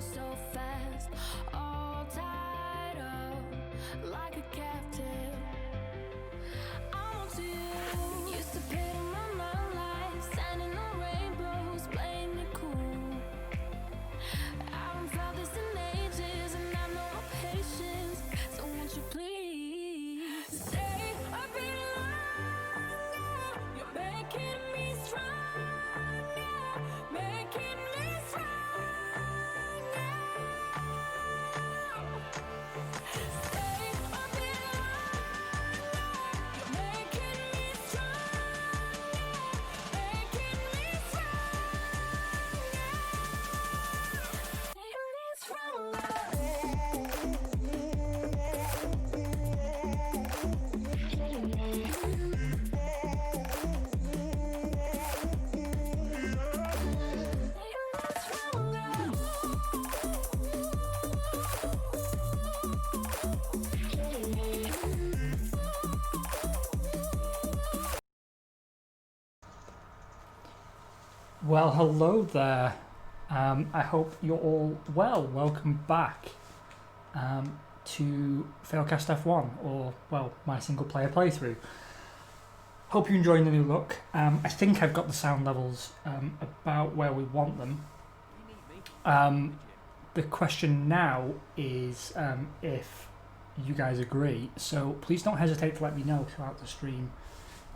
so fast, all tied up like a captive. I want you. Used to pay to my mind life, standing on rainbows, playing it cool. I haven't felt this in ages, and I know no patience. So won't you please stay a bit longer? You're making me stronger, making me stronger. Stay a bit longer. You're making me stronger, making me stronger. Making me stronger. Well, hello there. I hope you're all well. Welcome back to Failcast F1, or, well, my single player playthrough. Hope you're enjoying the new look. I think I've got the sound levels about where we want them. The question now is if you guys agree, so please don't hesitate to let me know throughout the stream.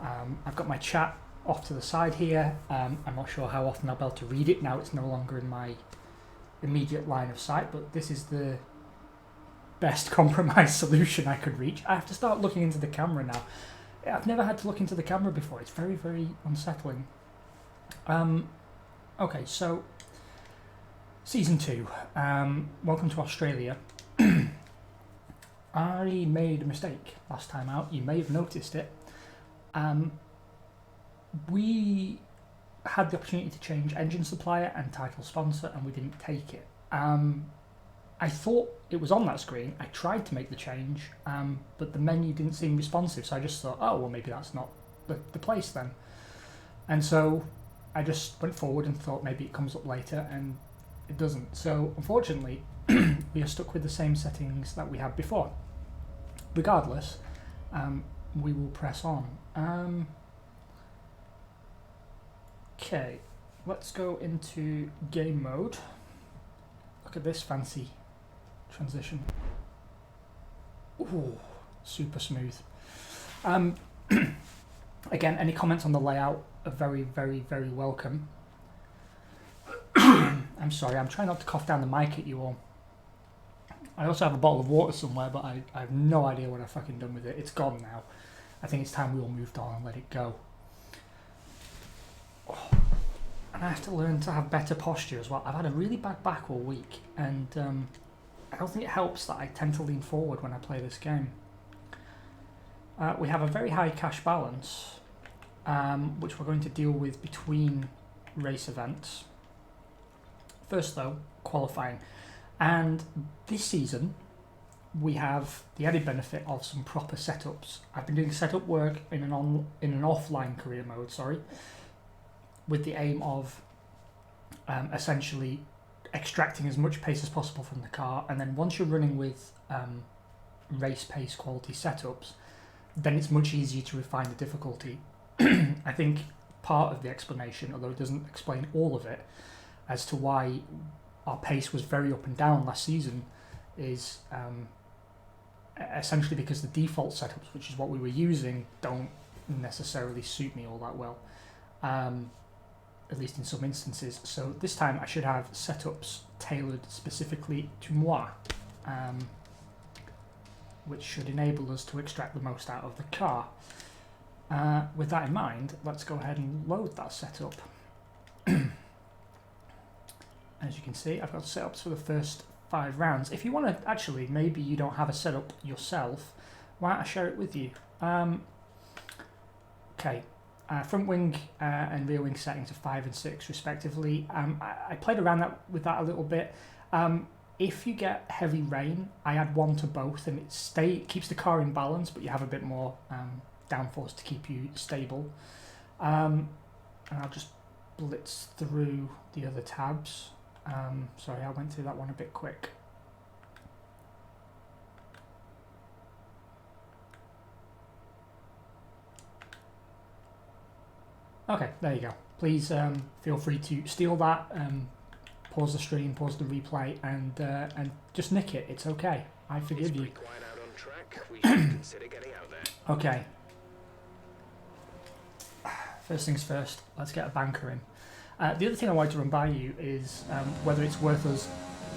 I've got my chat off to the side here. I'm not sure how often I'll be able to read it now. It's no longer in my immediate line of sight, but this is the best compromise solution I could reach. I have to start looking into the camera now. I've never had to look into the camera before. It's very, very unsettling. Okay, so Season 2. Welcome to Australia. I made a mistake last time out. You may have noticed it. We had the opportunity to change engine supplier and title sponsor, and we didn't take it. I thought it was on that screen. I tried to make the change, but the menu didn't seem responsive, so I just thought, oh, well, maybe that's not the place then. And so I just went forward and thought maybe it comes up later, and it doesn't. So unfortunately, we are stuck with the same settings that we had before. Regardless, we will press on. Okay, let's go into game mode. Look at this fancy transition. Ooh, super smooth. Again, any comments on the layout are very, very, very welcome. I'm sorry, I'm trying not to cough down the mic at you all. I also have a bottle of water somewhere, but I have no idea what I've fucking done with it. It's gone now. I think it's time we all moved on and let it go. Oh, and I have to learn to have better posture as well. I've had a really bad back all week, and I don't think it helps that I tend to lean forward when I play this game. We have a very high cash balance, which we're going to deal with between race events. First though, qualifying. And this season, we have the added benefit of some proper setups. I've been doing setup work in an offline career mode, with the aim of essentially extracting as much pace as possible from the car, and then once you're running with race pace quality setups, then it's much easier to refine the difficulty. I think part of the explanation, although it doesn't explain all of it, as to why our pace was very up and down last season is essentially because the default setups, which is what we were using, don't necessarily suit me all that well. At least in some instances. So this time I should have setups tailored specifically to moi, which should enable us to extract the most out of the car. With that in mind, let's go ahead and load that setup. As you can see, I've got setups for the first 5 rounds. If you want to, actually, maybe you don't have a setup yourself, why don't I share it with you? Okay. Front wing and rear wing settings are 5 and 6 respectively. I played around with that a little bit. If you get heavy rain, I add 1 to both, and it keeps the car in balance, but you have a bit more downforce to keep you stable. And I'll just blitz through the other tabs. Sorry, I went through that one a bit quick. Okay, there you go. Please feel free to steal that, pause the stream, pause the replay, and just nick it. It's okay. I forgive you. Okay. First things first, let's get a banker in. The other thing I wanted to run by you is whether it's worth us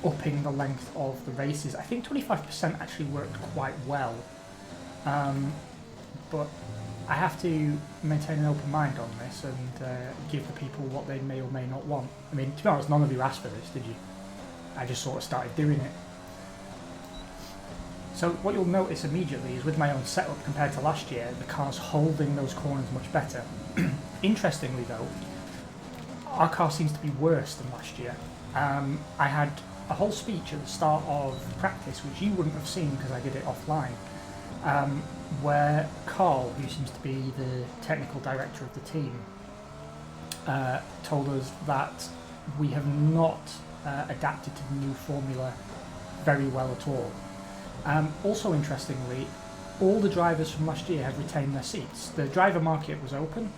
upping the length of the races. I think 25% actually worked quite well, but I have to maintain an open mind on this and give the people what they may or may not want. I mean, to be honest, none of you asked for this, did you? I just sort of started doing it. So what you'll notice immediately is with my own setup compared to last year, the car's holding those corners much better. Interestingly though, our car seems to be worse than last year. I had a whole speech at the start of practice, which you wouldn't have seen because I did it offline, where Carl, who seems to be the technical director of the team, told us that we have not adapted to the new formula very well at all. Also interestingly, all the drivers from last year have retained their seats. The driver market was open.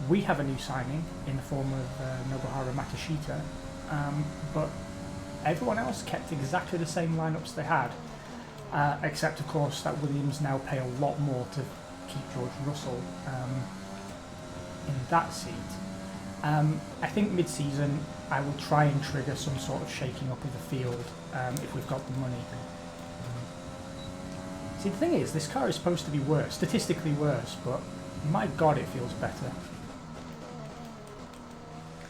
We have a new signing in the form of Nobuharu Matsushita, but everyone else kept exactly the same lineups they had, except of course that Williams now pay a lot more to keep George Russell in that seat. I think mid-season I will try and trigger some sort of shaking up of the field if we've got the money. See, the thing is, this car is supposed to be worse, statistically worse, but my god, it feels better.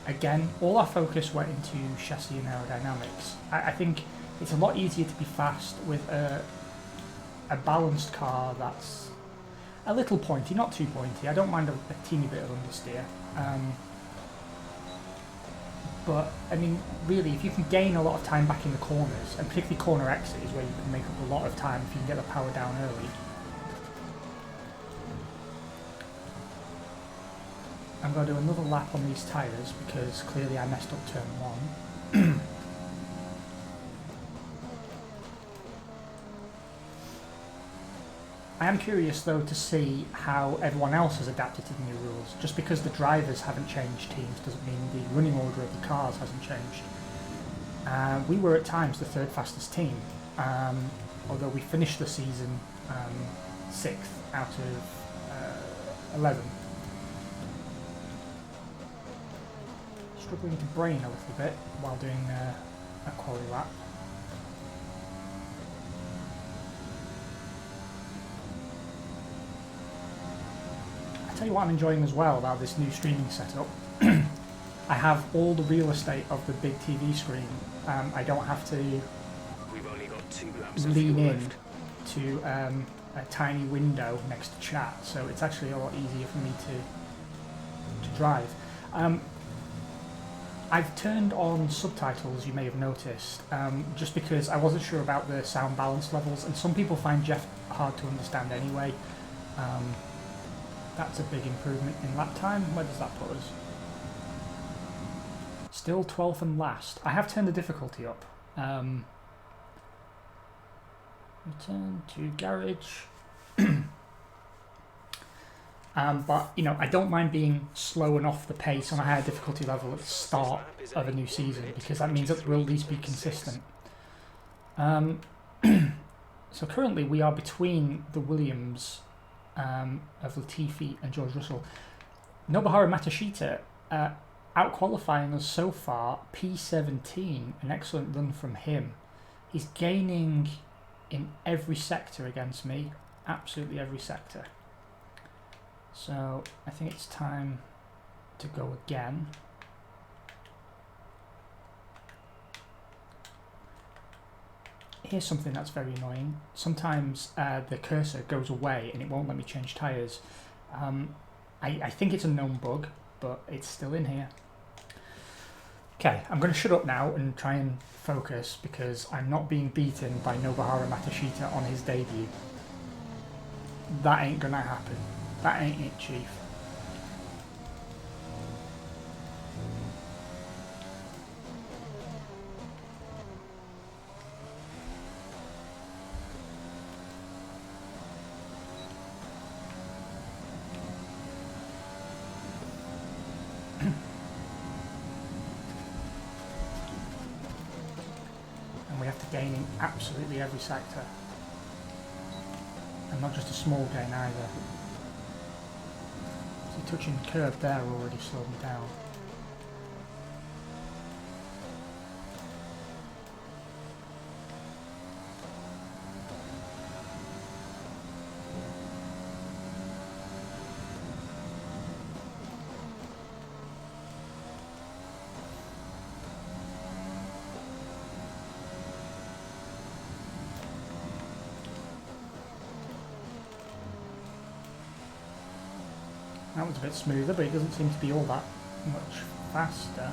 Again, all our focus went into chassis and aerodynamics. I think it's a lot easier to be fast with a balanced car that's a little pointy, not too pointy. I don't mind a teeny bit of understeer. But, I mean, really, if you can gain a lot of time back in the corners, and particularly corner exits where you can make up a lot of time if you can get the power down early. I'm going to do another lap on these tyres because clearly I messed up turn 1. I am curious though to see how everyone else has adapted to the new rules. Just because the drivers haven't changed teams doesn't mean the running order of the cars hasn't changed. We were at times the third fastest team, although we finished the season 6th out of 11. Struggling to brain a little bit while doing a quali lap. I'll tell you what I'm enjoying as well about this new streaming setup. I have all the real estate of the big TV screen. I don't have to lean in to a tiny window next to chat, so it's actually a lot easier for me to drive. I've turned on subtitles, you may have noticed, just because I wasn't sure about the sound balance levels, and some people find Jeff hard to understand anyway. That's a big improvement in lap time. Where does that put us? Still 12th and last. I have turned the difficulty up. Return to garage. But, you know, I don't mind being slow and off the pace on a higher difficulty level at the start of a new season, because that means that we'll at least be consistent. So currently we are between the Williams of Latifi and George Russell. Nobuharu Matsushita out-qualifying us so far, P17, an excellent run from him. He's gaining in every sector against me, absolutely every sector. So I think it's time to go again. Here's something that's very annoying. Sometimes the cursor goes away and it won't let me change tyres. I think it's a known bug, but it's still in here. Okay, I'm going to shut up now and try and focus because I'm not being beaten by Nobuharu Matsushita on his debut. That ain't gonna happen. That ain't it, Chief. we have to gain in absolutely every sector. And not just a small gain either. So touching the curb there already slowed me down. That was a bit smoother, but it doesn't seem to be all that much faster.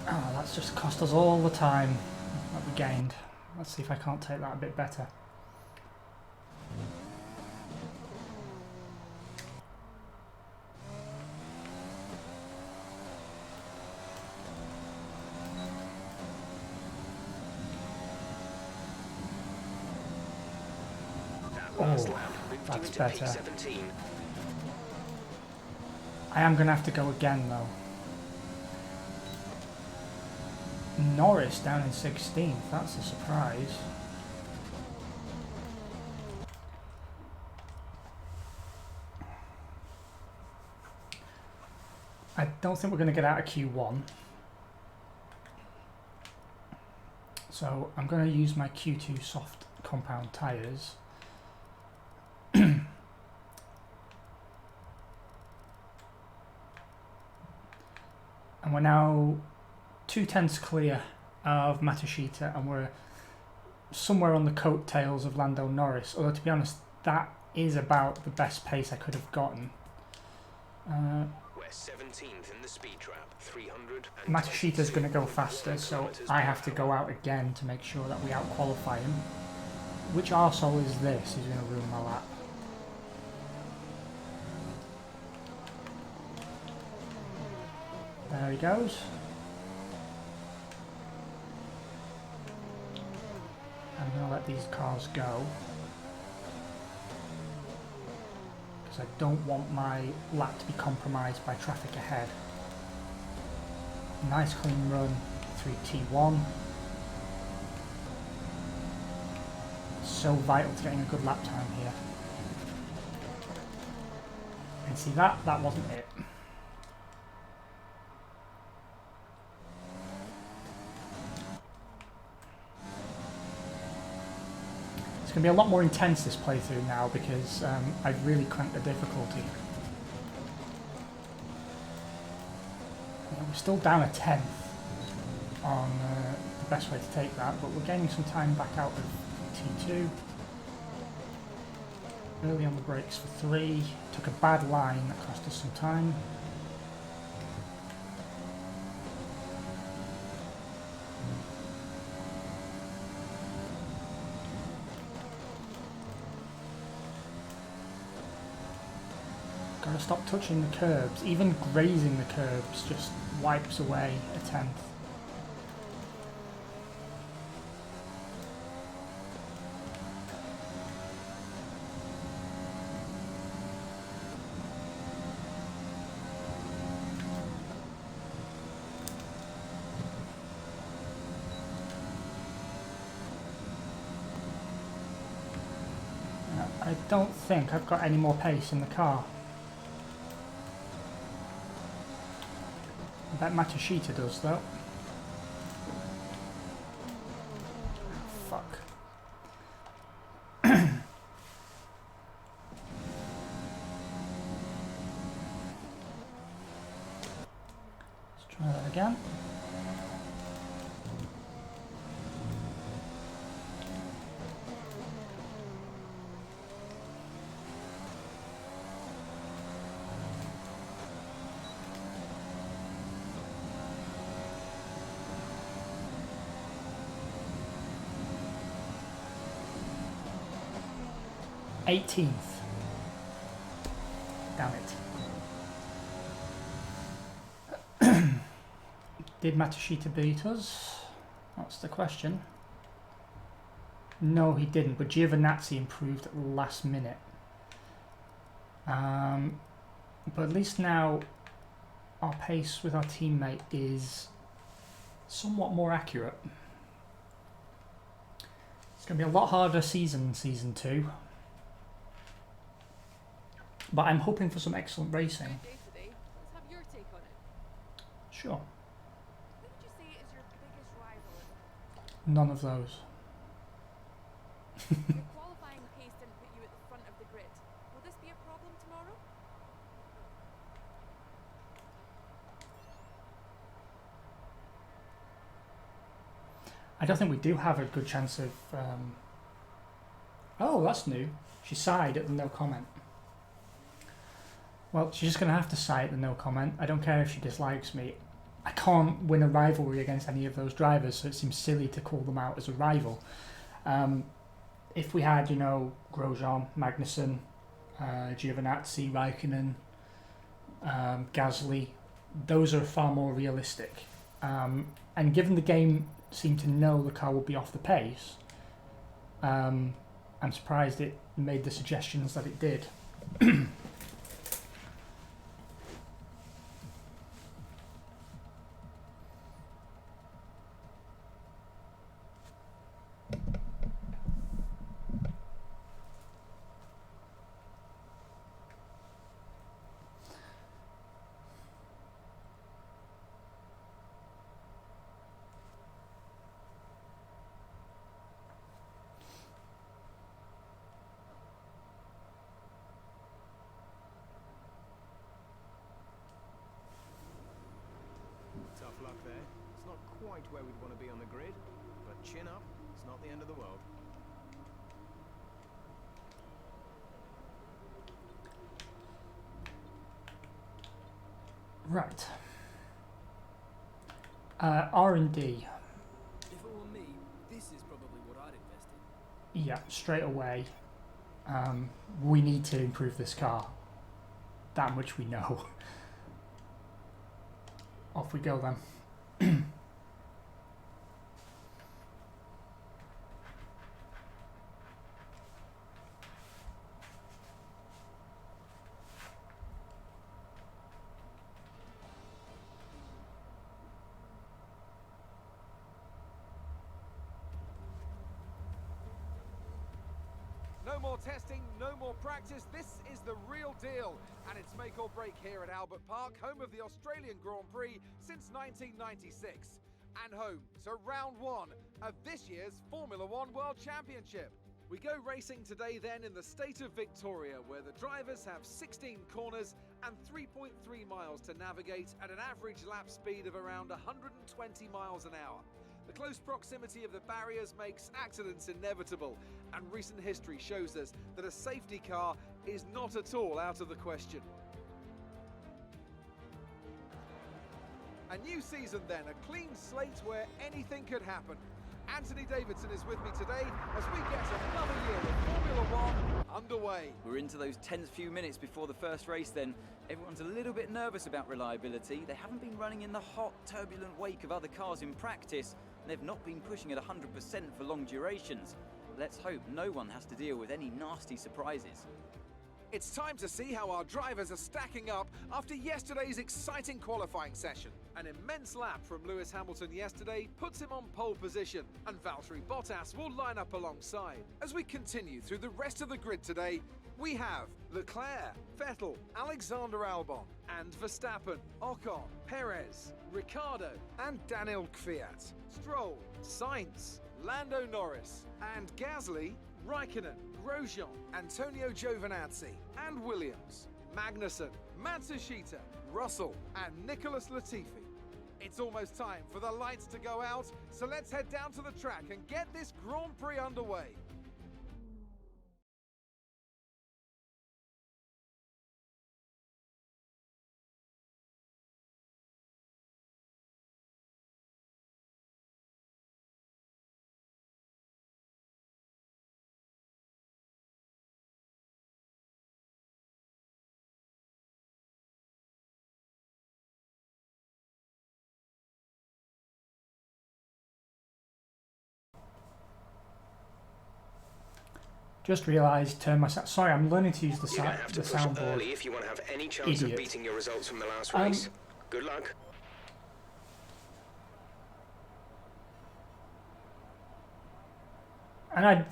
Oh, that's just cost us all the time that we gained. Let's see if I can't take that a bit better. Oh, that's better. I am going to have to go again though. Norris down in 16th, that's a surprise. I don't think we're going to get out of Q1. So I'm going to use my Q2 soft compound tyres. And we're now 2/10 clear of Matsushita, and we're somewhere on the coattails of Lando Norris, although to be honest that is about the best pace I could have gotten. We're 17th in the speed trap, 300. Matsushita's going to go faster, so I have to go out again to make sure that we out-qualify him. Which arsehole is this? He's going to ruin my lap. There he goes. I'm going to let these cars go because I don't want my lap to be compromised by traffic ahead. Nice clean run through T1. So vital to getting a good lap time here. And see that wasn't it. It's going to be a lot more intense this playthrough now because I've really cranked the difficulty. We're still down a 10th on the best way to take that, but we're gaining some time back out of T2. Early on the brakes for 3. Took a bad line that cost us some time. Gotta stop touching the curbs. Even grazing the curbs just wipes away a 10th. I don't think I've got any more pace in the car. I bet Matsushita does though. Fuck. Let's try that again. 18th. Damn it. Did Matsushita beat us? That's the question. No, he didn't, but Giovinazzi improved at the last minute. But at least now our pace with our teammate is somewhat more accurate. It's going to be a lot harder season in Season 2. But I'm hoping for some excellent racing. Let's have your take on it. Sure. Who would you say is your biggest rival? None of those. Your qualifying pace didn't put you at the front of the grid. Will this be a problem tomorrow? I don't think we do have a good chance of... Oh, that's new. She sighed at the no comment. Well, she's just going to have to sigh at the no comment. I don't care if she dislikes me. I can't win a rivalry against any of those drivers, so it seems silly to call them out as a rival. If we had, you know, Grosjean, Magnussen, Giovinazzi, Raikkonen, Gasly, those are far more realistic. And given the game seemed to know the car would be off the pace, I'm surprised it made the suggestions that it did. Tough luck there. It's not quite where we'd want to be on the grid, but chin up, it's not the end of the world. Right. R&D. If it were me, this is probably what I'd invest in. Yeah, straight away. We need to improve this car. That much we know. Off we go then. No more testing, no more practice. This is the real deal. And it's make or break here at Albert Park, home of the Australian Grand Prix since 1996. And home to round one of this year's Formula One World Championship. We go racing today then in the state of Victoria, where the drivers have 16 corners and 3.3 miles to navigate at an average lap speed of around 120 miles an hour. The close proximity of the barriers makes accidents inevitable, and recent history shows us that a safety car is not at all out of the question. A new season then, a clean slate where anything could happen. Anthony Davidson is with me today as we get another year of Formula One underway. We're into those tense few minutes before the first race then. Everyone's a little bit nervous about reliability. They haven't been running in the hot, turbulent wake of other cars in practice. They've not been pushing at 100% for long durations. Let's hope no one has to deal with any nasty surprises. It's time to see how our drivers are stacking up after yesterday's exciting qualifying session. An immense lap from Lewis Hamilton yesterday puts him on pole position, and Valtteri Bottas will line up alongside. As we continue through the rest of the grid today, we have Leclerc, Vettel, Alexander Albon, and Verstappen, Ocon, Perez, Ricciardo, and Daniel Kvyat, Stroll, Sainz, Lando Norris, and Gasly, Raikkonen, Grosjean, Antonio Giovinazzi, and Williams, Magnussen, Matsushita, Russell, and Nicholas Latifi. It's almost time for the lights to go out, so let's head down to the track and get this Grand Prix underway. Just realised, turn my sorry, I'm learning to use the You're gonna have to push soundboard. early if you want to have any chance of Idiot. beating your results from the last race. Good luck. And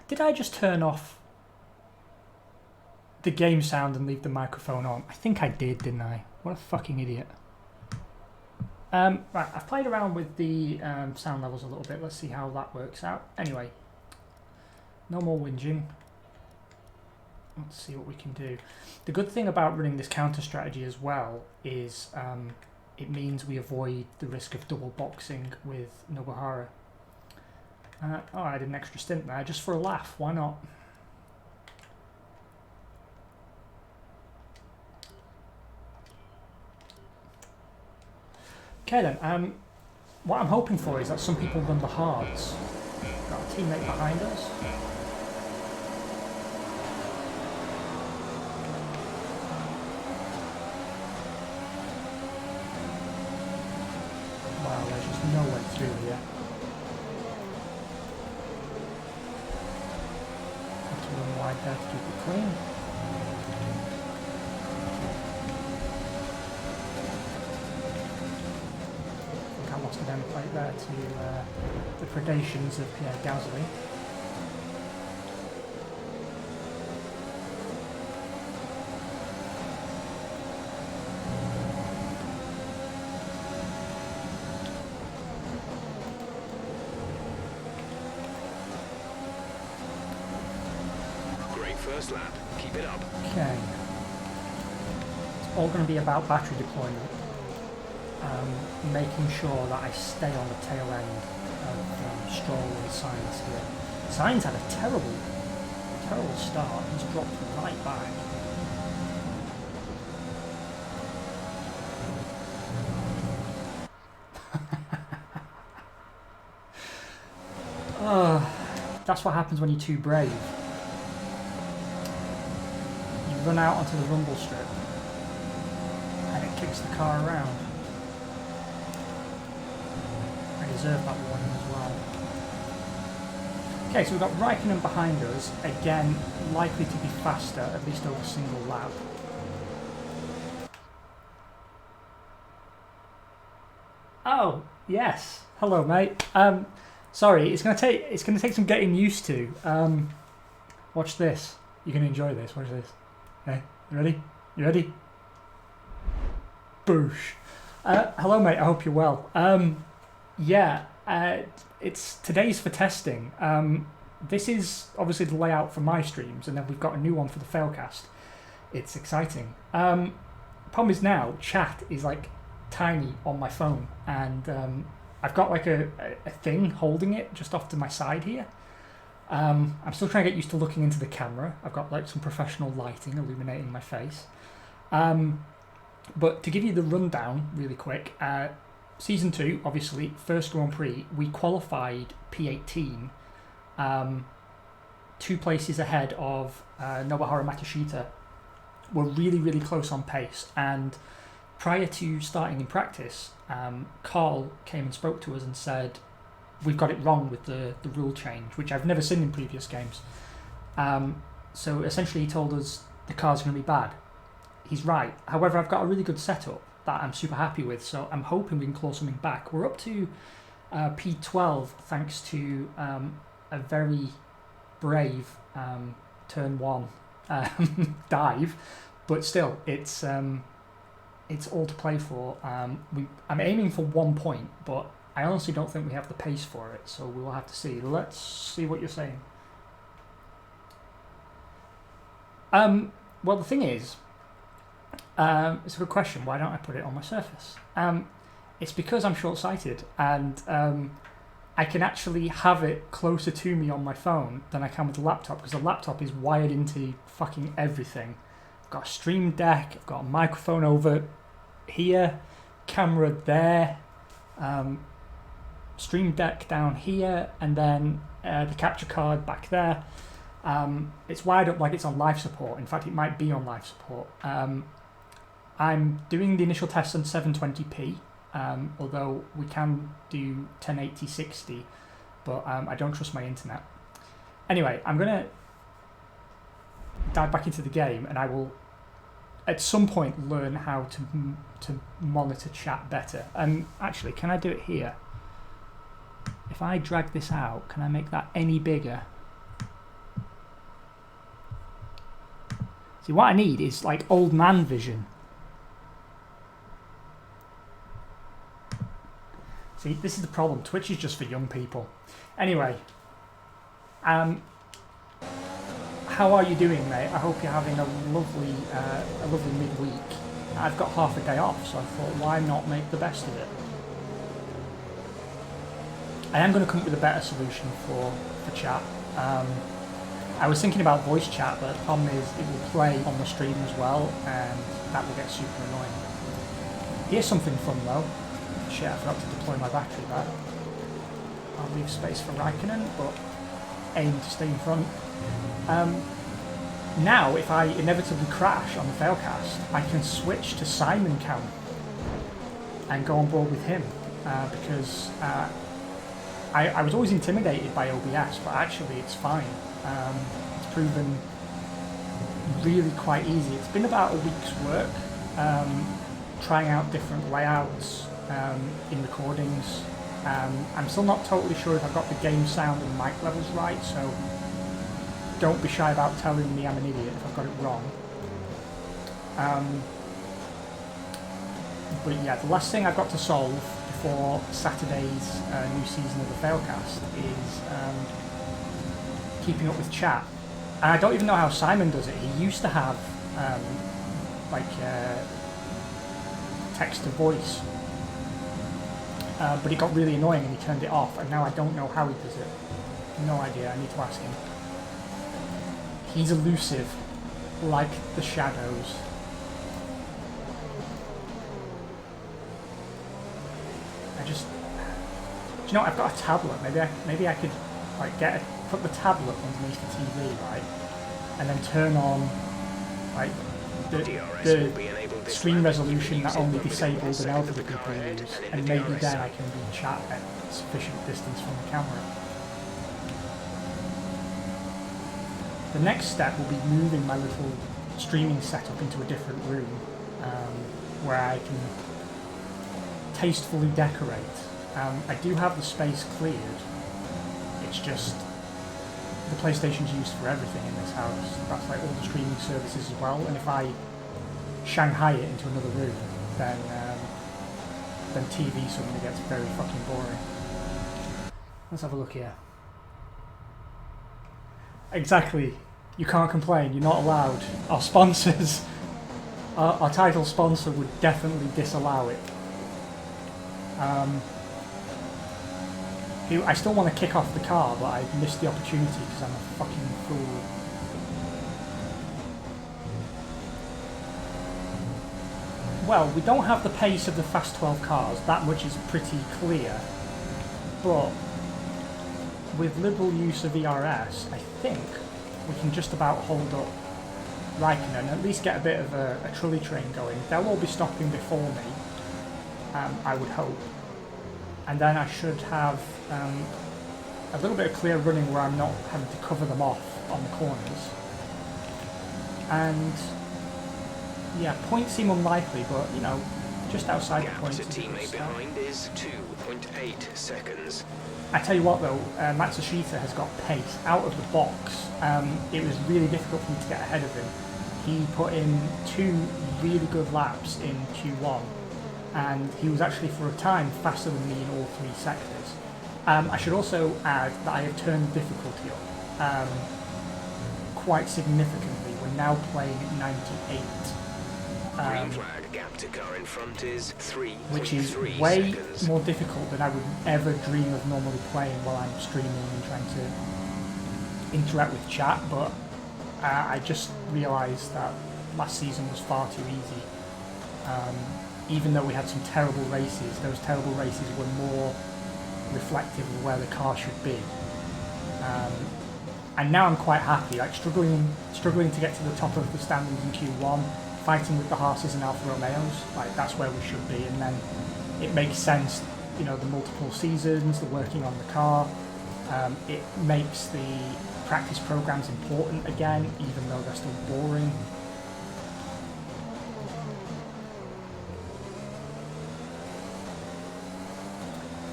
did I just turn off the game sound and leave the microphone on? I think I did, didn't I? What a fucking idiot. Right, I've played around with the sound levels a little bit. Let's see how that works out. Anyway, no more whinging. Let's see what we can do. The good thing about running this counter strategy as well is it means we avoid the risk of double boxing with Nobuhara. Oh, I did an extra stint there, just for a laugh. Why not? Okay then, what I'm hoping for is that some people run the hards. Got a teammate behind us. Wow, there's just no way through here. Have to run wide there to keep it clean. I lost an end plate there to the predations of Pierre Gasly. Great first lap. Keep it up. Okay. It's all going to be about battery deployment. Making sure that I stay on the tail end of Stroll and Sainz here. Sainz had a terrible start. He's dropped right back. That's what happens when you're too brave. You run out onto the rumble strip and it kicks the car around. Deserve that warning as well. Okay, so we've got Raikkonen behind us, again likely to be faster, at least over a single lap. Oh, yes. Hello, mate. Sorry, it's gonna take some getting used to. Watch this. You're gonna enjoy this. Watch this. Okay, you ready? You ready? Boosh. Hello, mate. I hope you're well. Yeah, it's today's for testing. This is obviously the layout for my streams, and then we've got a new one for the Failcast. It's exciting. Problem is now, chat is like tiny on my phone, and I've got like a thing holding it just off to my side here. I'm still trying to get used to looking into the camera. I've got like some professional lighting illuminating my face. But to give you the rundown really quick, Season 2, obviously, first Grand Prix, we qualified P18, 2 places ahead of Nobuhara Matsushita. We're really, really close on pace, and prior to starting in practice, Carl came and spoke to us and said, we've got it wrong with the rule change, which I've never seen in previous games. So essentially he told us the car's going to be bad. He's right. However, I've got a really good setup that I'm super happy with, so I'm hoping we can claw something back. We're up to P12 thanks to a very brave turn 1 dive, but still it's all to play for. I'm aiming for 1 point, but I honestly don't think we have the pace for it, so we will have to see. Let's see what you're saying. Well, the thing is, it's a good question. Why don't I put it on my Surface? It's because I'm short-sighted, and I can actually have it closer to me on my phone than I can with the laptop, because the laptop is wired into fucking everything. I've got a Stream Deck, I've got a microphone over here, camera there, Stream Deck down here, and then the capture card back there. It's wired up like it's on live support. In fact, it might be on live support. I'm doing the initial test on 720p, although we can do 1080 60, but I don't trust my internet. Anyway, I'm going to dive back into the game, and I will at some point learn how to monitor chat better. And actually, can I do it here? If I drag this out, can I make that any bigger? See, what I need is like old man vision. See, this is the problem. Twitch is just for young people. Anyway, how are you doing, mate? I hope you're having a lovely midweek. I've got half a day off, so I thought, why not make the best of it? I am going to come up with a better solution for chat. I was thinking about voice chat, but the problem is it will play on the stream as well, and that will get super annoying. Here's something fun though. Shit, I forgot to deploy my battery back. I'll leave space for Raikkonen, but aim to stay in front. Now, if I inevitably crash on the failcast, I can switch to Simon Cam and go on board with him, because I was always intimidated by OBS, but actually it's fine. It's proven really quite easy. It's been about a week's work, trying out different layouts in recordings. I'm still not totally sure if I've got the game sound and mic levels right, so don't be shy about telling me I'm an idiot if I've got it wrong. But yeah, the last thing I've got to solve before Saturday's new season of the Failcast is keeping up with chat. And I don't even know how Simon does it. He used to have text to voice, but it got really annoying and he turned it off, and now I don't know how he does it. No idea, I need to ask him. He's elusive, like the shadows. Do you know what? I've got a tablet. Maybe I could like put the tablet underneath the TV, right, and then turn on like the screen resolution that only disabled and elderly people use, and maybe then I can do chat at sufficient distance from the camera. The next step will be moving my little streaming setup into a different room, where I can tastefully decorate. I do have the space cleared. It's just the PlayStation's used for everything in this house. That's like all the streaming services as well. And if I Shanghai it into another room, then TV suddenly gets very fucking boring. Let's have a look here. Exactly. You can't complain. You're not allowed. Our sponsors, our title sponsor would definitely disallow it. I still want to kick off the car, but I missed the opportunity because I'm a fucking fool. Well, we don't have the pace of the Fast 12 cars, that much is pretty clear, but with liberal use of ERS, I think we can just about hold up Raikkonen and at least get a bit of a trolley train going. They'll all be stopping before me, I would hope. And then I should have a little bit of clear running where I'm not having to cover them off on the corners. And yeah, points seem unlikely, but you know, just outside the points. Teammate behind is 2.8 seconds. I tell you what though, Matsushita has got pace out of the box. It was really difficult for me to get ahead of him. He put in 2 really good laps in Q1, and he was actually for a time faster than me in all 3 sectors. I should also add that I have turned difficulty up quite significantly. We're now playing at 98. Green flag, gap to car in front is 3.3 which is seconds. way more difficult than I would ever dream of normally playing while I'm streaming and trying to interact with chat, but I just realised that last season was far too easy. Even though we had some terrible races, those terrible races were more reflective of where the car should be. And now I'm quite happy, like struggling to get to the top of the standings in Q1, fighting with the Haas's and Alfa Romeos, like that's where we should be, and then it makes sense, you know, the multiple seasons, the working on the car, It makes the practice programs important again, even though they're still boring.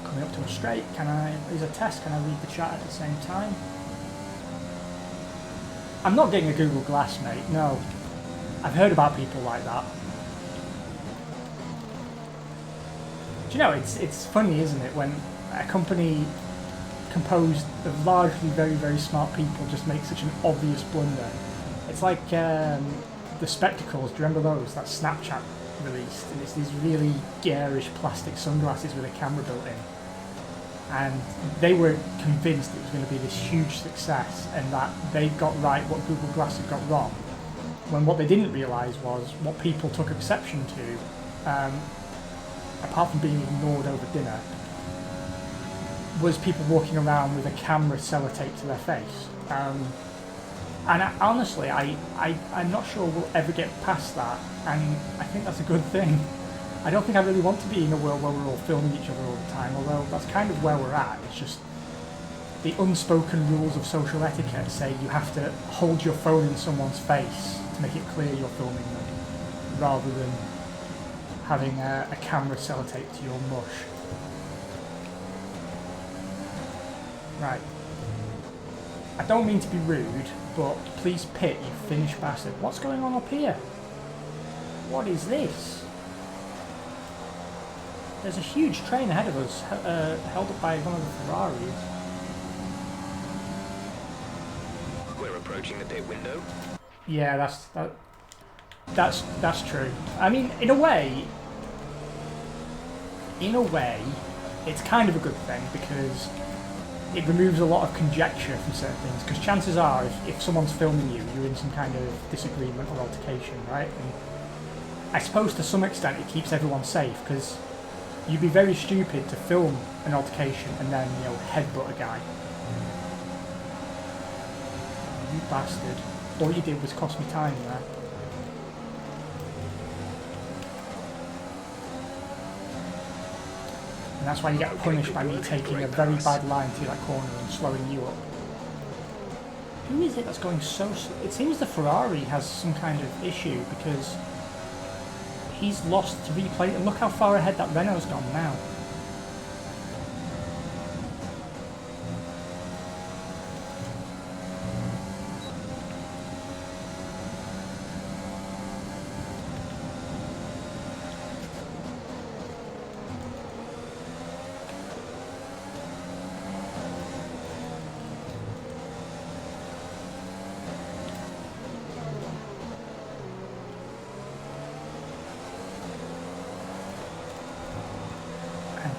Coming up to a straight, there's a test, can I read the chat at the same time? I'm not getting a Google Glass, mate, no. I've heard about people like that. Do you know, it's funny, isn't it, when a company composed of largely very, very smart people just make such an obvious blunder. It's like the spectacles, do you remember those that Snapchat released? And it's these really garish plastic sunglasses with a camera built in. And they were convinced it was going to be this huge success and that they got right what Google Glass had got wrong. When what they didn't realise was what people took exception to, apart from being ignored over dinner, was people walking around with a camera sellotaped to their face. And honestly, I'm not sure we'll ever get past that, and I think that's a good thing. I don't think I really want to be in a world where we're all filming each other all the time, although that's kind of where we're at. It's just the unspoken rules of social etiquette say you have to hold your phone in someone's face to make it clear you're filming them, rather than having a camera sellotaped to your mush. Right. I don't mean to be rude, but please pit, you Finnish bastard. What's going on up here? What is this? There's a huge train ahead of us, held up by one of the Ferraris. We're approaching the pit window. Yeah, that's true. I mean, in a way, it's kind of a good thing because it removes a lot of conjecture from certain things. Because chances are, if someone's filming you, you're in some kind of disagreement or altercation, right? And I suppose to some extent it keeps everyone safe because you'd be very stupid to film an altercation and then, you know, headbutt a guy. You bastard. All you did was cost me time there. And that's why you get punished by me taking a very bad line through that corner and slowing you up. Who is it that's going so slow? It seems the Ferrari has some kind of issue because he's lost 3 places. And look how far ahead that Renault's gone now.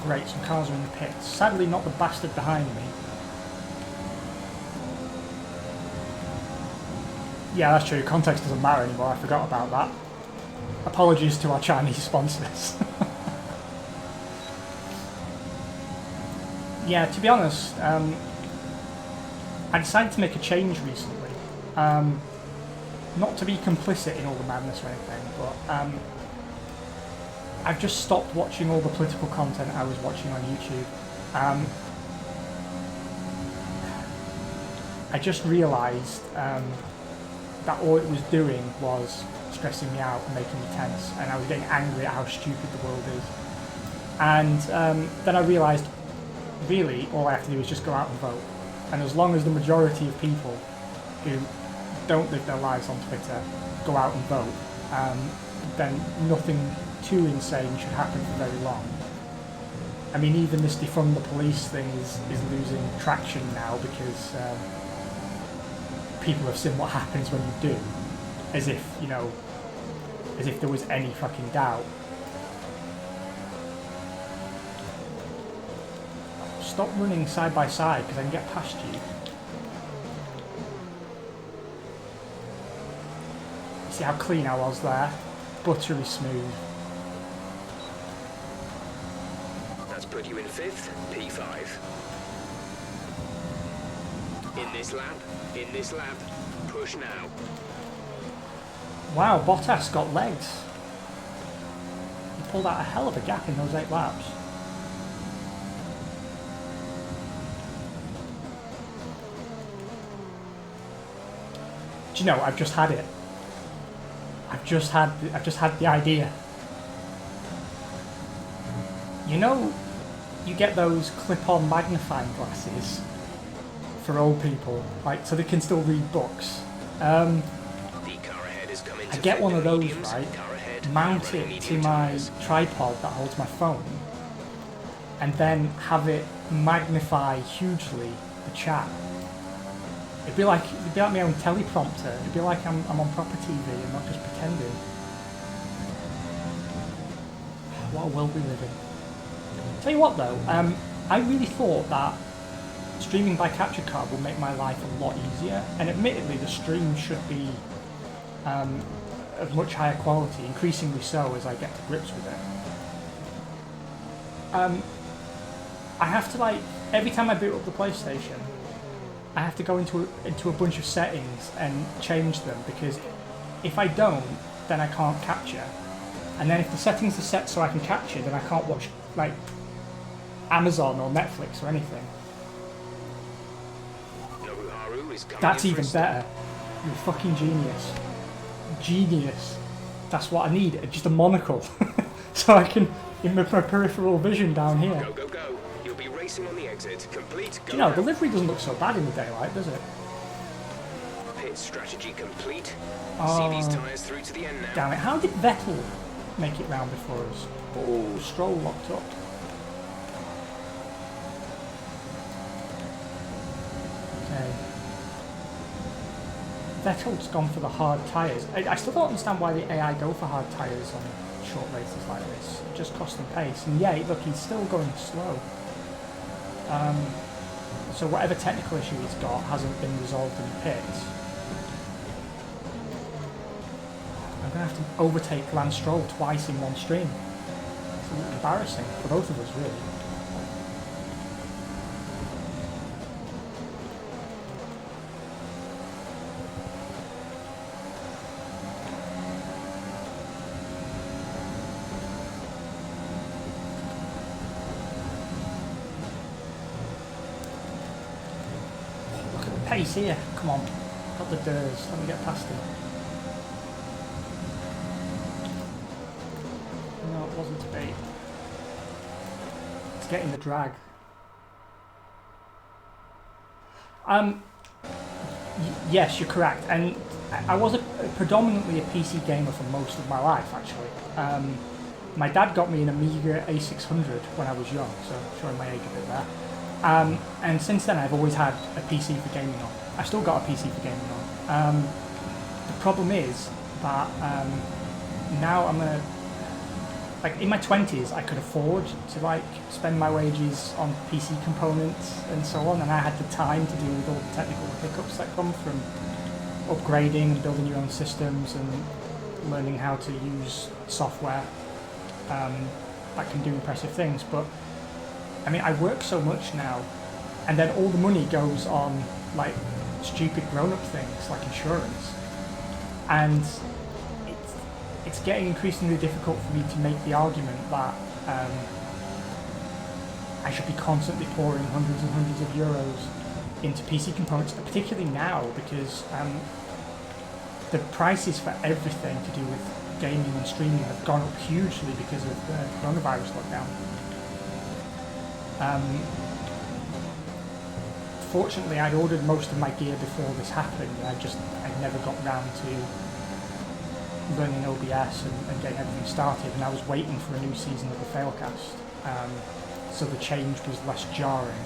Great, some cars are in the pits. Sadly not the bastard behind me. Yeah, that's true, context doesn't matter anymore, I forgot about that. Apologies to our Chinese sponsors. Yeah, to be honest, I decided to make a change recently. Not to be complicit in all the madness or anything, but I've just stopped watching all the political content I was watching on YouTube. I just realised that all it was doing was stressing me out and making me tense, and I was getting angry at how stupid the world is. And then I realised, really, all I have to do is just go out and vote. And as long as the majority of people who don't live their lives on Twitter go out and vote, then nothing too insane should happen for very long. I mean, even this defund the police thing is losing traction now because people have seen what happens when you do, as if, you know, as if there was any fucking doubt. Stop running side by side because I can get past you. See how clean I was there? Buttery smooth. Put you in 5th, P5. In this lap, push now. Wow, Bottas got legs. He pulled out a hell of a gap in those 8 laps. Do you know? I've just had it. I've just had the idea. You know, you get those clip-on magnifying glasses for old people, like so they can still read books. I get one of those, right? Mount it to my tripod that holds my phone, and then have it magnify hugely the chat. It'd be like my own teleprompter. It'd be like I'm on proper TV and not just pretending. What a world we live in. Tell you what though, I really thought that streaming by capture card will make my life a lot easier, and admittedly the stream should be of much higher quality, increasingly so as I get to grips with it. I have to, like, every time I boot up the PlayStation, I have to go into a bunch of settings and change them, because if I don't, then I can't capture. And then if the settings are set so I can capture, then I can't watch, like, Amazon or Netflix or anything. That's even better. You're a fucking genius. Genius. That's what I need. Just a monocle. So I can, in my peripheral vision down here. Go, go, go. You'll be racing on the exit. Complete. Do you know, the livery doesn't look so bad in the daylight, does it? Pit strategy complete. Oh, See these tyres through to the end now. damn it. How did Vettel make it round before us? Oh, Stroll locked up. Okay. Vettel's gone for the hard tyres. I still don't understand why the AI go for hard tyres on short races like this. It just costs them pace. And yeah, look, he's still going slow. So whatever technical issue he's got hasn't been resolved in the pits. I'm going to have to overtake Lance Stroll twice in one stream. It's a little embarrassing for both of us, really. Pace here, come on, got the Durs, let me get past him. No, it wasn't to be. It's getting the drag. Yes, you're correct, and I was predominantly a PC gamer for most of my life, actually. My dad got me an Amiga A600 when I was young, so showing my age a bit there. And since then I've always had a PC for gaming on. I've still got a PC for gaming on. The problem is that now I'm like in my 20s I could afford to like spend my wages on PC components and so on, and I had the time to deal with all the technical hiccups that come from upgrading and building your own systems and learning how to use software that can do impressive things. But I mean, I work so much now, and then all the money goes on like stupid grown-up things like insurance, and it's getting increasingly difficult for me to make the argument that I should be constantly pouring hundreds and hundreds of euros into PC components, particularly now because the prices for everything to do with gaming and streaming have gone up hugely because of the coronavirus lockdown. Fortunately, I'd ordered most of my gear before this happened. I'd never got round to learning OBS and getting everything started, and I was waiting for a new season of the Failcast, so the change was less jarring.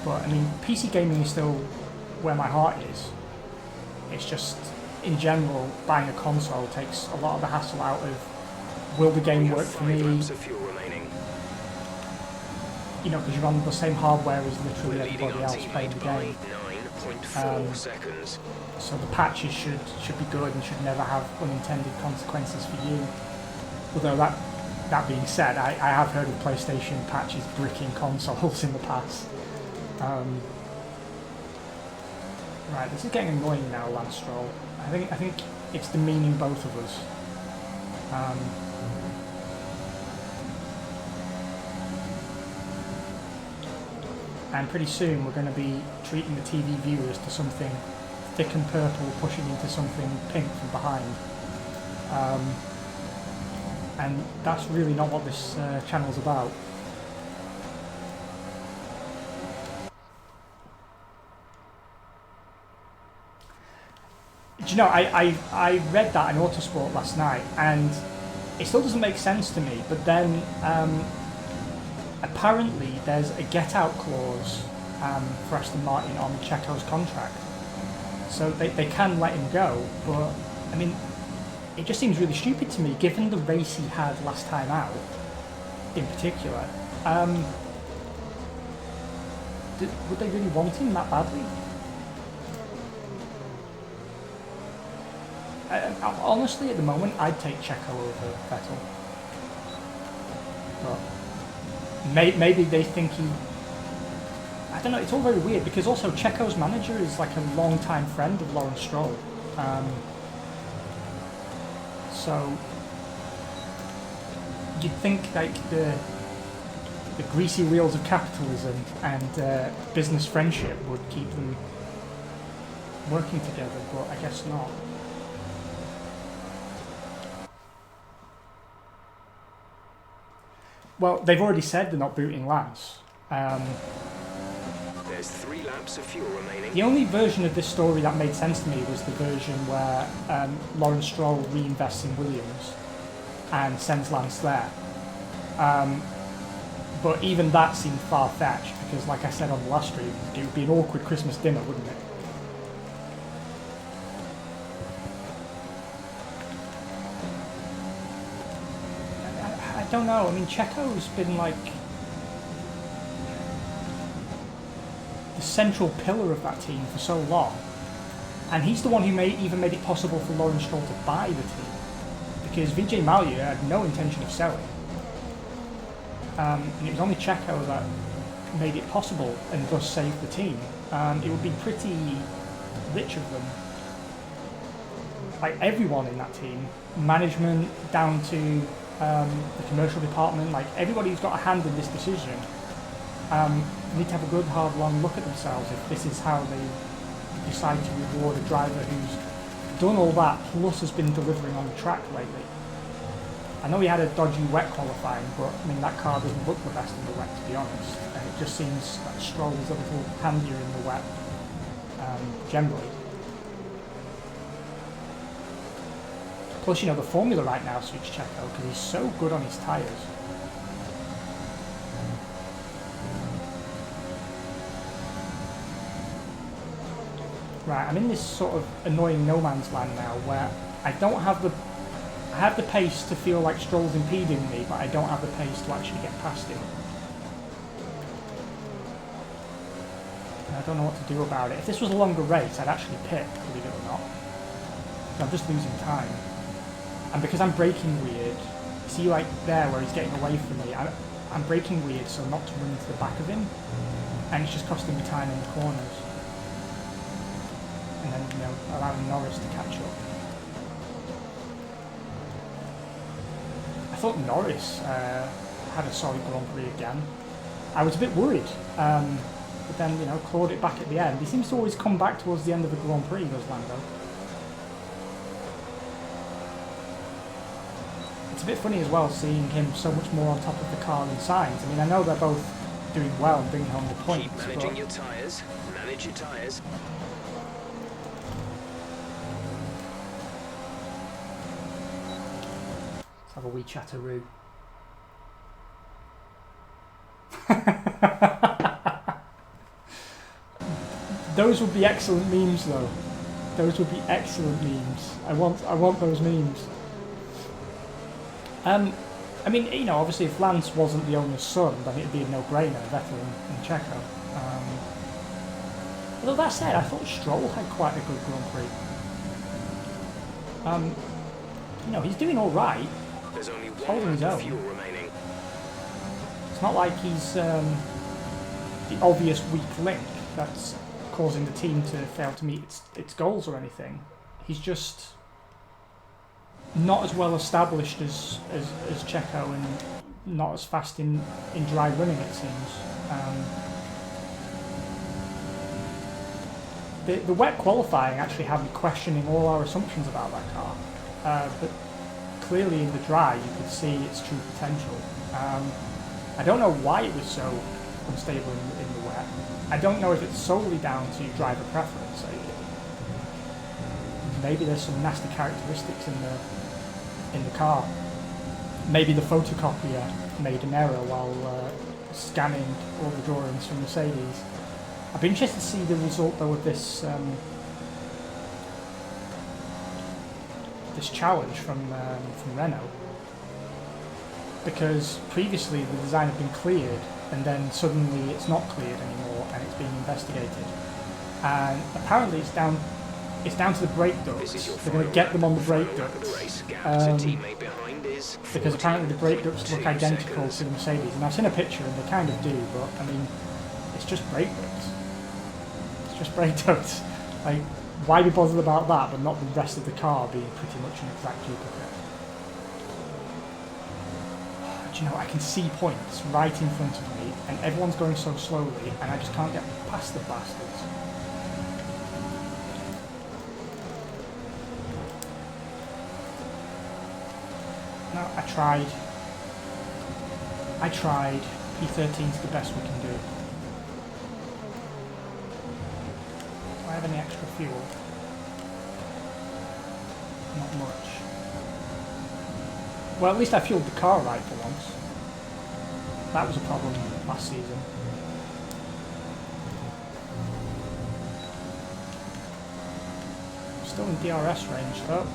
But I mean, PC gaming is still where my heart is. It's just, in general, buying a console takes a lot of the hassle out of, will the game work for me? You know, because you're on the same hardware as literally everybody else playing the game. So the patches should be good and should never have unintended consequences for you. Although that being said, I have heard of PlayStation patches bricking consoles in the past. Right, this is getting annoying now, Lance Stroll. I think it's demeaning both of us. and pretty soon we're going to be treating the TV viewers to something thick and purple pushing into something pink from behind. And that's really not what this channel's about. Do you know, I read that in Autosport last night, and it still doesn't make sense to me, but then apparently there's a get-out clause for Aston Martin on Checo's contract. So they can let him go, but I mean, it just seems really stupid to me, given the race he had last time out, in particular. Would they really want him that badly? Honestly, at the moment, I'd take Checo over Vettel. But maybe they think he... I don't know, it's all very weird, because also Checo's manager is like a long-time friend of Lawrence Stroll. So you'd think like the greasy wheels of capitalism and business friendship would keep them working together, but I guess not. Well, they've already said they're not booting Lance. There's 3 laps of fuel remaining. The only version of this story that made sense to me was the version where Lawrence Stroll reinvests in Williams and sends Lance there. But even that seemed far-fetched, because like I said on the last stream, it would be an awkward Christmas dinner, wouldn't it? I don't know, I mean, Checo's been like the central pillar of that team for so long, and he's the one who even made it possible for Lawrence Stroll to buy the team, because Vijay Mallya had no intention of selling, and it was only Checo that made it possible and thus saved the team. It would be pretty rich of them. Like everyone in that team, management down to the commercial department, like everybody who's got a hand in this decision, need to have a good hard long look at themselves if this is how they decide to reward a driver who's done all that plus has been delivering on the track lately. I know he had a dodgy wet qualifying, but I mean that car doesn't look the best in the wet, to be honest, and it just seems that Stroll is a little handier in the wet generally. Plus, you know, the formula right now suits Checo because he's so good on his tyres. Right, I'm in this sort of annoying no man's land now where I have the pace to feel like Stroll's impeding me, but I don't have the pace to actually get past him. And I don't know what to do about it. If this was a longer race, I'd actually pit, believe it or not. I'm just losing time. And because I'm braking weird, see like there where he's getting away from me, I'm braking weird so not to run into the back of him, and it's just costing me time in the corners. And then, you know, allowing Norris to catch up. I thought Norris had a solid Grand Prix again. I was a bit worried, but then, you know, clawed it back at the end. He seems to always come back towards the end of the Grand Prix, does Lando. It's a bit funny as well seeing him so much more on top of the car than Sainz. I mean, I know they're both doing well and bringing home the points. Keep managing your tyres. Manage your tyres. Let's have a wee chatteroo. Those would be excellent memes, though. Those would be excellent memes. I want those memes. I mean, you know, obviously if Lance wasn't the owner's son, then it'd be a no-brainer, Vettel and Checo. Although that said, I thought Stroll had quite a good Grand Prix. You know, he's doing all right. There's only Holding his 1 lap own. of fuel remaining. It's not like he's the obvious weak link that's causing the team to fail to meet its goals or anything. He's just not as well established as Checo and not as fast in dry running, it seems. The wet qualifying actually had me questioning all our assumptions about that car, but clearly in the dry you could see its true potential. I don't know why it was so unstable in the wet. I don't know if it's solely down to driver preference. Maybe there's some nasty characteristics in the car. Maybe the photocopier made an error while scanning all the drawings from Mercedes. I'd be interested to see the result though of this this challenge from Renault, because previously the design had been cleared and then suddenly it's not cleared anymore and it's being investigated. And apparently it's down to the brake ducts. They're going to get them on the brake ducts. Because apparently the brake ducts look identical to the Mercedes. And I've seen a picture and they kind of do, but I mean, it's just brake ducts. It's just brake ducts. Like, why be bothered about that but not the rest of the car being pretty much an exact duplicate? Do you know, I can see points right in front of me and everyone's going so slowly and I just can't get past the bastards. No, I tried. P13's the best we can do. Do I have any extra fuel? Not much. Well, at least I fueled the car right for once. That was a problem last season. Still in DRS range though.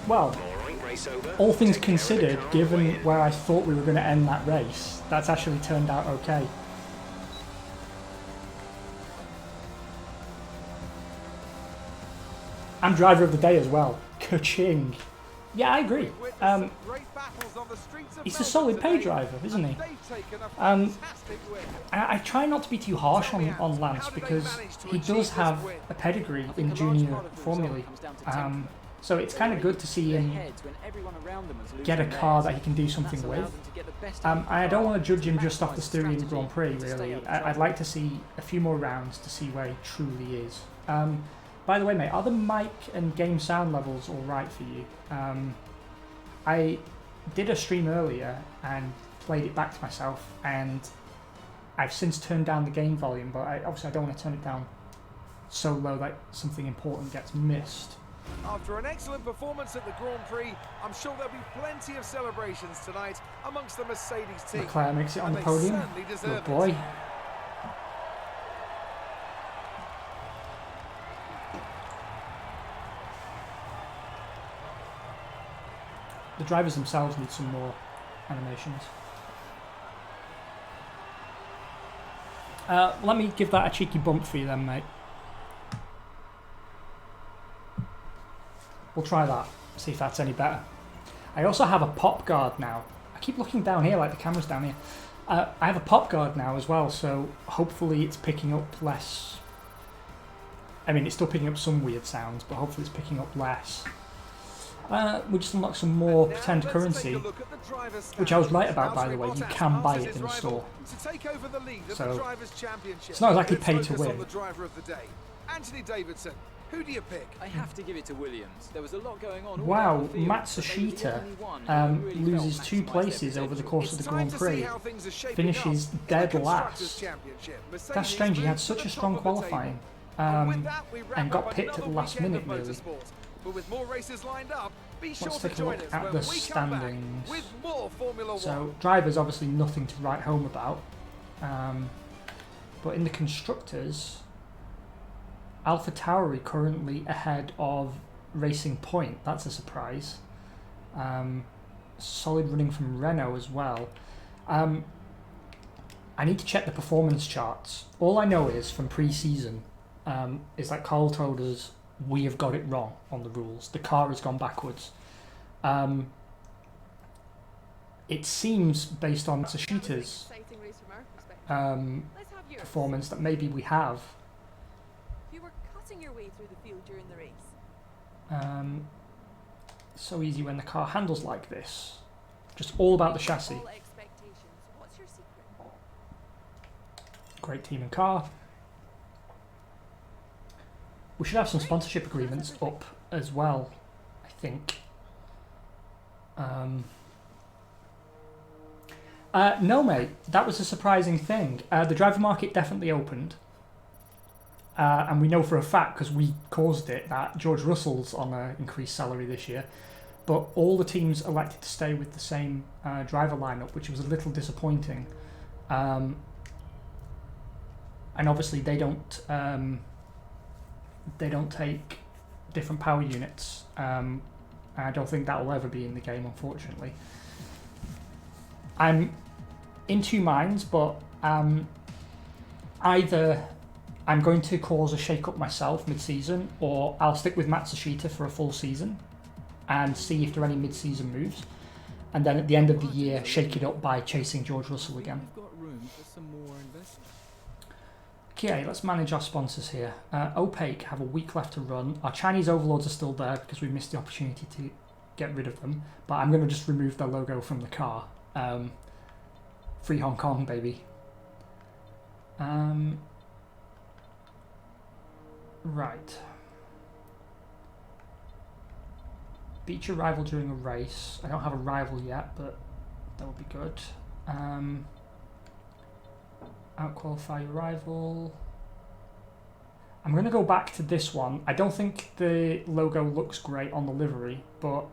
Well, all things considered, given where I thought we were going to end that race, that's actually turned out okay. I'm driver of the day as well. Ka-ching. Yeah, I agree. He's a solid pay driver, isn't he? I try not to be too harsh on Lance because he does have a pedigree in junior formulae. So it's kind of good to see him get a car that he can do something with. I don't want to judge him just off the Styrian Grand Prix, really. I'd like to see a few more rounds to see where he truly is. By the way, mate, are the mic and game sound levels alright for you? I did a stream earlier and played it back to myself, and I've since turned down the game volume, but obviously I don't want to turn it down so low that something important gets missed. After an excellent performance at the Grand Prix, I'm sure there'll be plenty of celebrations tonight amongst the Mercedes team. Leclerc makes it on the podium. Good boy. The drivers themselves need some more animations. Let me give that a cheeky bump for you then, mate. We'll try that, see if that's any better. I also have a pop guard now. I keep looking down here like the camera's down here. I have a pop guard now as well, so hopefully it's picking up less. I mean, it's still picking up some weird sounds, but hopefully it's picking up less. We just unlocked some more pretend currency, which I was right about, by the way. You can buy it in the store. So it's not exactly pay to win. Who do you pick? I have to give it to Williams. There was a lot going on. Wow, Matsushita loses 2 places over the course of the Grand Prix. Finishes dead last. That's strange, he had such a strong qualifying and got picked at the last minute, really. Let's take a look at the standings. So, drivers obviously nothing to write home about. But in the constructors, AlphaTauri currently ahead of Racing Point. That's a surprise. Solid running from Renault as well. I need to check the performance charts. All I know is from pre-season is that Carl told us we have got it wrong on the rules. The car has gone backwards. It seems, based on Sashita's Exciting race from our perspective. Let's have yours. performance, that maybe we have. You were cutting your way through the field during the race. So easy when the car handles like this. Just all about the chassis. All expectations. What's your secret? Great team and car. We should have some sponsorship agreements up as well, I think. No, mate, that was a surprising thing. The driver market definitely opened. And we know for a fact, because we caused it, that George Russell's on an increased salary this year. But all the teams elected to stay with the same driver lineup, which was a little disappointing. And obviously they don't take different power units. I don't think that will ever be in the game, unfortunately. I'm in two minds, but either I'm going to cause a shake-up myself mid-season, or I'll stick with Matsushita for a full season and see if there are any mid-season moves, and then at the end of the year shake it up by chasing George Russell again. We've got room for some more investment. Okay, let's manage our sponsors here. Opaque have a week left to run. Our Chinese overlords are still there because we missed the opportunity to get rid of them, but I'm going to just remove their logo from the car. Free Hong Kong, baby. Right. Beat your rival during a race. I don't have a rival yet, but that would be good. Outqualify your rival. I'm going to go back to this one. I don't think the logo looks great on the livery, but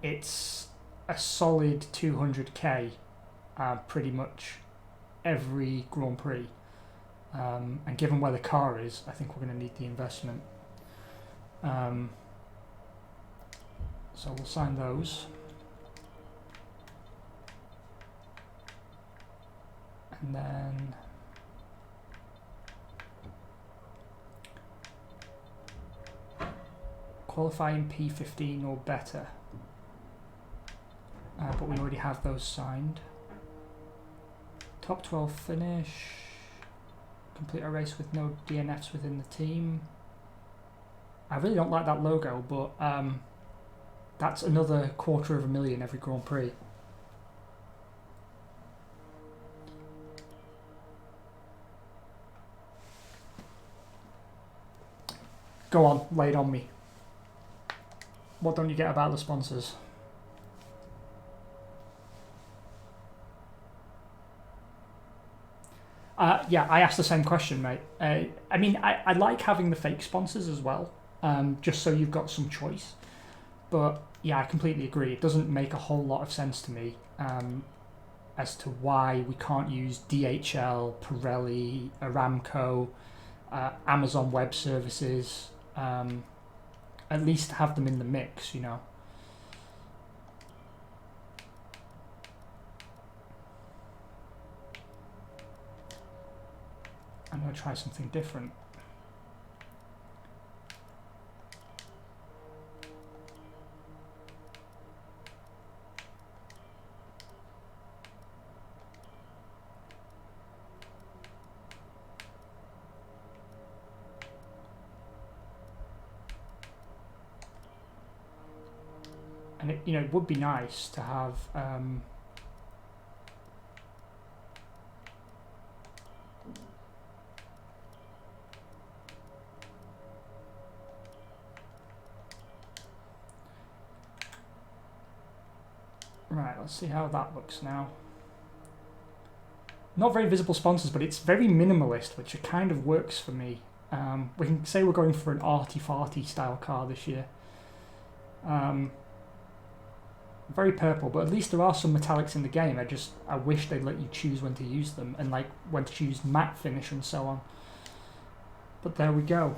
it's a solid 200k pretty much every Grand Prix. And given where the car is, I think we're going to need the investment. So we'll sign those. And then qualifying P15 or better. But we already have those signed. Top 12 finish. Complete a race with no DNFs within the team. I really don't like that logo, but that's another $250,000 every Grand Prix. Go on, lay it on me. What don't you get about the sponsors? Yeah, I asked the same question, mate. I mean, I like having the fake sponsors as well, just so you've got some choice. But yeah, I completely agree. It doesn't make a whole lot of sense to me as to why we can't use DHL, Pirelli, Aramco, Amazon Web Services. At least have them in the mix, you know. I'm going to try something different. And it, you know, it would be nice to have right, let's see how that looks now. Not very visible sponsors, but it's very minimalist, which it kind of works for me. We can say we're going for an arty-farty style car this year. Very purple, but at least there are some metallics in the game. I wish they'd let you choose when to use them, and like when to choose matte finish and so on. But there we go.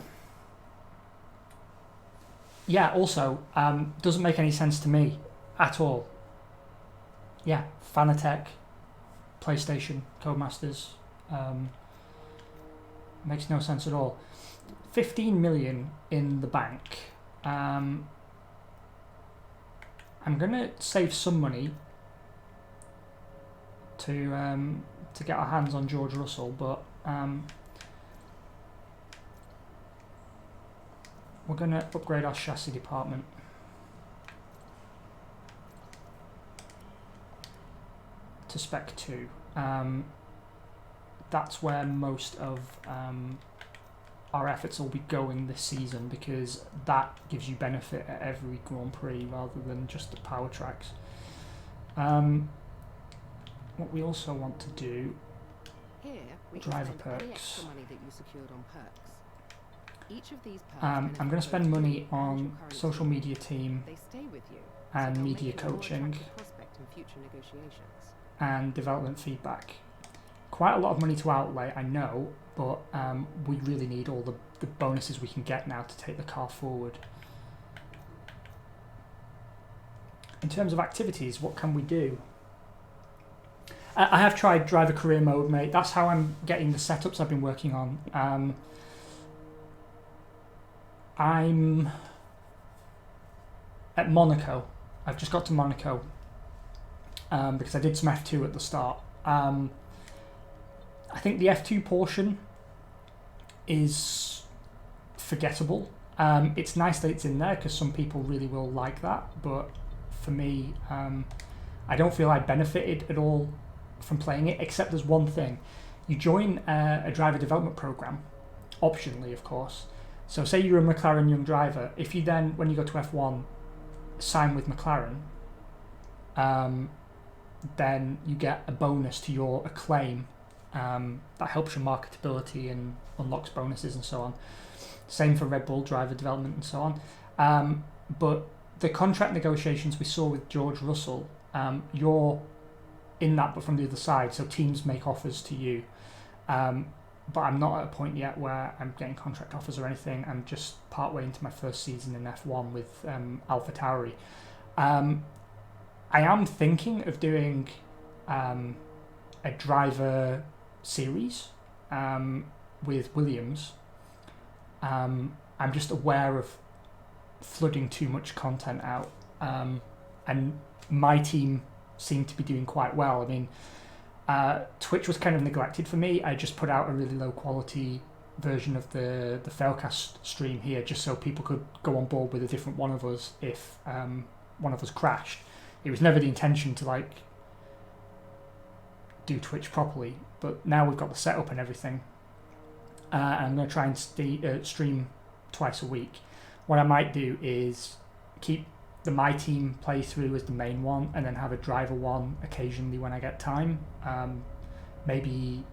Yeah, also, doesn't make any sense to me at all. Yeah, Fanatec, PlayStation, Codemasters, makes no sense at all. 15 million in the bank. I'm going to save some money to get our hands on George Russell, but we're going to upgrade our chassis department. To spec 2. That's where most of our efforts will be going this season, because that gives you benefit at every Grand Prix rather than just the power tracks. What we also want to do, Here, we driver can spend any perks. extra money that you secured on perks. Each of these perks I'm going to spend money on social media team They stay with you, and they'll media make you a more coaching attractive prospect in future negotiations. and development feedback. Quite a lot of money to outlay, I know, but we really need all the bonuses we can get now to take the car forward. In terms of activities, what can we do? I have tried driver career mode, mate. That's how I'm getting the setups I've been working on. I'm at Monaco. I've just got to Monaco because I did some F2 at the start. I think the F2 portion is forgettable. It's nice that it's in there because some people really will like that, but for me, I don't feel I benefited at all from playing it, except there's one thing. You join a driver development program, optionally of course. So say you're a McLaren young driver, if you then, when you go to F1, sign with McLaren, then you get a bonus to your acclaim that helps your marketability and unlocks bonuses and so on. Same for Red Bull driver development and so on. But the contract negotiations we saw with George Russell, you're in that but from the other side, so teams make offers to you. But I'm not at a point yet where I'm getting contract offers or anything. I'm just partway into my first season in F1 with AlphaTauri. I am thinking of doing a driver series with Williams. I'm just aware of flooding too much content out, and my team seemed to be doing quite well. I mean, Twitch was kind of neglected for me. I just put out a really low quality version of the Failcast stream here, just so people could go on board with a different one of us if one of us crashed. It was never the intention to like do Twitch properly, but now we've got the setup and everything. I'm going to try and stream twice a week. What I might do is keep the My Team playthrough as the main one, and then have a driver one occasionally when I get time. Maybe,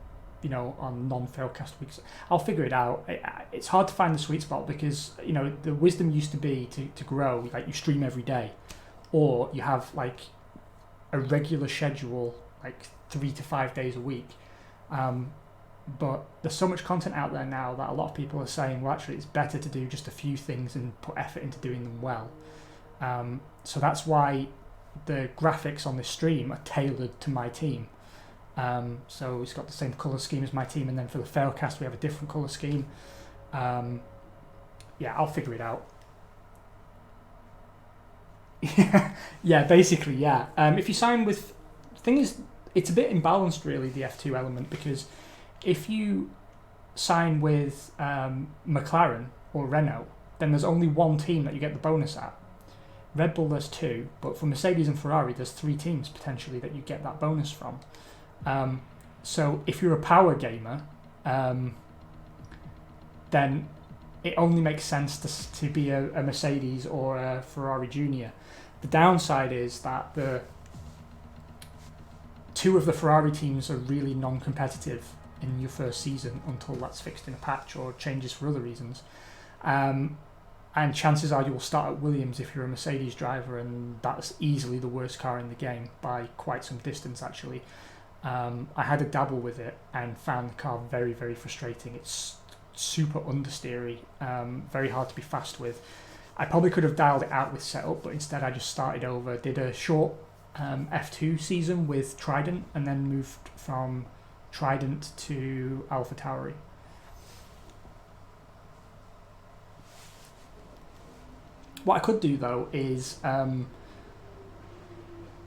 you know, on non-Failcast weeks. I'll figure it out. It's hard to find the sweet spot because, you know, the wisdom used to be to grow, like you stream every day, or you have like a regular schedule, like 3 to 5 days a week. But there's so much content out there now that a lot of people are saying, well, actually, it's better to do just a few things and put effort into doing them well. So that's why the graphics on this stream are tailored to My Team. So it's got the same colour scheme as My Team, and then for the Failcast we have a different colour scheme. Yeah, I'll figure it out. Yeah, basically, yeah. If you sign with... The thing is, it's a bit imbalanced, really, the F2 element, because if you sign with McLaren or Renault, then there's only one team that you get the bonus at. Red Bull, there's 2, but for Mercedes and Ferrari, there's 3 teams, potentially, that you get that bonus from. So if you're a power gamer, then it only makes sense to be a Mercedes or a Ferrari Junior. The downside is that the 2 of the Ferrari teams are really non-competitive in your first season until that's fixed in a patch or changes for other reasons. And chances are you will start at Williams if you're a Mercedes driver, and that's easily the worst car in the game by quite some distance, actually. I had a dabble with it and found the car very, very frustrating. It's super understeery, very hard to be fast with. I probably could have dialed it out with setup, but instead I just started over, did a short F2 season with Trident, and then moved from Trident to AlphaTauri. What I could do though is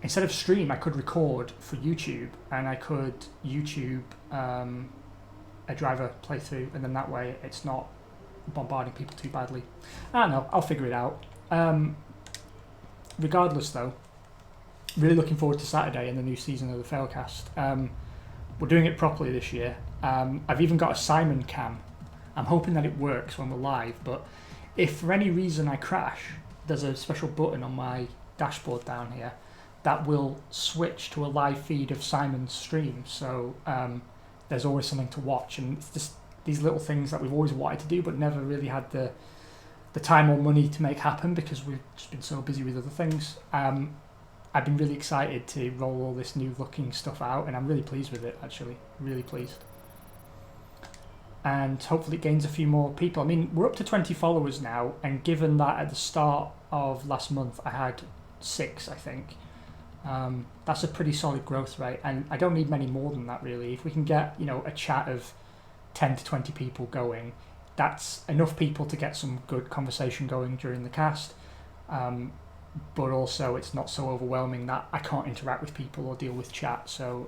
instead of stream, I could record for YouTube, and I could YouTube a driver playthrough, and then that way it's not bombarding people too badly. I don't know, I'll figure it out. Regardless though, really looking forward to Saturday and the new season of the Failcast. We're doing it properly this year. I've even got a Simon cam. I'm hoping that it works when we're live, but if for any reason I crash, there's a special button on my dashboard down here that will switch to a live feed of Simon's stream, so there's always something to watch, and it's just these little things that we've always wanted to do but never really had the time or money to make happen because we've just been so busy with other things. I've been really excited to roll all this new looking stuff out, and I'm really pleased with it, actually. Really pleased. And hopefully it gains a few more people. I mean, we're up to 20 followers now, and given that at the start of last month I had 6, I think, that's a pretty solid growth rate, and I don't need many more than that, really. If we can get, you know, a chat of 10 to 20 people going, that's enough people to get some good conversation going during the cast. But also it's not so overwhelming that I can't interact with people or deal with chat. So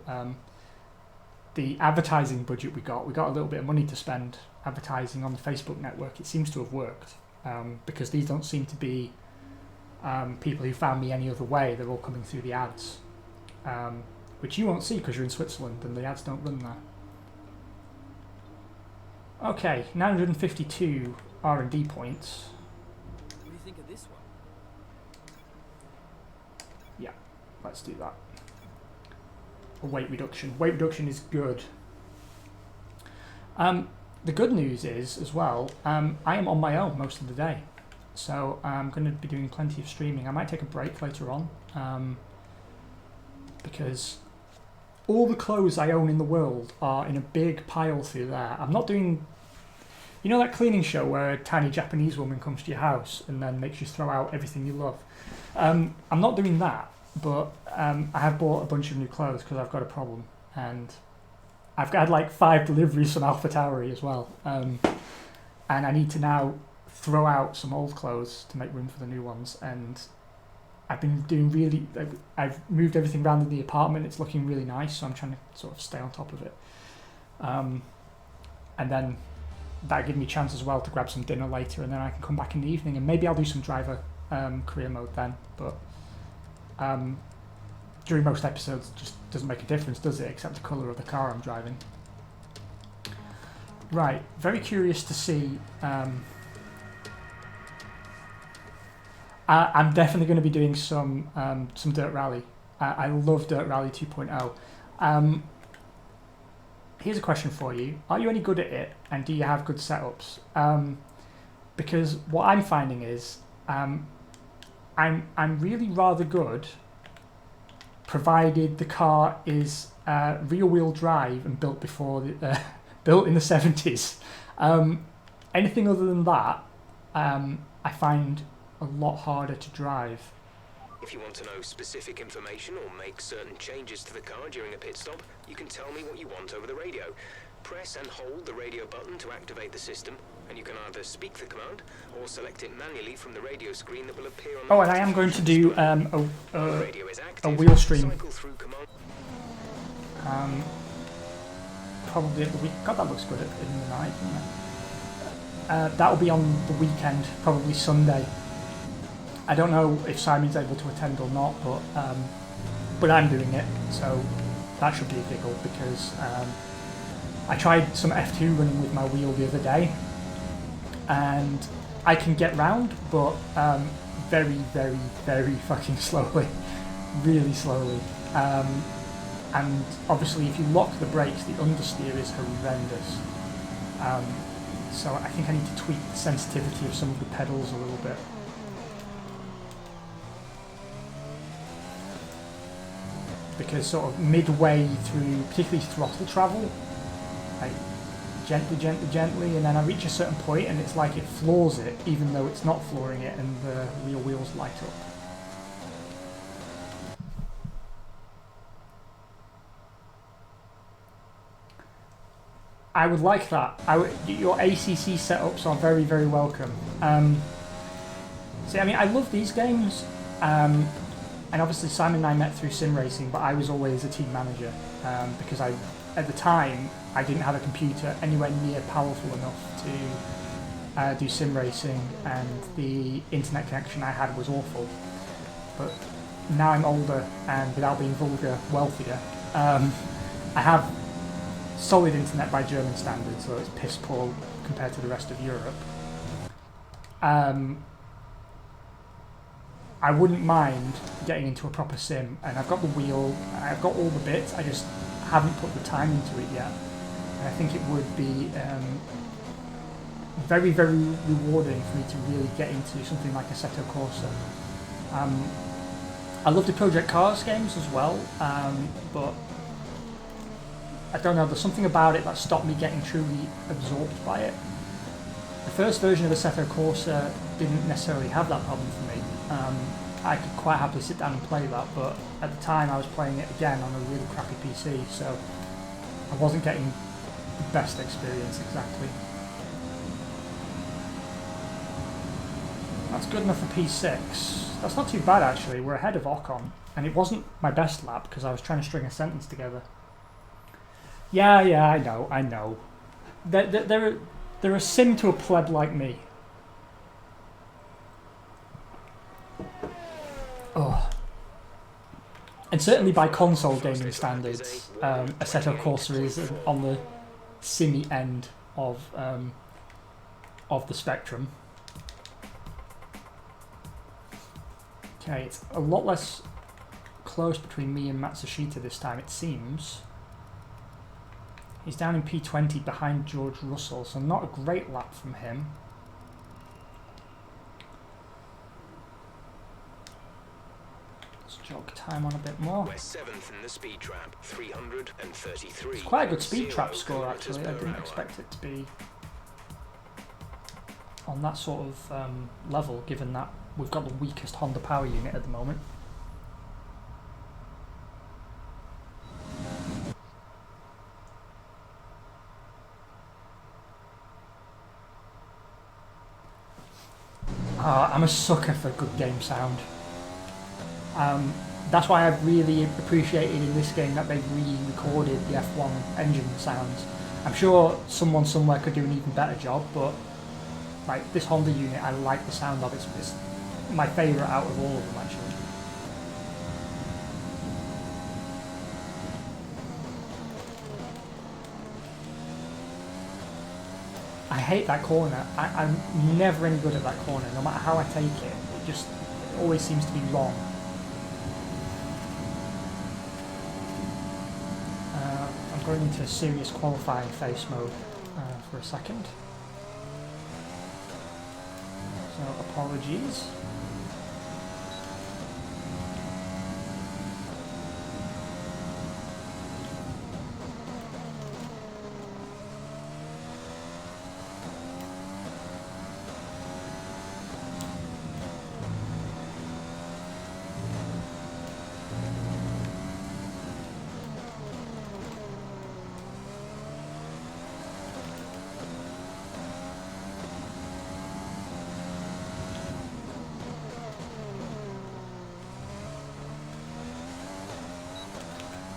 the advertising budget we got a little bit of money to spend advertising on the Facebook network. It seems to have worked because these don't seem to be people who found me any other way. They're all coming through the ads, which you won't see because you're in Switzerland and the ads don't run there. Okay, 952 R&D points. What do you think of this one? Yeah, let's do that. A weight reduction. Weight reduction is good. The good news is, as well, I am on my own most of the day. So I'm going to be doing plenty of streaming. I might take a break later on. Because all the clothes I own in the world are in a big pile through there. I'm not doing... You know that cleaning show where a tiny Japanese woman comes to your house and then makes you throw out everything you love? I'm not doing that, but I have bought a bunch of new clothes because I've got a problem. And I've had like 5 deliveries from AlphaTauri as well. And I need to now throw out some old clothes to make room for the new ones. And I've been doing I've moved everything around in the apartment. It's looking really nice, so I'm trying to sort of stay on top of it. And then that gives me a chance as well to grab some dinner later, and then I can come back in the evening, and maybe I'll do some driver career mode then. But during most episodes, it just doesn't make a difference, does it? Except the colour of the car I'm driving. Right, very curious to see. I'm definitely going to be doing some Dirt Rally. I love Dirt Rally 2.0. Here's a question for you. Are you any good at it, and do you have good setups? Because what I'm finding is I'm really rather good, provided the car is rear-wheel drive and built built in the 70s. Anything other than that, I find a lot harder to drive. If you want to know specific information or make certain changes to the car during a pit stop, you can tell me what you want over the radio. Press and hold the radio button to activate the system, and you can either speak the command or select it manually from the radio screen that will appear on the... Oh, and I am going to do radio is active. a wheel stream. Cycle through command. Probably at the week. God, that looks good in the night, doesn't it? That will be on the weekend, probably Sunday. I don't know if Simon's able to attend or not, but I'm doing it, so that should be a giggle, because I tried some F2 running with my wheel the other day, and I can get round, but very, very, very fucking slowly, really slowly. And obviously if you lock the brakes, the understeer is horrendous. So I think I need to tweak the sensitivity of some of the pedals a little bit. Because sort of midway through, particularly throttle travel, like gently, and then I reach a certain point and it's like it floors it, even though it's not flooring it, and the rear wheels light up. I would like that. Your ACC setups are very, very welcome. See, I mean, I love these games, and obviously Simon and I met through sim racing, but I was always a team manager because at the time, I didn't have a computer anywhere near powerful enough to do sim racing, and the internet connection I had was awful. But now I'm older, and without being vulgar, wealthier, I have solid internet by German standards, so it's piss poor compared to the rest of Europe. I wouldn't mind getting into a proper sim, and I've got the wheel, I've got all the bits, I just haven't put the time into it yet. And I think it would be very, very rewarding for me to really get into something like Assetto Corsa. I love the Project Cars games as well, but I don't know, there's something about it that stopped me getting truly absorbed by it. The first version of Assetto Corsa didn't necessarily have that problem for me. I could quite happily sit down and play that, but at the time I was playing it again on a really crappy PC, so I wasn't getting the best experience exactly. That's good enough for P6. That's not too bad actually, we're ahead of Ocon, and it wasn't my best lap because I was trying to string a sentence together. Yeah, I know. They're a sim to a pleb like me. Oh. And certainly by console gaming standards, Assetto Corsa is on the simmy end of the spectrum. Okay, it's a lot less close between me and Matsushita this time, it seems. He's down in P20 behind George Russell, so not a great lap from him. Let's jog time on a bit more. We're 7th in the speed trap, 333. It's quite a good speed trap score actually. I didn't expect it to be on that sort of level, given that we've got the weakest Honda power unit at the moment. I'm a sucker for good game sound. That's why I've really appreciated in this game that they've re-recorded the F1 engine sounds. I'm sure someone somewhere could do an even better job, but like this Honda unit, I like the sound of it. It's my favourite out of all of them actually. I hate that corner. I'm never any good at that corner. No matter how I take it, it always seems to be wrong. I'm going into serious qualifying face mode for a second. So apologies.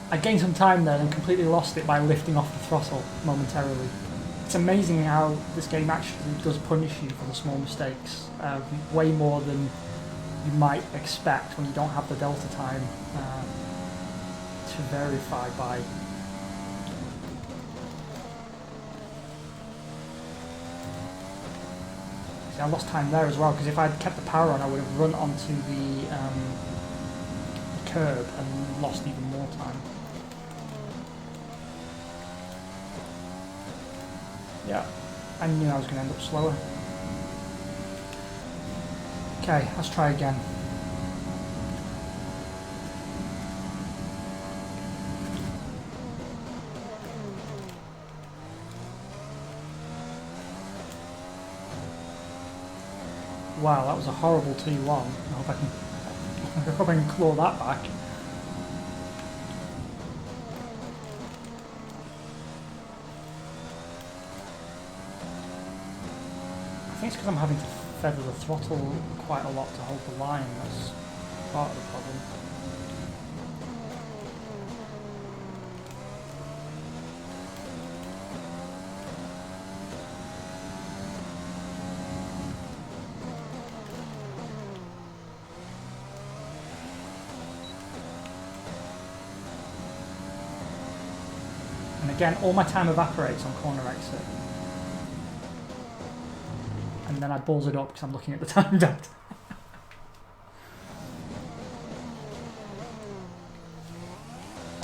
I gained some time there and completely lost it by lifting off the throttle momentarily. It's amazing how this game actually does punish you for the small mistakes, way more than you might expect when you don't have the delta time to verify by. See, I lost time there as well, because if I'd kept the power on I would have run onto the curb and lost even more time. Yeah, I knew I was going to end up slower. Okay, let's try again. Wow, that was a horrible T1. I hope I can claw that back. I think it's because I'm having to feather the throttle quite a lot to hold the line. That's part of the problem. And again, all my time evaporates on corner exit. And then I balls it up because I'm looking at the time depth.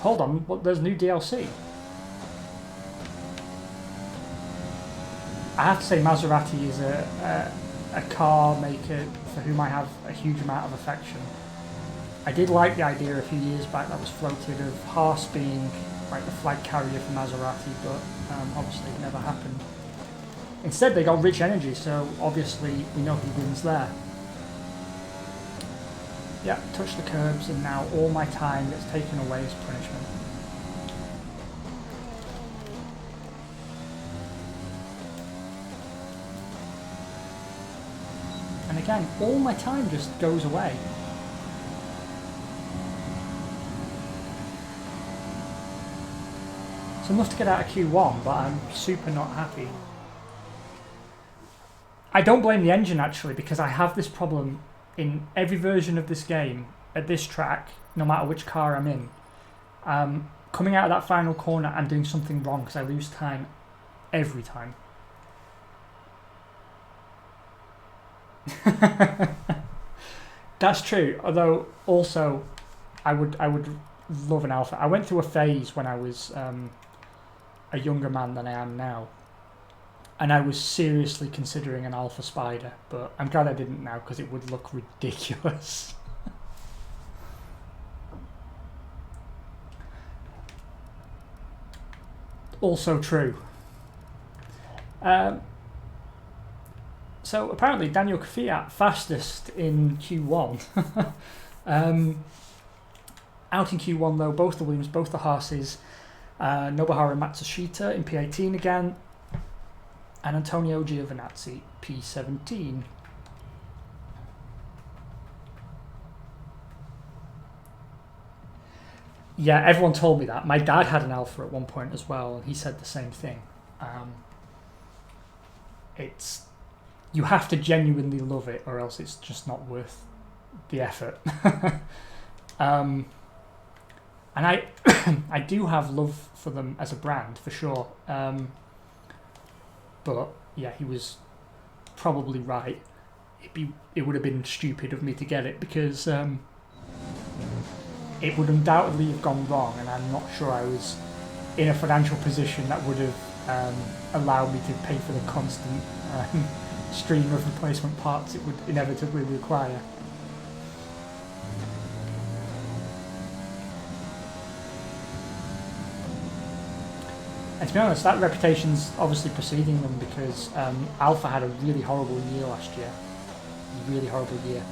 Hold on, what, there's new DLC. I have to say Maserati is a car maker for whom I have a huge amount of affection. I did like the idea a few years back that was floated of Haas being like the flag carrier for Maserati, but obviously it never happened. Instead they got Rich Energy, so obviously we know who wins there. Yeah, touch the curbs and now all my time gets taken away as punishment. And again, all my time just goes away. It's enough to get out of Q1, but I'm super not happy. I don't blame the engine actually, because I have this problem in every version of this game at this track, no matter which car I'm in. Coming out of that final corner and doing something wrong because I lose time every time. That's true, although also I would love an Alpha. I went through a phase when I was a younger man than I am now, and I was seriously considering an Alpha Spider, but I'm glad I didn't now because it would look ridiculous. Also true. So apparently Daniel Kvyat fastest in Q1. Out in Q1 though, both the Williams, both the Haas's, Nobuharu Matsushita in P18 again, and Antonio Giovinazzi P17. Yeah, everyone told me that. My dad had an Alpha at one point as well, and he said the same thing. It's, you have to genuinely love it, or else it's just not worth the effort. And I, I do have love for them as a brand for sure. But yeah, he was probably right. It would have been stupid of me to get it because it would undoubtedly have gone wrong, and I'm not sure I was in a financial position that would have allowed me to pay for the constant stream of replacement parts it would inevitably require. And to be honest, that reputation's obviously preceding them because Alpha had a really horrible year last year. Really horrible year.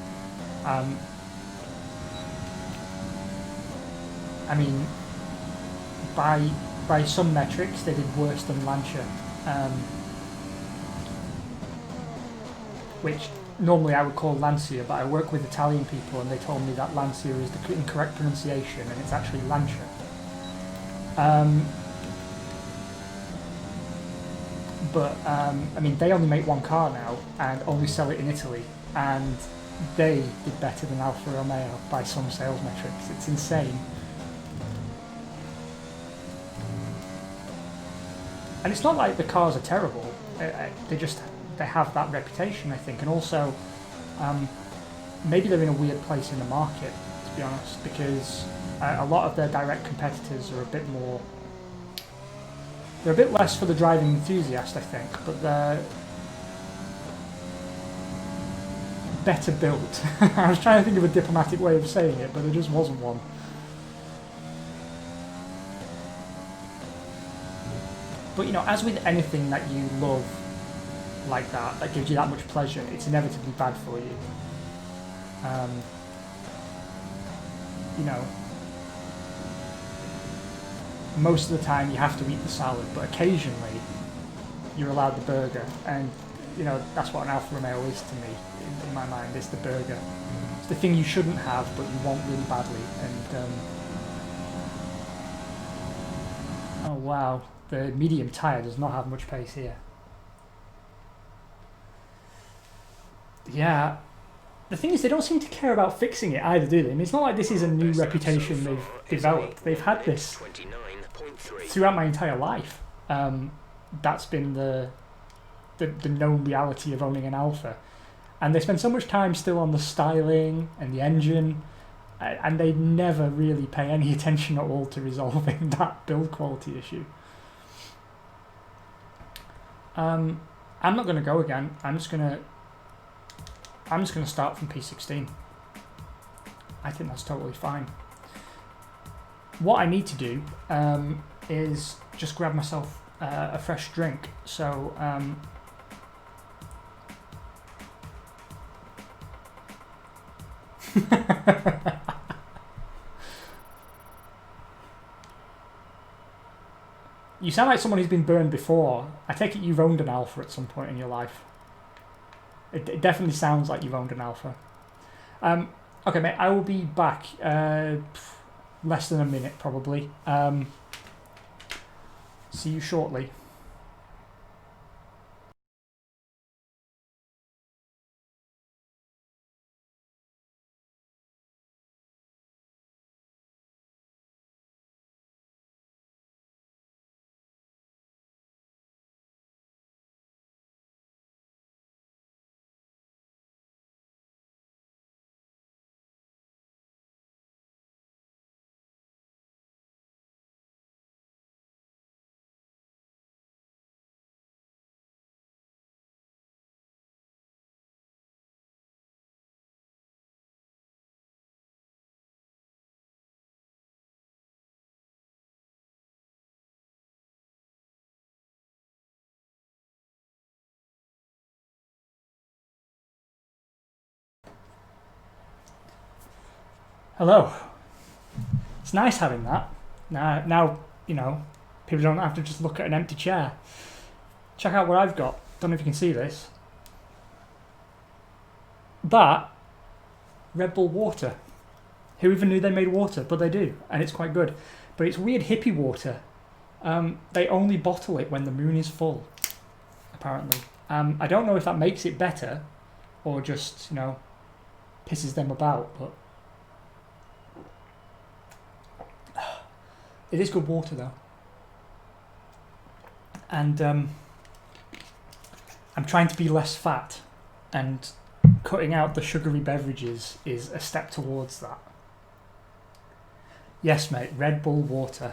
I mean, by some metrics, they did worse than Lancia, which normally I would call Lancia, but I work with Italian people and they told me that Lancia is the incorrect pronunciation and it's actually Lancia. But I mean, they only make one car now and only sell it in Italy, and they did better than Alfa Romeo by some sales metrics. It's insane. And it's not like the cars are terrible. They have that reputation, I think, and also maybe they're in a weird place in the market, to be honest, because a lot of their direct competitors are a bit more. They're a bit less for the driving enthusiast, I think, but they're better built. I was trying to think of a diplomatic way of saying it, but there just wasn't one. But you know, as with anything that you love like that gives you that much pleasure, it's inevitably bad for you. You know, most of the time you have to eat the salad, but occasionally you're allowed the burger, and you know, that's what an Alfa Romeo is to me, in my mind. It's the burger. It's the thing you shouldn't have, but you want really badly. And oh wow, the medium tyre does not have much pace here. Yeah, the thing is, they don't seem to care about fixing it either, do they? I mean, it's not like this is a new reputation they've developed. They've had this throughout my entire life. That's been the known reality of owning an Alfa. And they spend so much time still on the styling and the engine, and they never really pay any attention at all to resolving that build quality issue. I'm not going to go again. I'm just going to start from P16. I think that's totally fine. What I need to do is just grab myself a fresh drink. So you sound like someone who's been burned before. I take it you've owned an Alfa at some point in your life. It definitely sounds like you've owned an Alfa. Okay, mate, I will be back less than a minute, probably. See you shortly. Hello. It's nice having that. Now, you know, people don't have to just look at an empty chair. Check out what I've got. Don't know if you can see this. That, Red Bull water. Who even knew they made water? But they do, and it's quite good. But it's weird hippie water. They only bottle it when the moon is full, apparently. I don't know if that makes it better, or just, you know, pisses them about, but it is good water though. And I'm trying to be less fat, and cutting out the sugary beverages is a step towards that. Yes, mate, Red Bull water.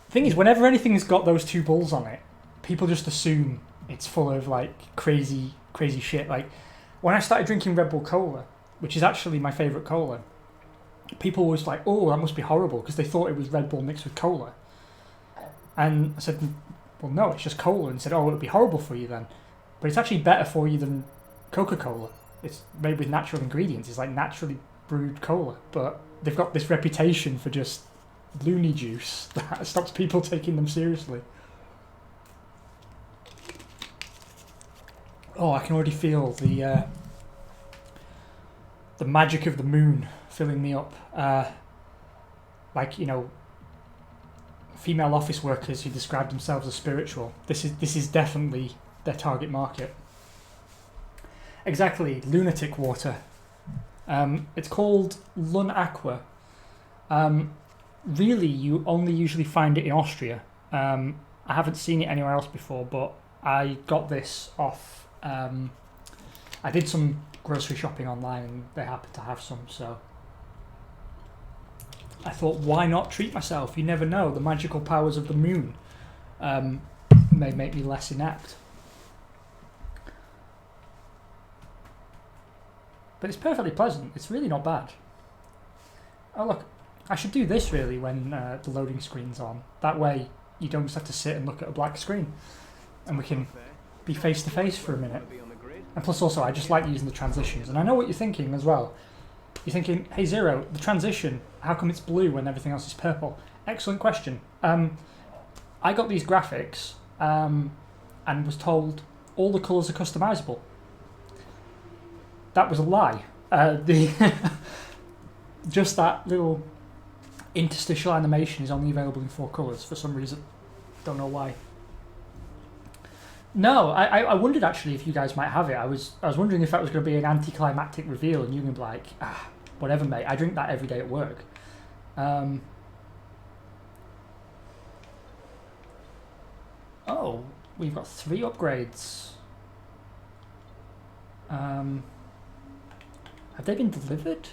The thing is, whenever anything's got those two bulls on it, people just assume it's full of like crazy shit. Like when I started drinking Red Bull Cola, which is actually my favourite cola, people was like, oh, that must be horrible, because they thought it was Red Bull mixed with cola. And I said, well, no, it's just cola. And said, oh, it would be horrible for you then. But it's actually better for you than Coca-Cola. It's made with natural ingredients. It's like naturally brewed cola. But they've got this reputation for just loony juice that stops people taking them seriously. Oh, I can already feel the magic of the moon filling me up. Like, you know, female office workers who describe themselves as spiritual. This is definitely their target market. Exactly, lunatic water. It's called Lun Aqua. Really, you only usually find it in Austria. I haven't seen it anywhere else before, but I got this off. I did some grocery shopping online and they happened to have some, so I thought, why not treat myself? You never know, the magical powers of the moon may make me less inept. But it's perfectly pleasant. It's really not bad. Oh look, I should do this really when the loading screen's on. That way you don't just have to sit and look at a black screen, and we can be face to face for a minute. And plus also, I just like using the transitions. And I know what you're thinking as well. You're thinking, hey Zero, the transition, how come it's blue when everything else is purple? Excellent question. I got these graphics and was told all the colours are customisable. That was a lie. Just that little interstitial animation is only available in 4 colours for some reason. Don't know why. No, I wondered actually if you guys might have it. I was wondering if that was going to be an anticlimactic reveal and you're going to be like, whatever mate, I drink that every day at work. Oh, we've got 3 upgrades. Have they been delivered?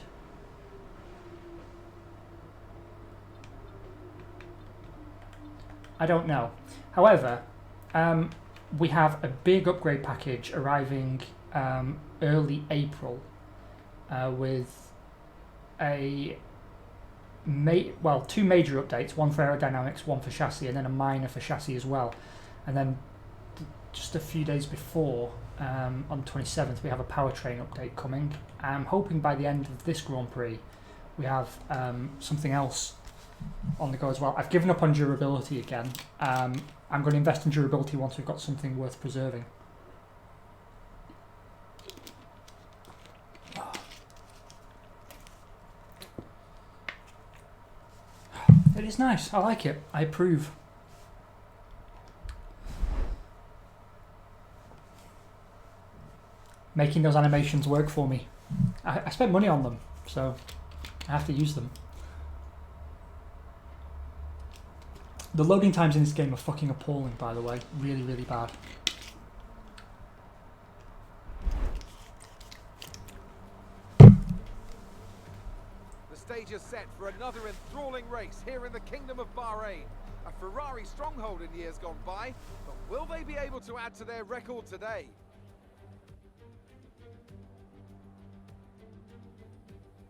I don't know. However, we have a big upgrade package arriving early April with two major updates, one for aerodynamics, one for chassis, and then a minor for chassis as well. And then just a few days before, on the 27th, we have a powertrain update coming. I'm hoping by the end of this Grand Prix we have something else on the go as well. I've given up on durability again. I'm going to invest in durability once we've got something worth preserving. It is nice. I like it. I approve. Making those animations work for me. I spent money on them, so I have to use them. The loading times in this game are fucking appalling, by the way. Really, really bad. The stage is set for another enthralling race here in the Kingdom of Bahrain. A Ferrari stronghold in years gone by, but will they be able to add to their record today?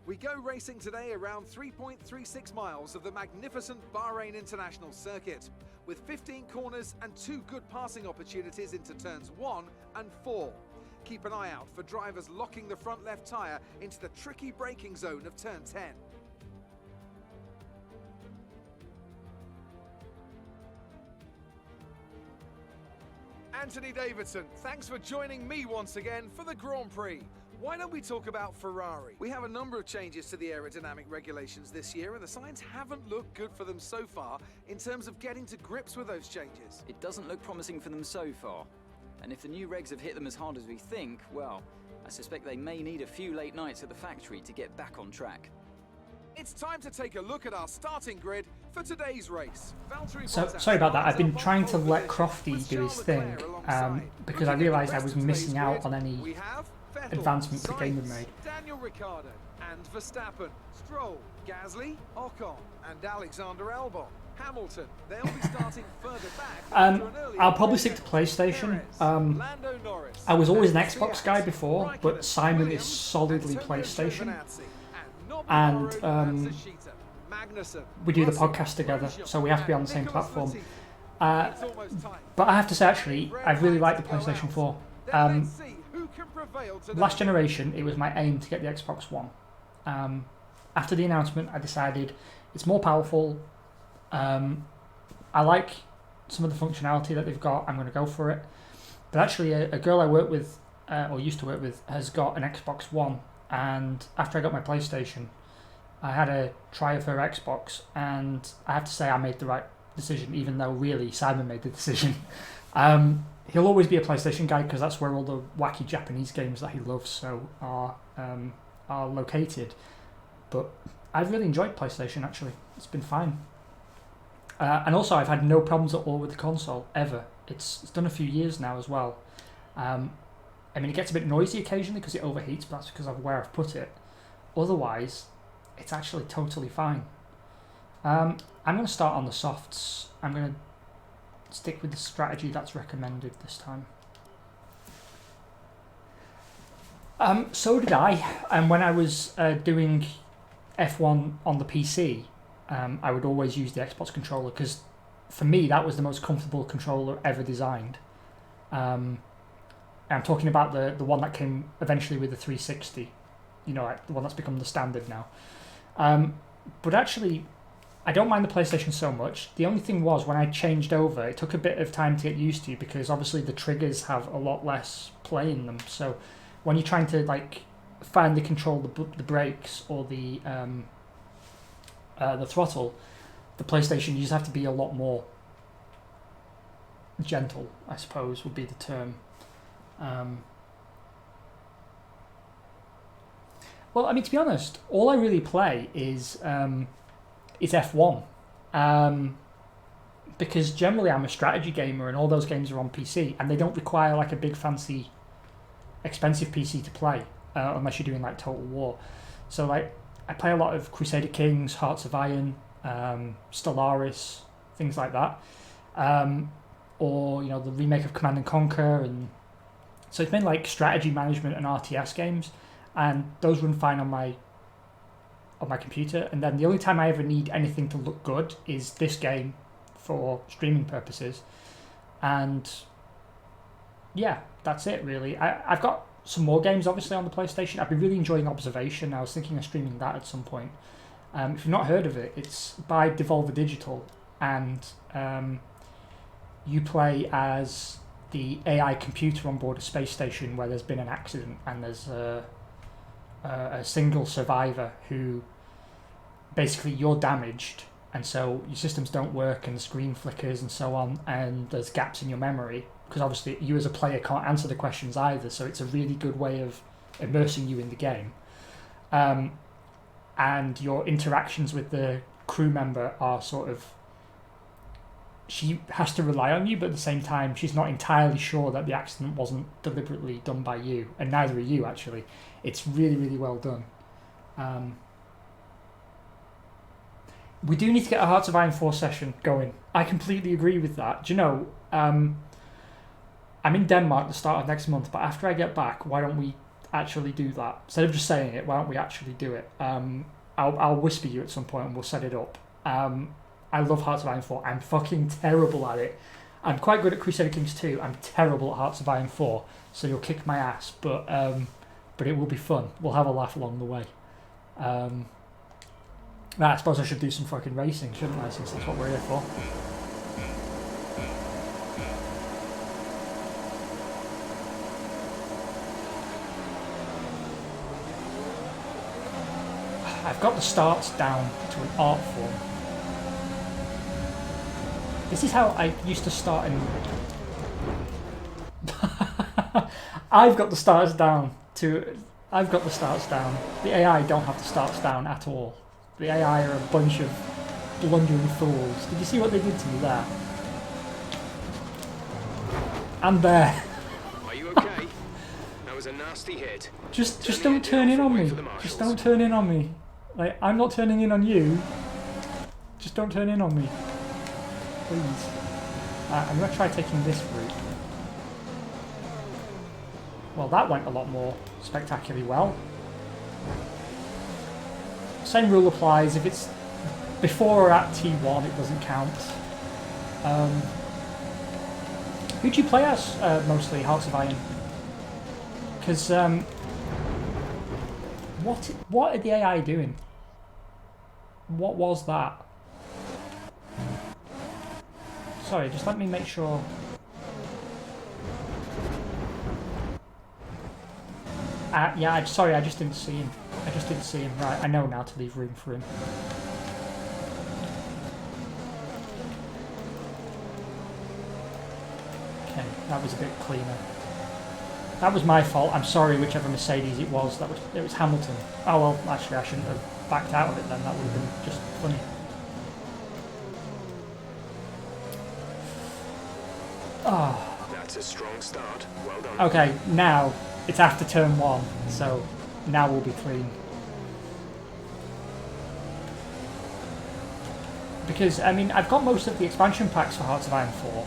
We go racing today around 3.36 miles of the magnificent Bahrain International Circuit, with 15 corners and 2 good passing opportunities into turns 1 and 4. Keep an eye out for drivers locking the front left tyre into the tricky braking zone of turn 10. Anthony Davidson, thanks for joining me once again for the Grand Prix. Why don't we talk about Ferrari? We have a number of changes to the aerodynamic regulations this year, and the signs haven't looked good for them so far in terms of getting to grips with those changes. It doesn't look promising for them so far. And if the new regs have hit them as hard as we think, well, I suspect they may need a few late nights at the factory to get back on track. It's time to take a look at our starting grid for today's race. So, sorry about that. I've been trying to let Crofty do his thing because I realised I was missing out on any advancements the game had made. Daniel Ricciardo and Verstappen, Stroll, Gasly, Ocon, and Alexander Albon. Hamilton, they'll be starting further back. I'll probably stick to PlayStation. I was always an Xbox guy before, but Simon is solidly PlayStation. And we do the podcast together, so we have to be on the same platform. But I have to say, actually, I really like the PlayStation 4. Last generation, it was my aim to get the Xbox One. After the announcement, I decided it's more powerful. I like some of the functionality that they've got. I'm going to go for it. But actually, a girl I work with, or used to work with, has got an Xbox One. And after I got my PlayStation, I had a try of her Xbox, and I have to say I made the right decision, even though really Simon made the decision. He'll always be a PlayStation guy because that's where all the wacky Japanese games that he loves are located. But I've really enjoyed PlayStation, actually. It's been fine. And also, I've had no problems at all with the console, ever. It's done a few years now as well. I mean, it gets a bit noisy occasionally because it overheats, but that's because of where I've put it. Otherwise, it's actually totally fine. I'm going to start on the softs. I'm going to stick with the strategy that's recommended this time. So did I. And when I was doing F1 on the PC, I would always use the Xbox controller because for me that was the most comfortable controller ever designed. I'm talking about the one that came eventually with the 360, you know, like the one that's become the standard now. But actually, I don't mind the PlayStation so much. The only thing was when I changed over, it took a bit of time to get used to because obviously the triggers have a lot less play in them. So when you're trying to like finally control the brakes or the throttle, the PlayStation, you just have to be a lot more gentle, I suppose would be the term. Well, I mean, to be honest, all I really play is F1. Because generally I'm a strategy gamer and all those games are on PC and they don't require like a big fancy expensive PC to play unless you're doing like Total War. So like I play a lot of Crusader Kings, Hearts of Iron, Stellaris, things like that. Or, you know, the remake of Command and Conquer, and so it's been like strategy management and RTS games, and those run fine on my computer. And then the only time I ever need anything to look good is this game for streaming purposes. And yeah, that's it really. I've got some more games obviously on the PlayStation. I've been really enjoying Observation. I was thinking of streaming that at some point. If you've not heard of it, it's by Devolver Digital, and you play as the AI computer on board a space station where there's been an accident, and there's a single survivor who basically you're damaged, and so your systems don't work and the screen flickers and so on, and there's gaps in your memory because obviously you as a player can't answer the questions either, so it's a really good way of immersing you in the game. And your interactions with the crew member are sort of, she has to rely on you, but at the same time she's not entirely sure that the accident wasn't deliberately done by you, and neither are you actually. It's really, really well done. We do need to get a Hearts of Iron 4 session going. I completely agree with that. Do you know, I'm in Denmark at the start of next month, but after I get back, why don't we actually do that? Instead of just saying it, why don't we actually do it? I'll whisper you at some point and we'll set it up. I love Hearts of Iron 4. I'm fucking terrible at it. I'm quite good at Crusader Kings 2. I'm terrible at Hearts of Iron 4, so you'll kick my ass, but it will be fun. We'll have a laugh along the way. I suppose I should do some fucking racing, shouldn't I, since that's what we're here for. I've got the starts down to an art form. This is how I used to start in... I've got the starts down. The AI don't have the starts down at all. The AI are a bunch of blundering fools. Did you see what they did to me there? And there. Are you okay? That was a nasty hit. Just don't turn in on me. Just don't turn in on me. Like, I'm not turning in on you. Just don't turn in on me. Please. I'm going to try taking this route. Well, that went a lot more spectacularly well. Same rule applies. If it's before or at T1, it doesn't count. Who do you play as mostly, Hearts of Iron? Because what are the AI doing? What was that? Sorry, just let me make sure. Yeah, sorry, I just didn't see him. Right, I know now to leave room for him. Okay, that was a bit cleaner. That was my fault. I'm sorry, whichever Mercedes it was. It was Hamilton. Oh well, actually, I shouldn't have backed out of it then. That would have been just funny. Oh. That's a strong start. Well done. Okay, now it's after turn 1, so now we'll be clean. Because, I mean, I've got most of the expansion packs for Hearts of Iron 4.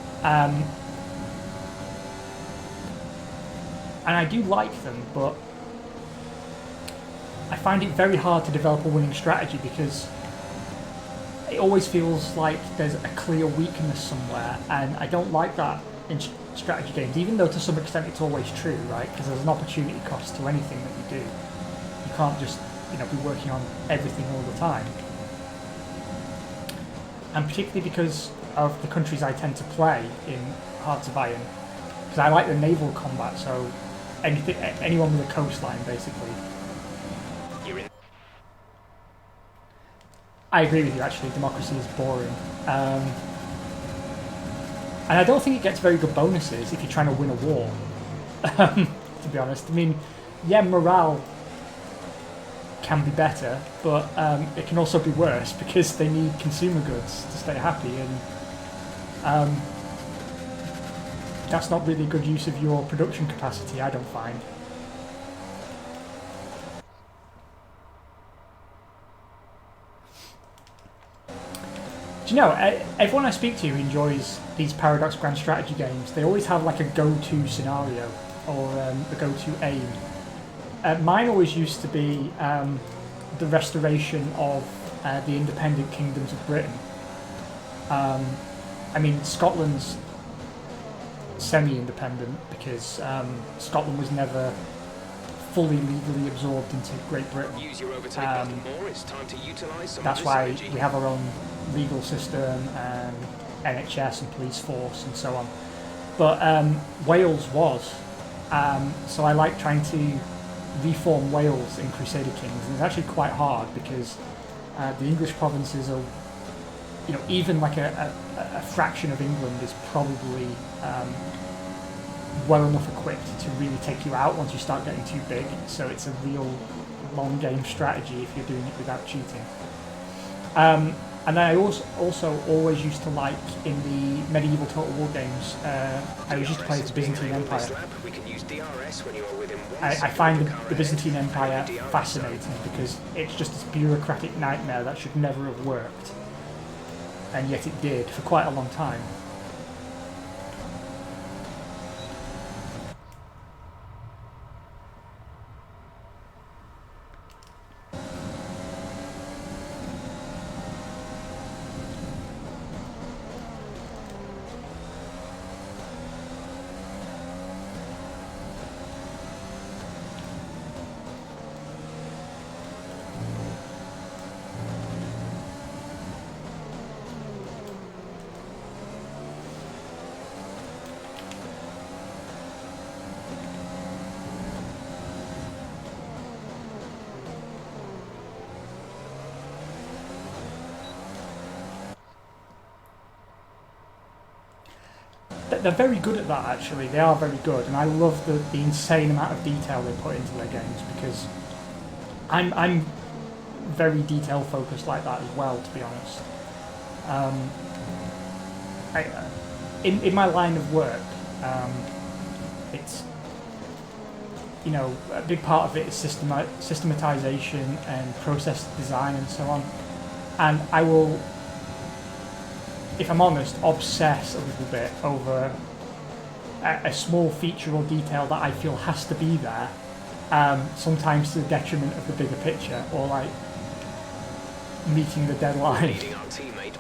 And I do like them, but I find it very hard to develop a winning strategy because it always feels like there's a clear weakness somewhere, and I don't like that in strategy games, even though to some extent it's always true, right? Because there's an opportunity cost to anything that you do. You can't just, be working on everything all the time. and particularly because of the countries I tend to play in Hearts of Iron, because I like the naval combat, so anyone with a coastline, basically. I agree with you, actually. Democracy is boring. And I don't think it gets very good bonuses if you're trying to win a war, to be honest. I mean, yeah, morale can be better, but it can also be worse because they need consumer goods to stay happy, and that's not really a good use of your production capacity, I don't find. Do you know, everyone I speak to who enjoys these Paradox Grand Strategy games, they always have like a go-to scenario or a go-to aim. Mine always used to be the restoration of the independent kingdoms of Britain. I mean, Scotland's semi-independent because Scotland was never fully legally absorbed into Great Britain. Use your overtake button more. It's time to utilize some That's of this why energy. we have our own legal system and NHS and police force and so on. But Wales was, so I like trying to reform Wales in Crusader Kings, and it's actually quite hard because the English provinces are, you know, even like a fraction of England is probably well enough equipped to really take you out once you start getting too big. So it's a real long game strategy if you're doing it without cheating. And then I also always used to like in the medieval Total War games, I used to play the Byzantine Empire. I find the Byzantine Empire fascinating because it's just this bureaucratic nightmare that should never have worked, and yet it did for quite a long time. They're very good at that, actually. They are very good, and I love the insane amount of detail they put into their games because I'm very detail focused like that as well, to be honest. In my line of work, it's, you know, a big part of it is systematization and process design and so on, and I will, if I'm honest, obsess a little bit over a small feature or detail that I feel has to be there, sometimes to the detriment of the bigger picture, or like meeting the deadline.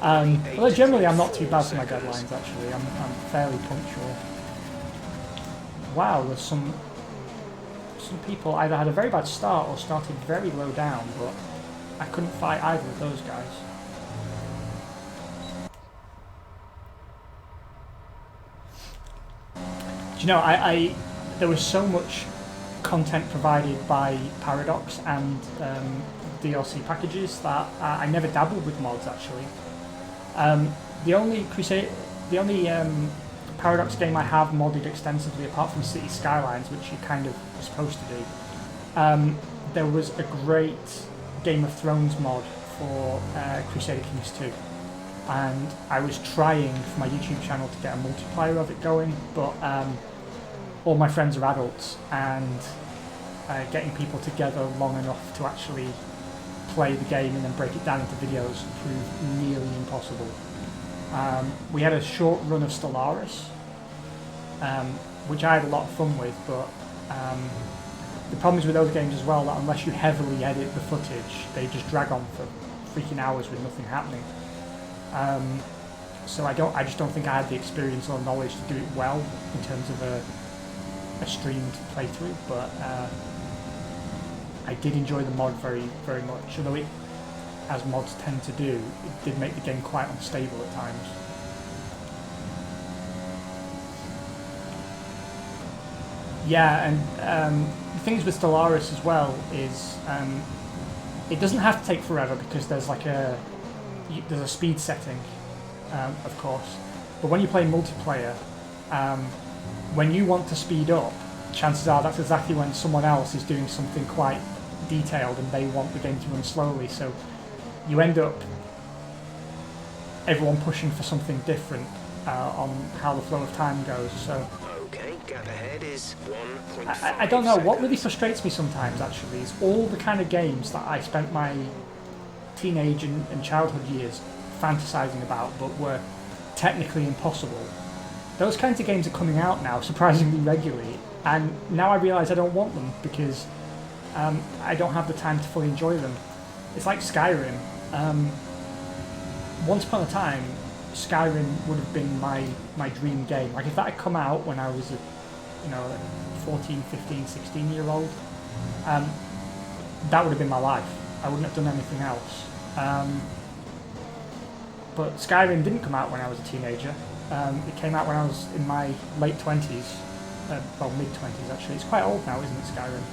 Although generally I'm not too bad for my deadlines, actually. I'm fairly punctual. Wow, there's some people either had a very bad start or started very low down, but I couldn't fight either of those guys. You know, there was so much content provided by Paradox and DLC packages that I never dabbled with mods, actually. The only Paradox game I have modded extensively, apart from City Skylines, which you kind of were supposed to do, there was a great Game of Thrones mod for Crusader Kings 2. And I was trying for my YouTube channel to get a multiplayer of it going, but all my friends are adults, and getting people together long enough to actually play the game and then break it down into videos proved nearly impossible. We had a short run of Stellaris, which I had a lot of fun with, but the problem is with those games as well that unless you heavily edit the footage, they just drag on for freaking hours with nothing happening. So I just don't think I had the experience or knowledge to do it well in terms of a streamed playthrough, but I did enjoy the mod very, very much. Although as mods tend to do, it did make the game quite unstable at times. Yeah, and the things with Stellaris as well is it doesn't have to take forever because there's like there's a speed setting, of course. But when you play multiplayer, when you want to speed up, chances are that's exactly when someone else is doing something quite detailed and they want the game to run slowly. So you end up everyone pushing for something different on how the flow of time goes. So. Okay, gap ahead is 1.5 I don't know, what really seconds. frustrates me sometimes actually is all the kind of games that I spent my teenage and childhood years fantasizing about but were technically impossible. Those kinds of games are coming out now surprisingly regularly, and now I realise I don't want them because I don't have the time to fully enjoy them. It's like Skyrim. Once upon a time, Skyrim would have been my dream game. Like if that had come out when I was a 14, 15, 16-year-old, that would have been my life. I wouldn't have done anything else. But Skyrim didn't come out when I was a teenager. It came out when I was in my late 20s, well mid-20s actually. It's quite old now, isn't it, Skyrim?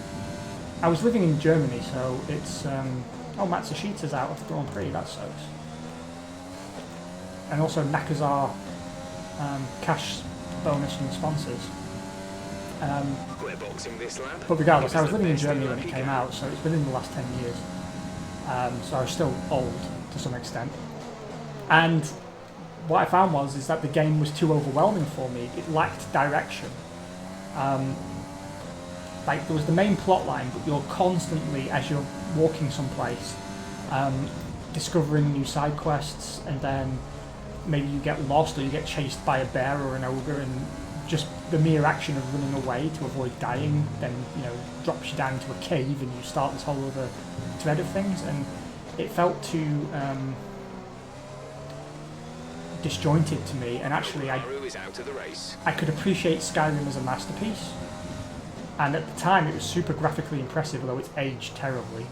I was living in Germany, so it's... oh, Matsushita's out of the Grand Prix, that sucks. And also Nakazar cash bonus from the sponsors. We're boxing this lap. But regardless, I was living in Best Germany luck when it you came can. out, so it's within the last 10 years. So I was still old to some extent. And what I found is that the game was too overwhelming for me. It lacked direction. Like there was the main plot line, but you're constantly, as you're walking someplace, discovering new side quests, and then maybe you get lost or you get chased by a bear or an ogre, and just the mere action of running away to avoid dying then drops you down into a cave and you start this whole other thread of things, and it felt too disjointed to me. And actually Maru is out of the race. I could appreciate Skyrim as a masterpiece, and at the time it was super graphically impressive, although it's aged terribly.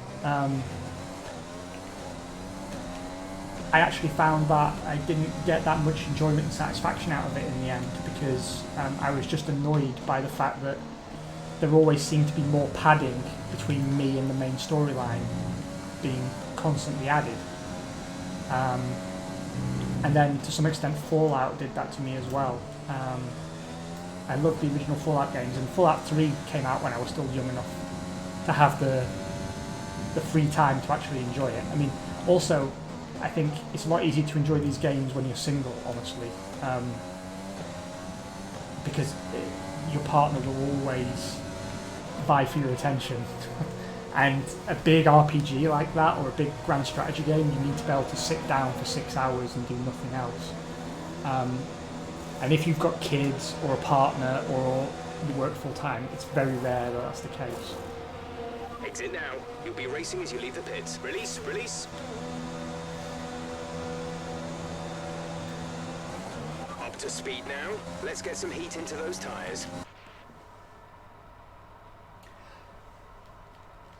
I actually found that I didn't get that much enjoyment and satisfaction out of it in the end, because I was just annoyed by the fact that there always seemed to be more padding between me and the main storyline being constantly added. And then to some extent Fallout did that to me as well. I loved the original Fallout games, and Fallout 3 came out when I was still young enough to have the free time to actually enjoy it. I mean, also, I think it's a lot easier to enjoy these games when you're single, honestly, because your partner will always vie for your attention. And a big RPG like that, or a big grand strategy game, you need to be able to sit down for 6 hours and do nothing else. And if you've got kids or a partner or you work full time, it's very rare that that's the case. Exit now. You'll be racing as you leave the pits. Release, release. Up to speed now. Let's get some heat into those tyres.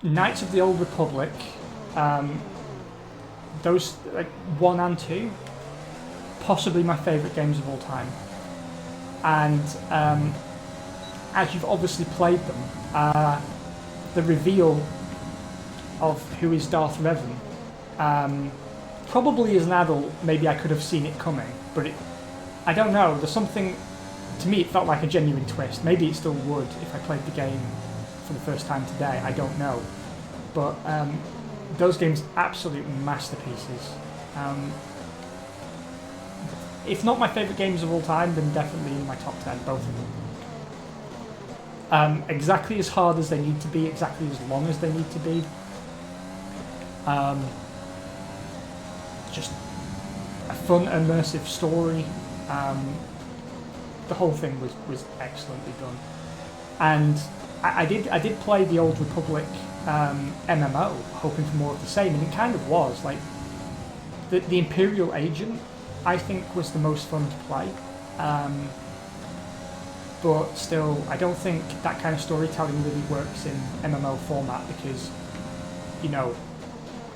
Knights of the Old Republic, those like 1 and 2, possibly my favourite games of all time. And as you've obviously played them, the reveal of who is Darth Revan, probably as an adult, maybe I could have seen it coming, but I don't know, there's something, to me it felt like a genuine twist. Maybe it still would if I played the game for the first time today, I don't know. But those games, absolute masterpieces. If not my favourite games of all time, then definitely in my top 10, both of them. Exactly as hard as they need to be, exactly as long as they need to be. Just a fun, immersive story. The whole thing was excellently done. And I did play the Old Republic MMO, hoping for more of the same, and it kind of was. Like the Imperial Agent, I think, was the most fun to play. But still, I don't think that kind of storytelling really works in MMO format, because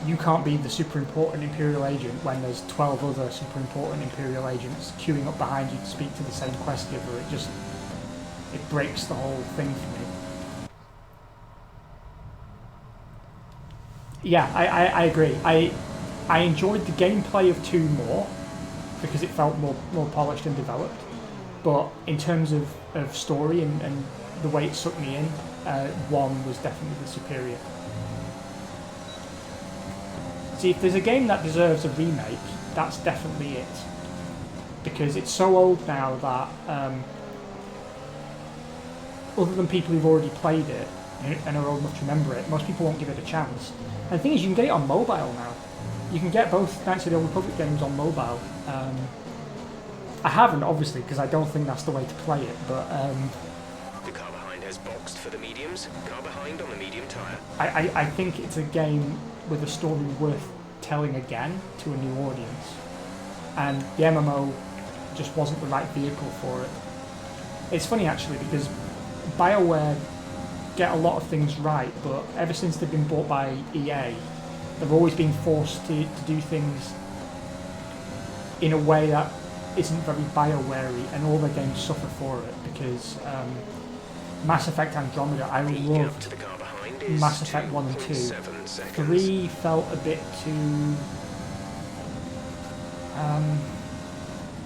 you can't be the super important Imperial agent when there's 12 other super important Imperial agents queuing up behind you to speak to the same quest giver. It breaks the whole thing for me. Yeah, I agree. I enjoyed the gameplay of 2 more because it felt more polished and developed. But in terms of story and the way it sucked me in, 1 was definitely the superior. See, if there's a game that deserves a remake, that's definitely it. Because it's so old now that, other than people who've already played it and are old enough to remember it, most people won't give it a chance. And the thing is, you can get it on mobile now. You can get both Knights of the Old Republic games on mobile. I haven't, obviously, because I don't think that's the way to play it, but... The car behind has boxed for the mediums, car behind on the medium tyre. I think it's a game with a story worth telling again to a new audience. And the MMO just wasn't the right vehicle for it. It's funny, actually, because BioWare get a lot of things right, but ever since they've been bought by EA, they've always been forced to do things in a way that isn't very BioWare-y, and all their games suffer for it, because Mass Effect Andromeda, I loved Mass Effect 1 and 2. 3 felt a bit too...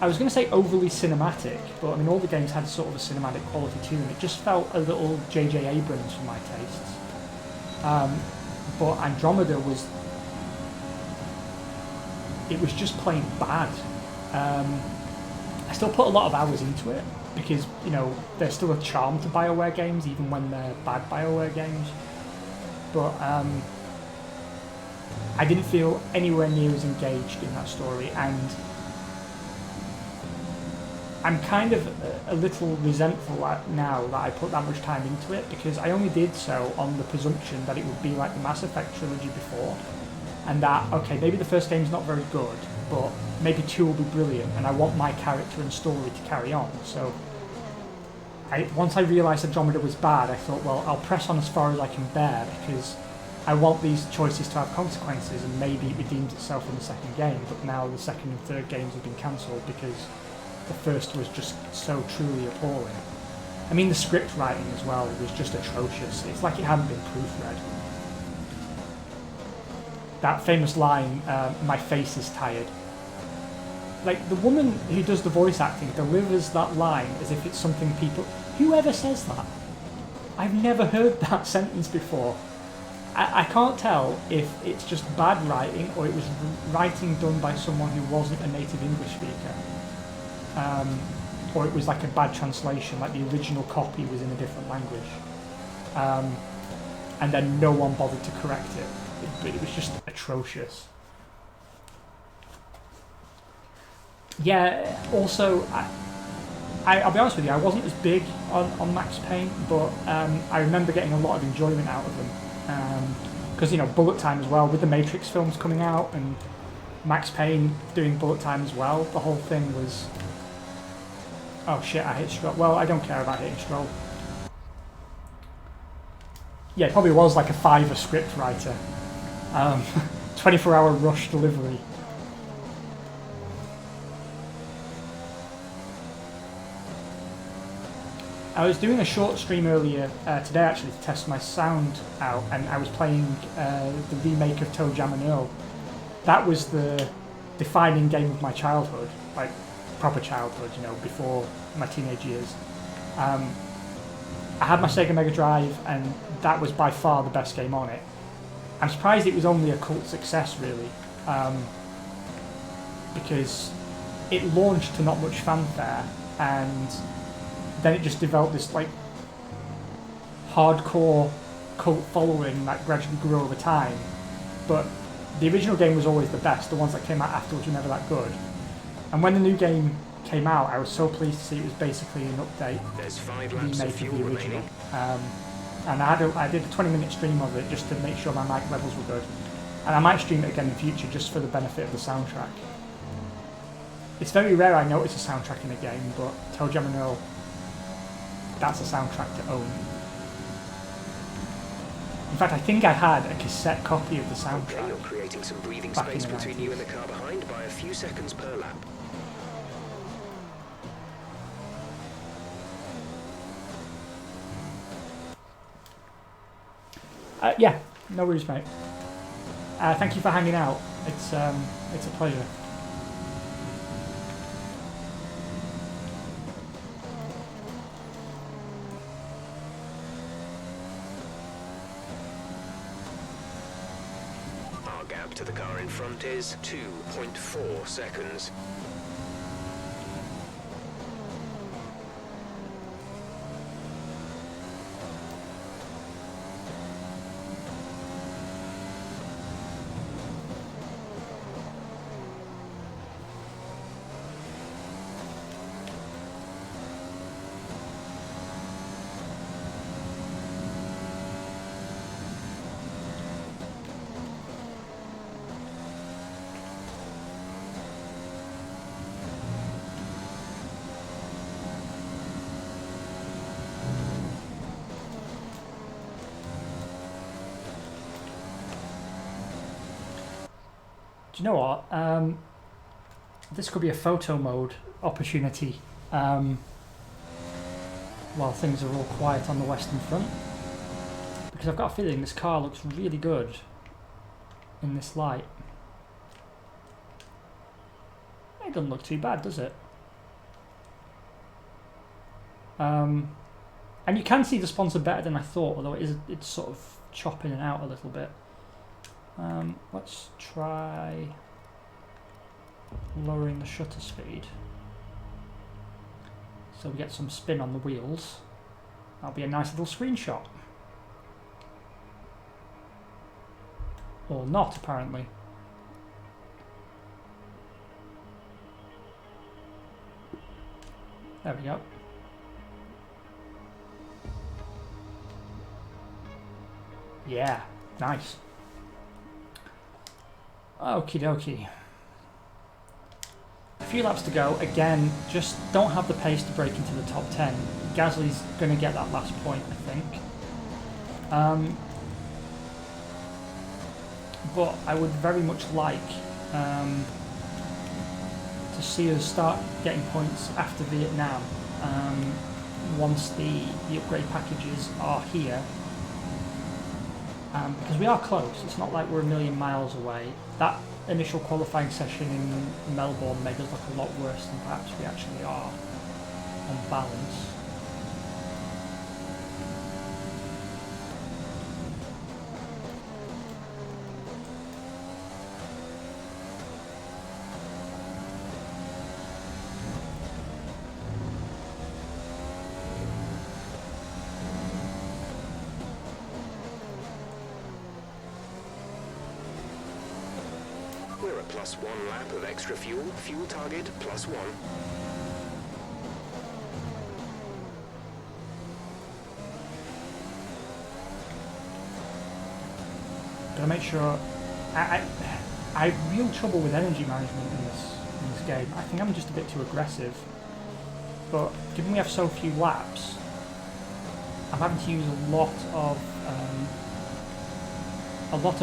I was going to say overly cinematic, but I mean all the games had sort of a cinematic quality to them. It just felt a little J.J. Abrams for my tastes. But Andromeda was... It was just plain bad. I still put a lot of hours into it, because, you know, there's still a charm to BioWare games, even when they're bad BioWare games. But I didn't feel anywhere near as engaged in that story, and I'm kind of a little resentful now that I put that much time into it, because I only did so on the presumption that it would be like the Mass Effect trilogy before, and that, okay, maybe the first game's not very good, but maybe 2 will be brilliant, and I want my character and story to carry on. So once I realised Andromeda was bad, I thought, well, I'll press on as far as I can bear, because I want these choices to have consequences, and maybe it redeems itself in the second game. But now the second and third games have been cancelled because the first was just so truly appalling. I mean, the script writing as well was just atrocious. It's like it hadn't been proofread. That famous line, "my face is tired." Like, the woman who does the voice acting delivers that line as if it's something people... Whoever says that? I've never heard that sentence before. I can't tell if it's just bad writing or it was writing done by someone who wasn't a native English speaker. Or it was like a bad translation, like the original copy was in a different language. And then no one bothered to correct it. But it was just atrocious. Yeah, also, I'll be honest with you, I wasn't as big on Max Payne, but I remember getting a lot of enjoyment out of them. Because, you know, bullet time as well, with the Matrix films coming out and Max Payne doing bullet time as well, the whole thing was... Oh shit, I hit scroll. Well, I don't care about hitting scroll. Yeah, it probably was like a Fiverr script writer. 24-hour rush delivery. I was doing a short stream earlier today actually to test my sound out, and I was playing the remake of Toe Jam and Earl. That was the defining game of my childhood, like proper childhood, you know, before my teenage years. I had my Sega Mega Drive, and that was by far the best game on it. I'm surprised it was only a cult success, really, because it launched to not much fanfare, and then it just developed this like hardcore cult following that gradually grew over time. But the original game was always the best. The ones that came out afterwards were never that good. And when the new game came out, I was so pleased to see it was basically an update, remake of the original. And I did a 20-minute stream of it just to make sure my mic levels were good. And I might stream it again in the future just for the benefit of the soundtrack. It's very rare I notice a soundtrack in a game, but Toe Jam and Earl, that's a soundtrack to own. In fact, I think I had a cassette copy of the Okay, soundtrack. you're creating some breathing Back in space the between you 90s. and the car behind by a few seconds per lap. Yeah, no worries, mate. Thank you for hanging out. It's a pleasure. Our gap to the car in front is 2.4 seconds. Do you know what? This could be a photo mode opportunity while things are all quiet on the Western Front. Because I've got a feeling this car looks really good in this light. It doesn't look too bad, does it? And you can see the sponsor better than I thought, although it's sort of chopping it out a little bit. Let's try lowering the shutter speed so we get some spin on the wheels. That'll be a nice little screenshot. Or not, apparently. There we go. Yeah, nice. Okie dokie. A few laps to go. Again, just don't have the pace to break into the top 10. Gasly's going to get that last point, I think. But I would very much like to see us start getting points after Vietnam. Once the upgrade packages are here. Because we are close, it's not like we're a million miles away. That initial qualifying session in Melbourne made us look a lot worse than perhaps we actually are on balance. We're a +1 lap of extra fuel. Fuel target +1. Gotta make sure. I have real trouble with energy management in this game. I think I'm just a bit too aggressive. But given we have so few laps, I'm having to use a lot of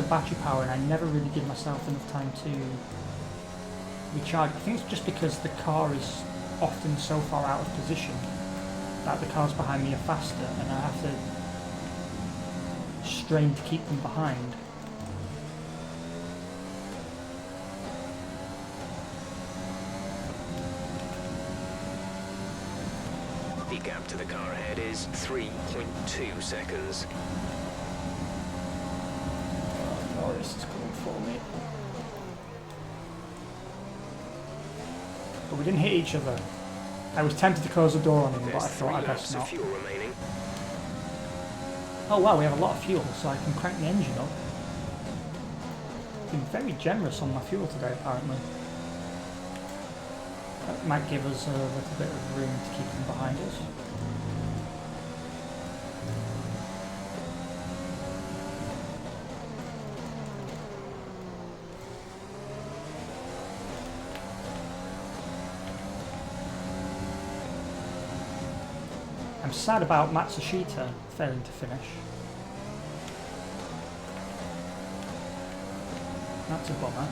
battery power, and I never really give myself enough time to recharge. I think it's just because the car is often so far out of position that the cars behind me are faster, and I have to strain to keep them behind. The gap to the car ahead is 3.2 seconds. Norris is coming for me. But we didn't hit each other. I was tempted to close the door on him, but I There's 3 thought I'd laps best of not. fuel remaining. Oh wow, we have a lot of fuel, so I can crank the engine up. Been very generous on my fuel today, apparently. That might give us a little bit of room to keep them behind us. I'm sad about Matsushita failing to finish. That's a bummer.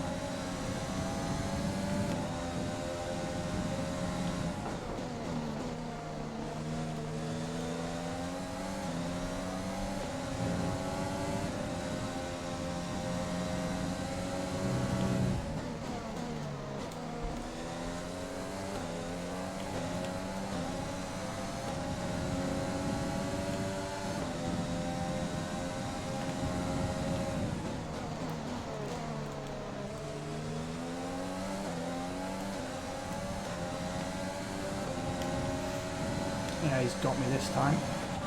Yeah, he's got me this time.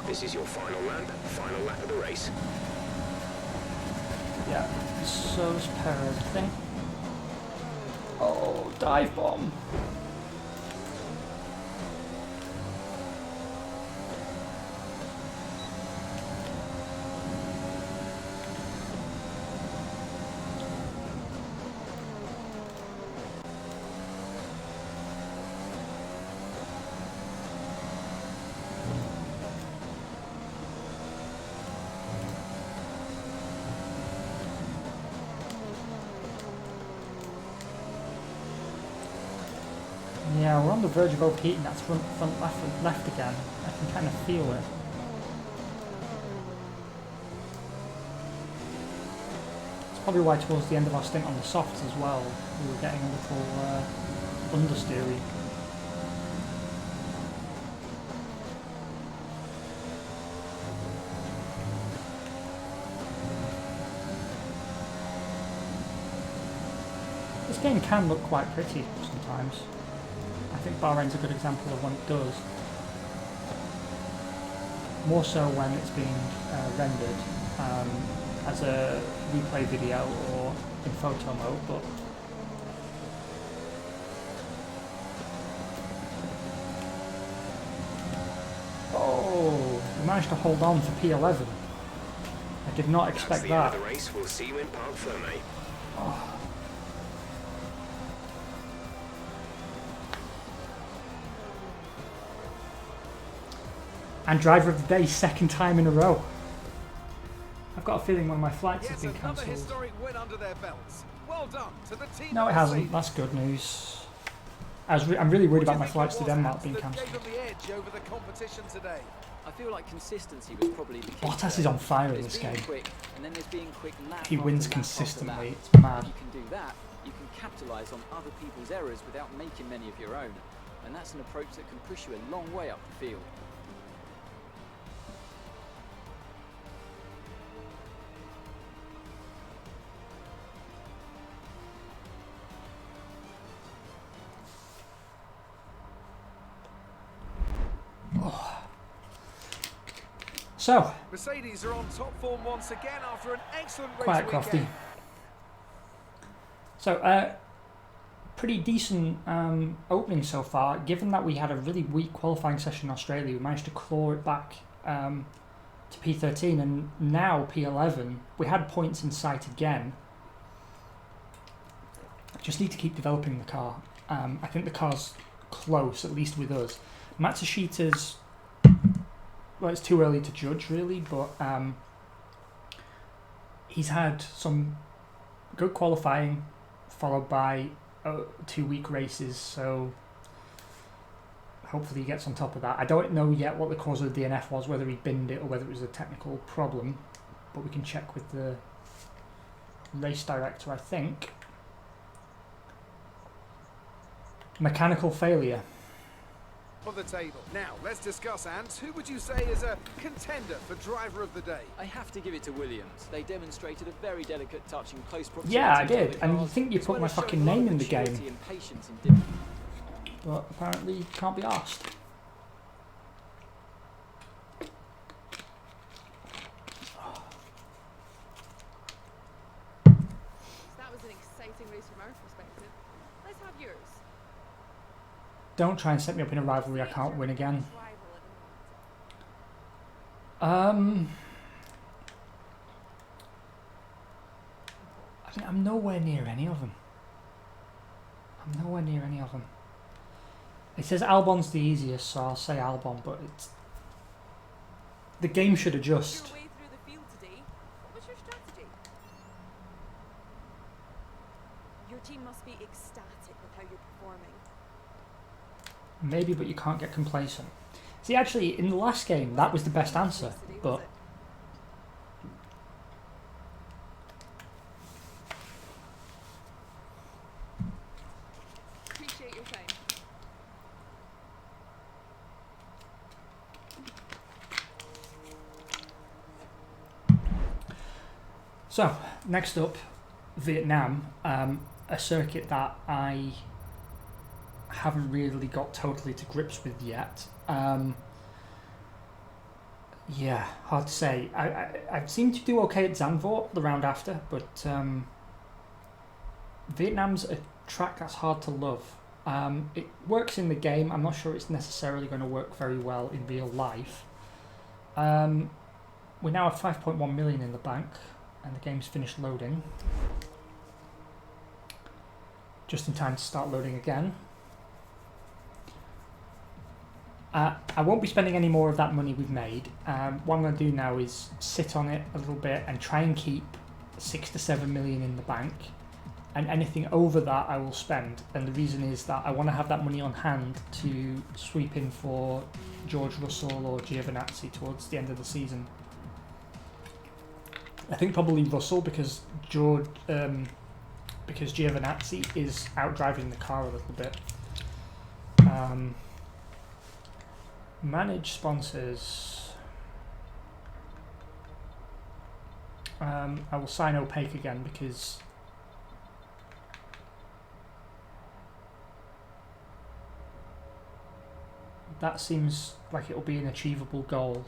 This is your final lap of the race. Yeah, so's Perez, I think. Oh, dive bomb. Yeah, we're on the verge of overheating. That's front left again. I can kind of feel it. It's probably why towards the end of our stint on the softs as well, we were getting a little understeery. This game can look quite pretty sometimes. I think Bahrain's a good example of when it does. More so when it's being rendered as a replay video or in photo mode, but oh, we managed to hold on for P11. I did not expect That's the that. end of the race. We'll see you in Parc Fermé. Oh. And driver of the day, second time in a row. I've got a feeling one of my flights has been Another cancelled. historic win under their belts. Well done to the team. No, it hasn't. That's good news. I'm really worried about my flights to Denmark being cancelled. The edge over the competition today. I feel like consistency was probably the key. Bottas is on fire in this game. Quick, and then there's being quick lap He after wins lap consistently. after lap. It's mad. If you can do that, you can capitalise on other people's errors without making many of your own. And that's an approach that can push you a long way up the field. So, Mercedes are on top form once again after an excellent race quite weekend. crafty. So, pretty decent opening so far. Given that we had a really weak qualifying session in Australia, we managed to claw it back to P13 and now P11. We had points in sight again. Just need to keep developing the car. I think the car's close, at least with us. Matsushita's, well, it's too early to judge really, but he's had some good qualifying followed by 2 weak races, so hopefully he gets on top of that. I don't know yet what the cause of the DNF was, whether he binned it or whether it was a technical problem, but we can check with the race director, I think. Mechanical failure. On the table. Now, let's discuss, Ant. Who would you say is a contender for driver of the day? I have to give it to Williams. They demonstrated a very delicate touch in close proximity. Yeah, I to did. other And you cars, think you as put well my as showing fucking a lot name of in the game. maturity and patience in different. But apparently can't be arsed. That was an exciting race from our perspective. Let's have yours. Don't try and set me up in a rivalry I can't win again. Rival at the moment. I mean, I'm nowhere near any of them. It says Albon's the easiest, so I'll say Albon, but it's... The game should adjust. Your way through the field today. What was your strategy? team must be ecstatic with how you're performing. Maybe, but you can't get complacent. See, actually, in the last game, that was the best answer, Yesterday, was but it? Appreciate your time. so next up, Vietnam, a circuit that I haven't really got totally to grips with yet. Yeah, hard to say. I seem to do okay at Zandvoort the round after, but Vietnam's a track that's hard to love. It works in the game. I'm not sure it's necessarily going to work very well in real life. We now have 5.1 million in the bank, and the game's finished loading. Just in time to start loading again. I won't be spending any more of that money we've made. What I'm going to do now is sit on it a little bit and try and keep 6 to 7 million in the bank, and anything over that I will spend. And the reason is that I want to have that money on hand to sweep in for George Russell or Giovinazzi towards the end of the season. I think probably Russell because Giovinazzi is outdriving the car a little bit. Manage sponsors. I will sign opaque again because that seems like it'll be an achievable goal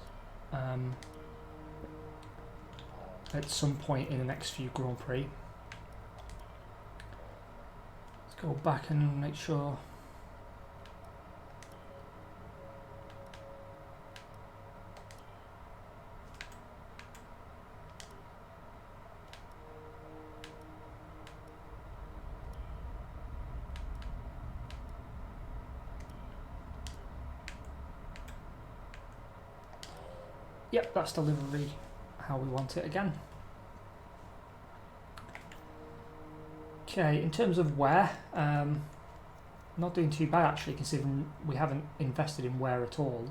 at some point in the next few Grand Prix. Let's go back and make sure. Yep, that's delivery how we want it again. Okay, in terms of wear, not doing too bad actually, considering we haven't invested in wear at all.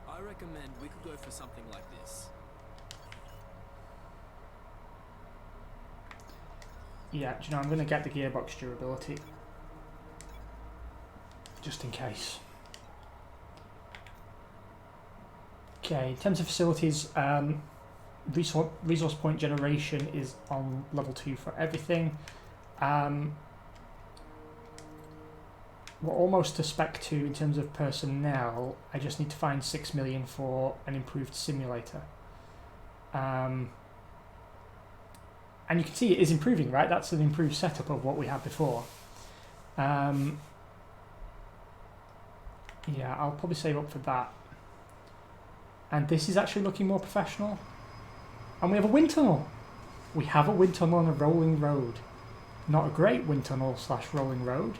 I recommend we could go for something like this. Yeah, do you know, I'm going to get the gearbox durability, just in case. Okay, in terms of facilities, resource point generation is on level 2 for everything. We're almost to spec 2 in terms of personnel. I just need to find 6 million for an improved simulator. And you can see it is improving, right? That's an improved setup of what we had before. Yeah, I'll probably save up for that. And this is actually looking more professional. And we have a wind tunnel. We have a wind tunnel on a rolling road. Not a great wind tunnel / rolling road.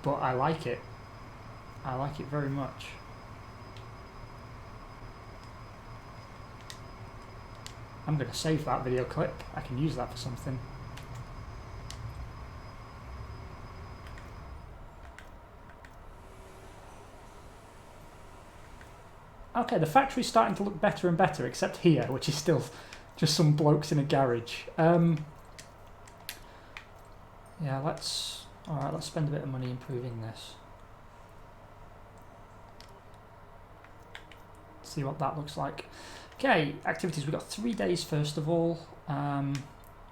But I like it. I like it very much. I'm going to save that video clip. I can use that for something. Okay, the factory's starting to look better and better, except here, which is still just some blokes in a garage. Yeah, let's spend a bit of money improving this. See what that looks like. Okay, activities. We've got 3 days first of all.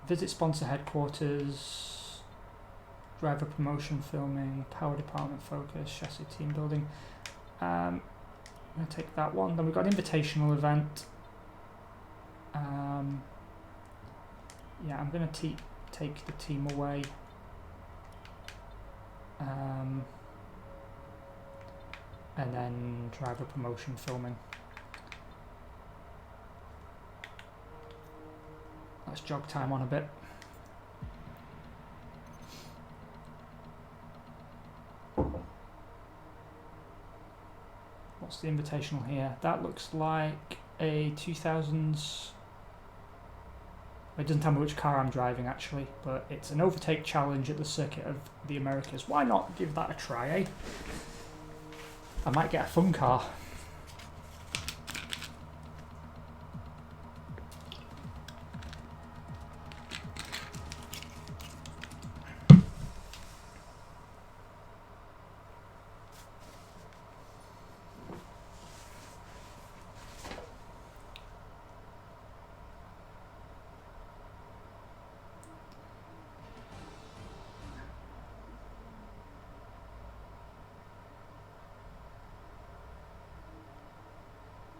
Visit sponsor headquarters, driver promotion filming, power department focus, chassis team building. I'm going to take that one. Then we've got an invitational event. Yeah, I'm going to take the team away. And then driver promotion filming. Let's jog time on a bit. What's the invitational here? That looks like a 2000s It doesn't tell me which car I'm driving actually, but it's an overtake challenge at the Circuit of the Americas. Why not give that a try, eh? I might get a fun car.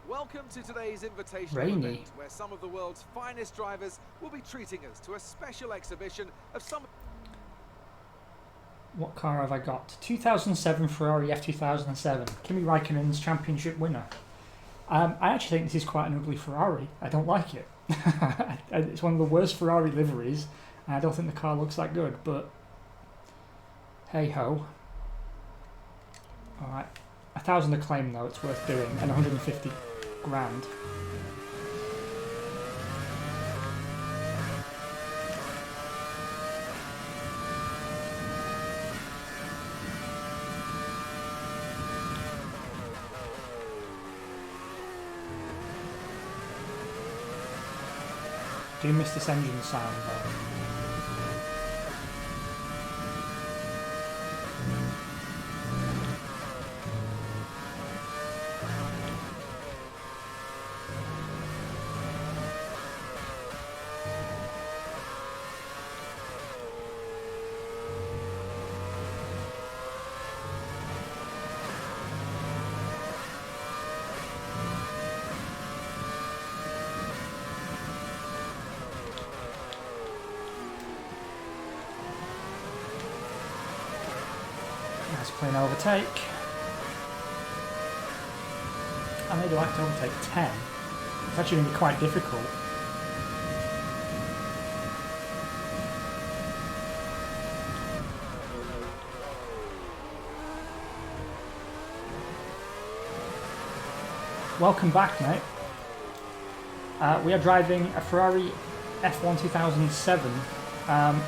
Welcome to today's Invitational Rainy. Event, where some of the world's finest drivers will be treating us to a special exhibition of some... What car have I got? 2007 Ferrari F2007. Kimi Raikkonen's championship winner. I actually think this is quite an ugly Ferrari. I don't like it. It's one of the worst Ferrari liveries, and I don't think the car looks that good, but hey ho. Alright, 1,000 a claim though, it's worth doing, and 150 grand. Do you miss this engine sound though? Nice clean overtake. I maybe like to overtake 10. It's actually going to be quite difficult. Welcome back, mate. We are driving a Ferrari F1 2007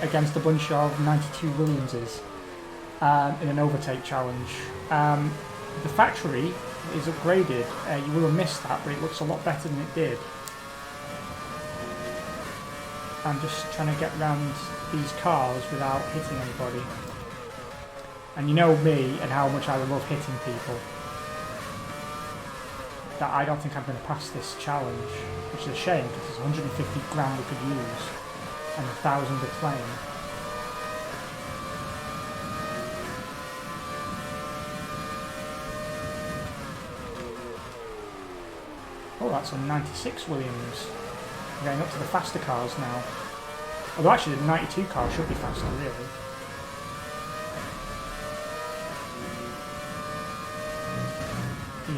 against a bunch of 92 Williamses. In an overtake challenge. The factory is upgraded. You will have missed that, but it looks a lot better than it did. I'm just trying to get around these cars without hitting anybody. And you know me and how much I love hitting people. That I don't think I'm going to pass this challenge, which is a shame because there's 150 grand we could use and 1,000 to claim. Oh, that's a 96 Williams. We're getting up to the faster cars now. Although actually the 92 car should be faster, really.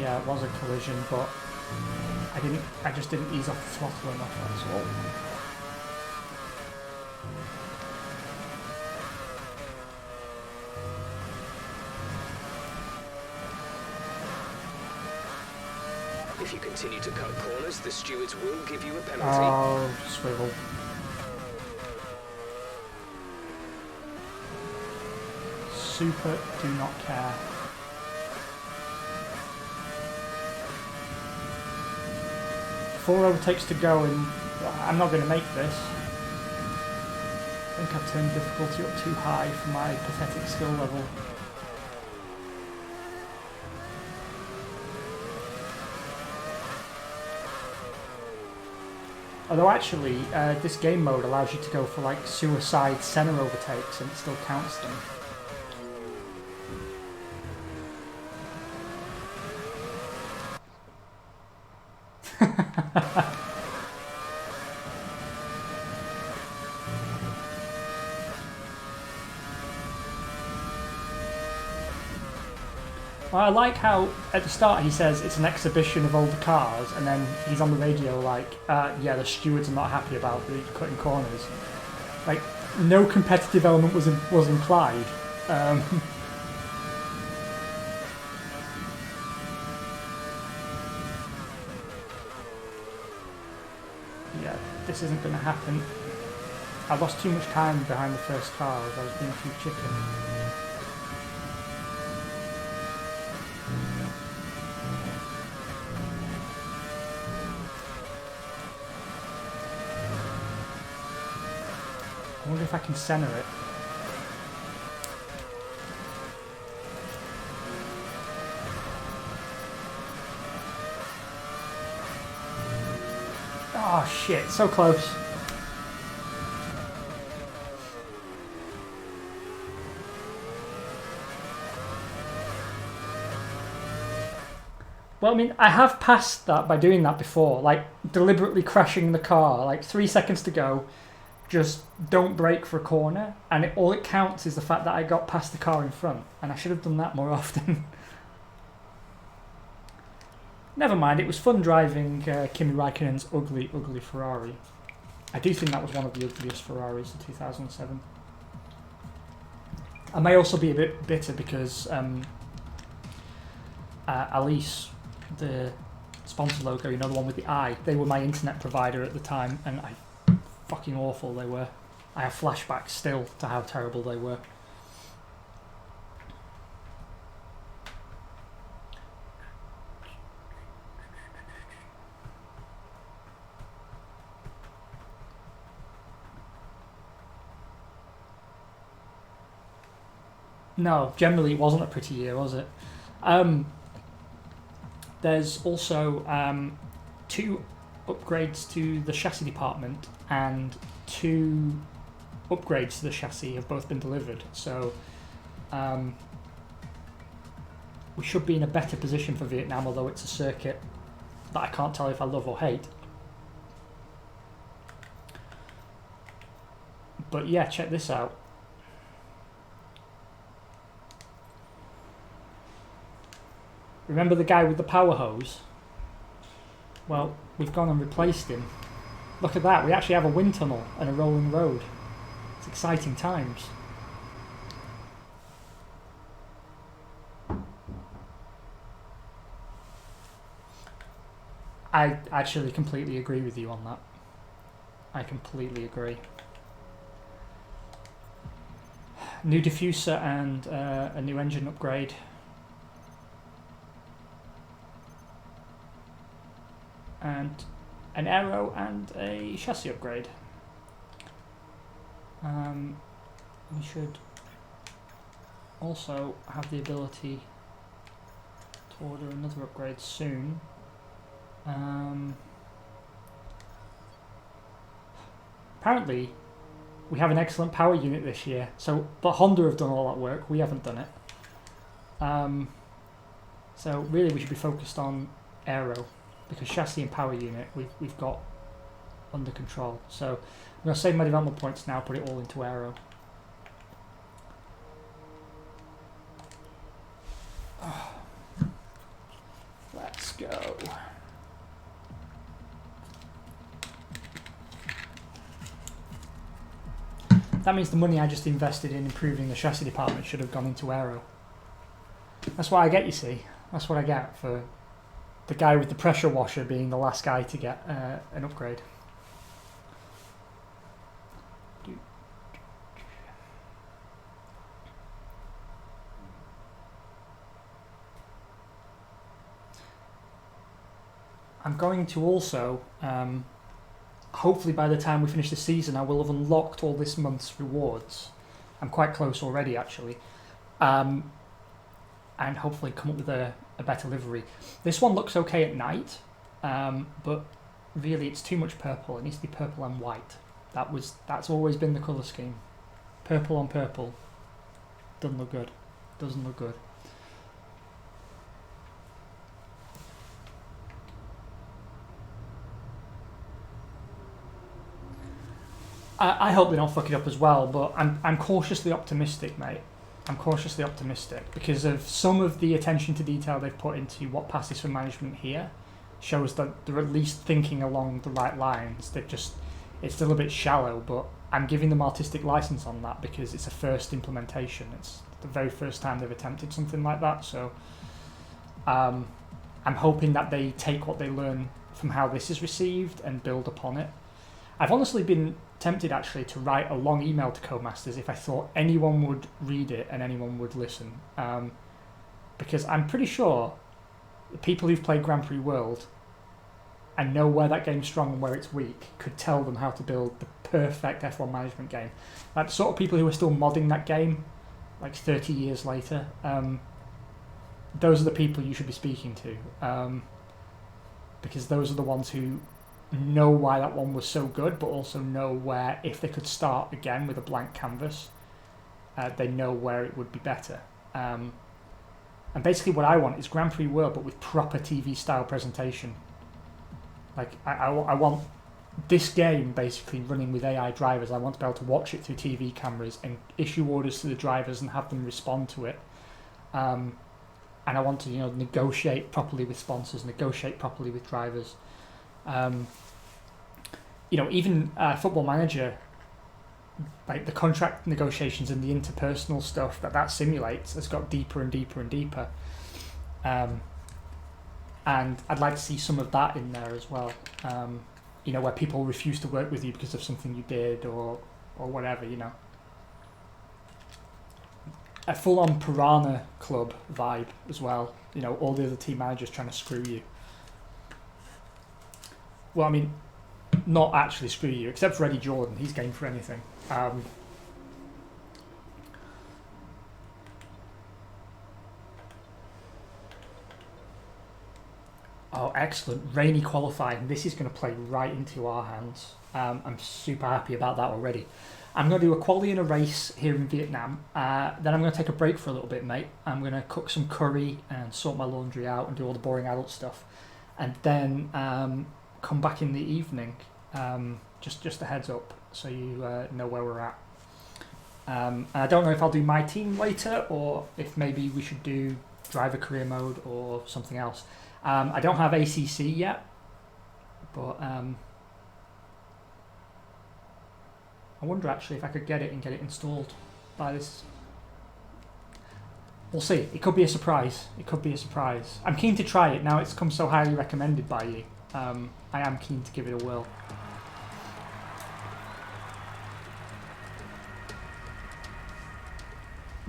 Yeah, it was a collision, but I just didn't ease off the throttle enough, that's all. If you continue to cut corners, the stewards will give you a penalty. Oh, swivel. Super do not care. Four overtakes to go and I'm not going to make this. I think I've turned difficulty up too high for my pathetic skill level. Although actually, this game mode allows you to go for like suicide center overtakes and it still counts them. Well, I like how at the start he says it's an exhibition of older cars, and then he's on the radio like, yeah, the stewards are not happy about the cutting corners. Like, no competitive element was implied. Yeah, this isn't going to happen. I lost too much time behind the first car as I was being too chicken. I wonder if I can center it. Oh shit, so close. Well, I mean, I have passed that by doing that before, like deliberately crashing the car, like 3 seconds to go, just don't brake for a corner, and all it counts is the fact that I got past the car in front, and I should have done that more often. Never mind, it was fun driving Kimi Raikkonen's ugly, ugly Ferrari. I do think that was one of the ugliest Ferraris in 2007. I may also be a bit bitter because Alice, the sponsor logo, you know, the one with the eye, they were my internet provider at the time, and fucking awful they were. I have flashbacks still to how terrible they were. No, generally it wasn't a pretty year, was it? There's also 2 upgrades to the chassis department, and 2 upgrades to the chassis have both been delivered. So we should be in a better position for Vietnam, although it's a circuit that I can't tell if I love or hate. But yeah, check this out. Remember the guy with the power hose? Well, we've gone and replaced him. Look at that, we actually have a wind tunnel and a rolling road. It's exciting times. I actually completely agree with you on that. I completely agree. New diffuser and a new engine upgrade. And an aero and a chassis upgrade. We should also have the ability to order another upgrade soon. Apparently we have an excellent power unit this year, but Honda have done all that work, we haven't done it. So really we should be focused on aero, because chassis and power unit we've got under control. So I'm going to save my development points now, put it all into aero. Let's go. That means the money I just invested in improving the chassis department should have gone into aero. That's what I get, you see. That's what I get for the guy with the pressure washer being the last guy to get an upgrade. I'm going to also, hopefully by the time we finish the season, I will have unlocked all this month's rewards. I'm quite close already, actually. And hopefully come up with a better livery. This one looks okay at night, but really it's too much purple. It needs to be purple and white. That's always been the colour scheme. Purple on purple. Doesn't look good. Doesn't look good. I hope they don't fuck it up as well, but I'm cautiously optimistic, mate. I'm cautiously optimistic because of some of the attention to detail they've put into what passes for management here shows that they're at least thinking along the right lines. It's still a bit shallow, but I'm giving them artistic license on that because it's a first implementation. It's the very first time they've attempted something like that, so I'm hoping that they take what they learn from how this is received and build upon it. I've honestly been tempted actually to write a long email to Codemasters if I thought anyone would read it and anyone would listen, because I'm pretty sure the people who've played Grand Prix World and know where that game's strong and where it's weak could tell them how to build the perfect F1 management game. Like the sort of people who are still modding that game like 30 years later, those are the people you should be speaking to, because those are the ones who know why that one was so good, but also know where, if they could start again with a blank canvas, they know where it would be better. And basically what I want is Grand Prix World, but with proper TV style presentation. Like I want this game basically running with AI drivers. I want to be able to watch it through TV cameras and issue orders to the drivers and have them respond to it. And I want to, negotiate properly with sponsors, negotiate properly with drivers. Even Football Manager, like the contract negotiations and the interpersonal stuff that simulates has got deeper and deeper and deeper. And I'd like to see some of that in there as well. Where people refuse to work with you because of something you did or whatever, A full-on Piranha Club vibe as well. All the other team managers trying to screw you. Well, I mean, not actually screw you, except for Eddie Jordan. He's game for anything. Oh, excellent. Rainy qualifying. This is going to play right into our hands. I'm super happy about that already. I'm going to do a quali and a race here in Vietnam. Then I'm going to take a break for a little bit, mate. I'm going to cook some curry and sort my laundry out and do all the boring adult stuff. And then come back in the evening. Just a heads up so you know where we're at. I don't know if I'll do my team later or if maybe we should do driver career mode or something else. I don't have ACC yet, but I wonder actually if I could get it and get it installed by this. We'll see. It could be a surprise. I'm keen to try it now. It's come so highly recommended by you. I am keen to give it a whirl.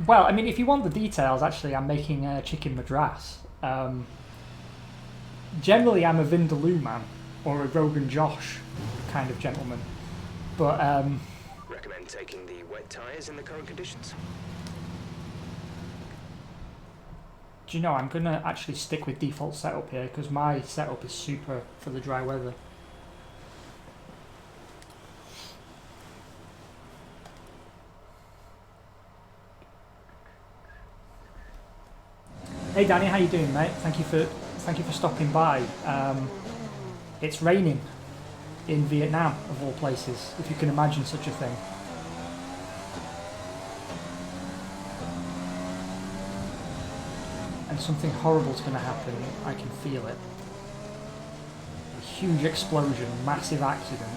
Well, I mean, if you want the details, actually, I'm making chicken madras. Generally, I'm a Vindaloo man or a Rogan Josh kind of gentleman, but Recommend taking the wet tyres in the current conditions? do you know, I'm gonna actually stick with default setup here because my setup is super for the dry weather. Hey Danny, how you doing, mate? Thank you for stopping by. It's raining in Vietnam, of all places, if you can imagine such a thing. And something horrible's going to happen. I can feel it. A huge explosion, massive accident.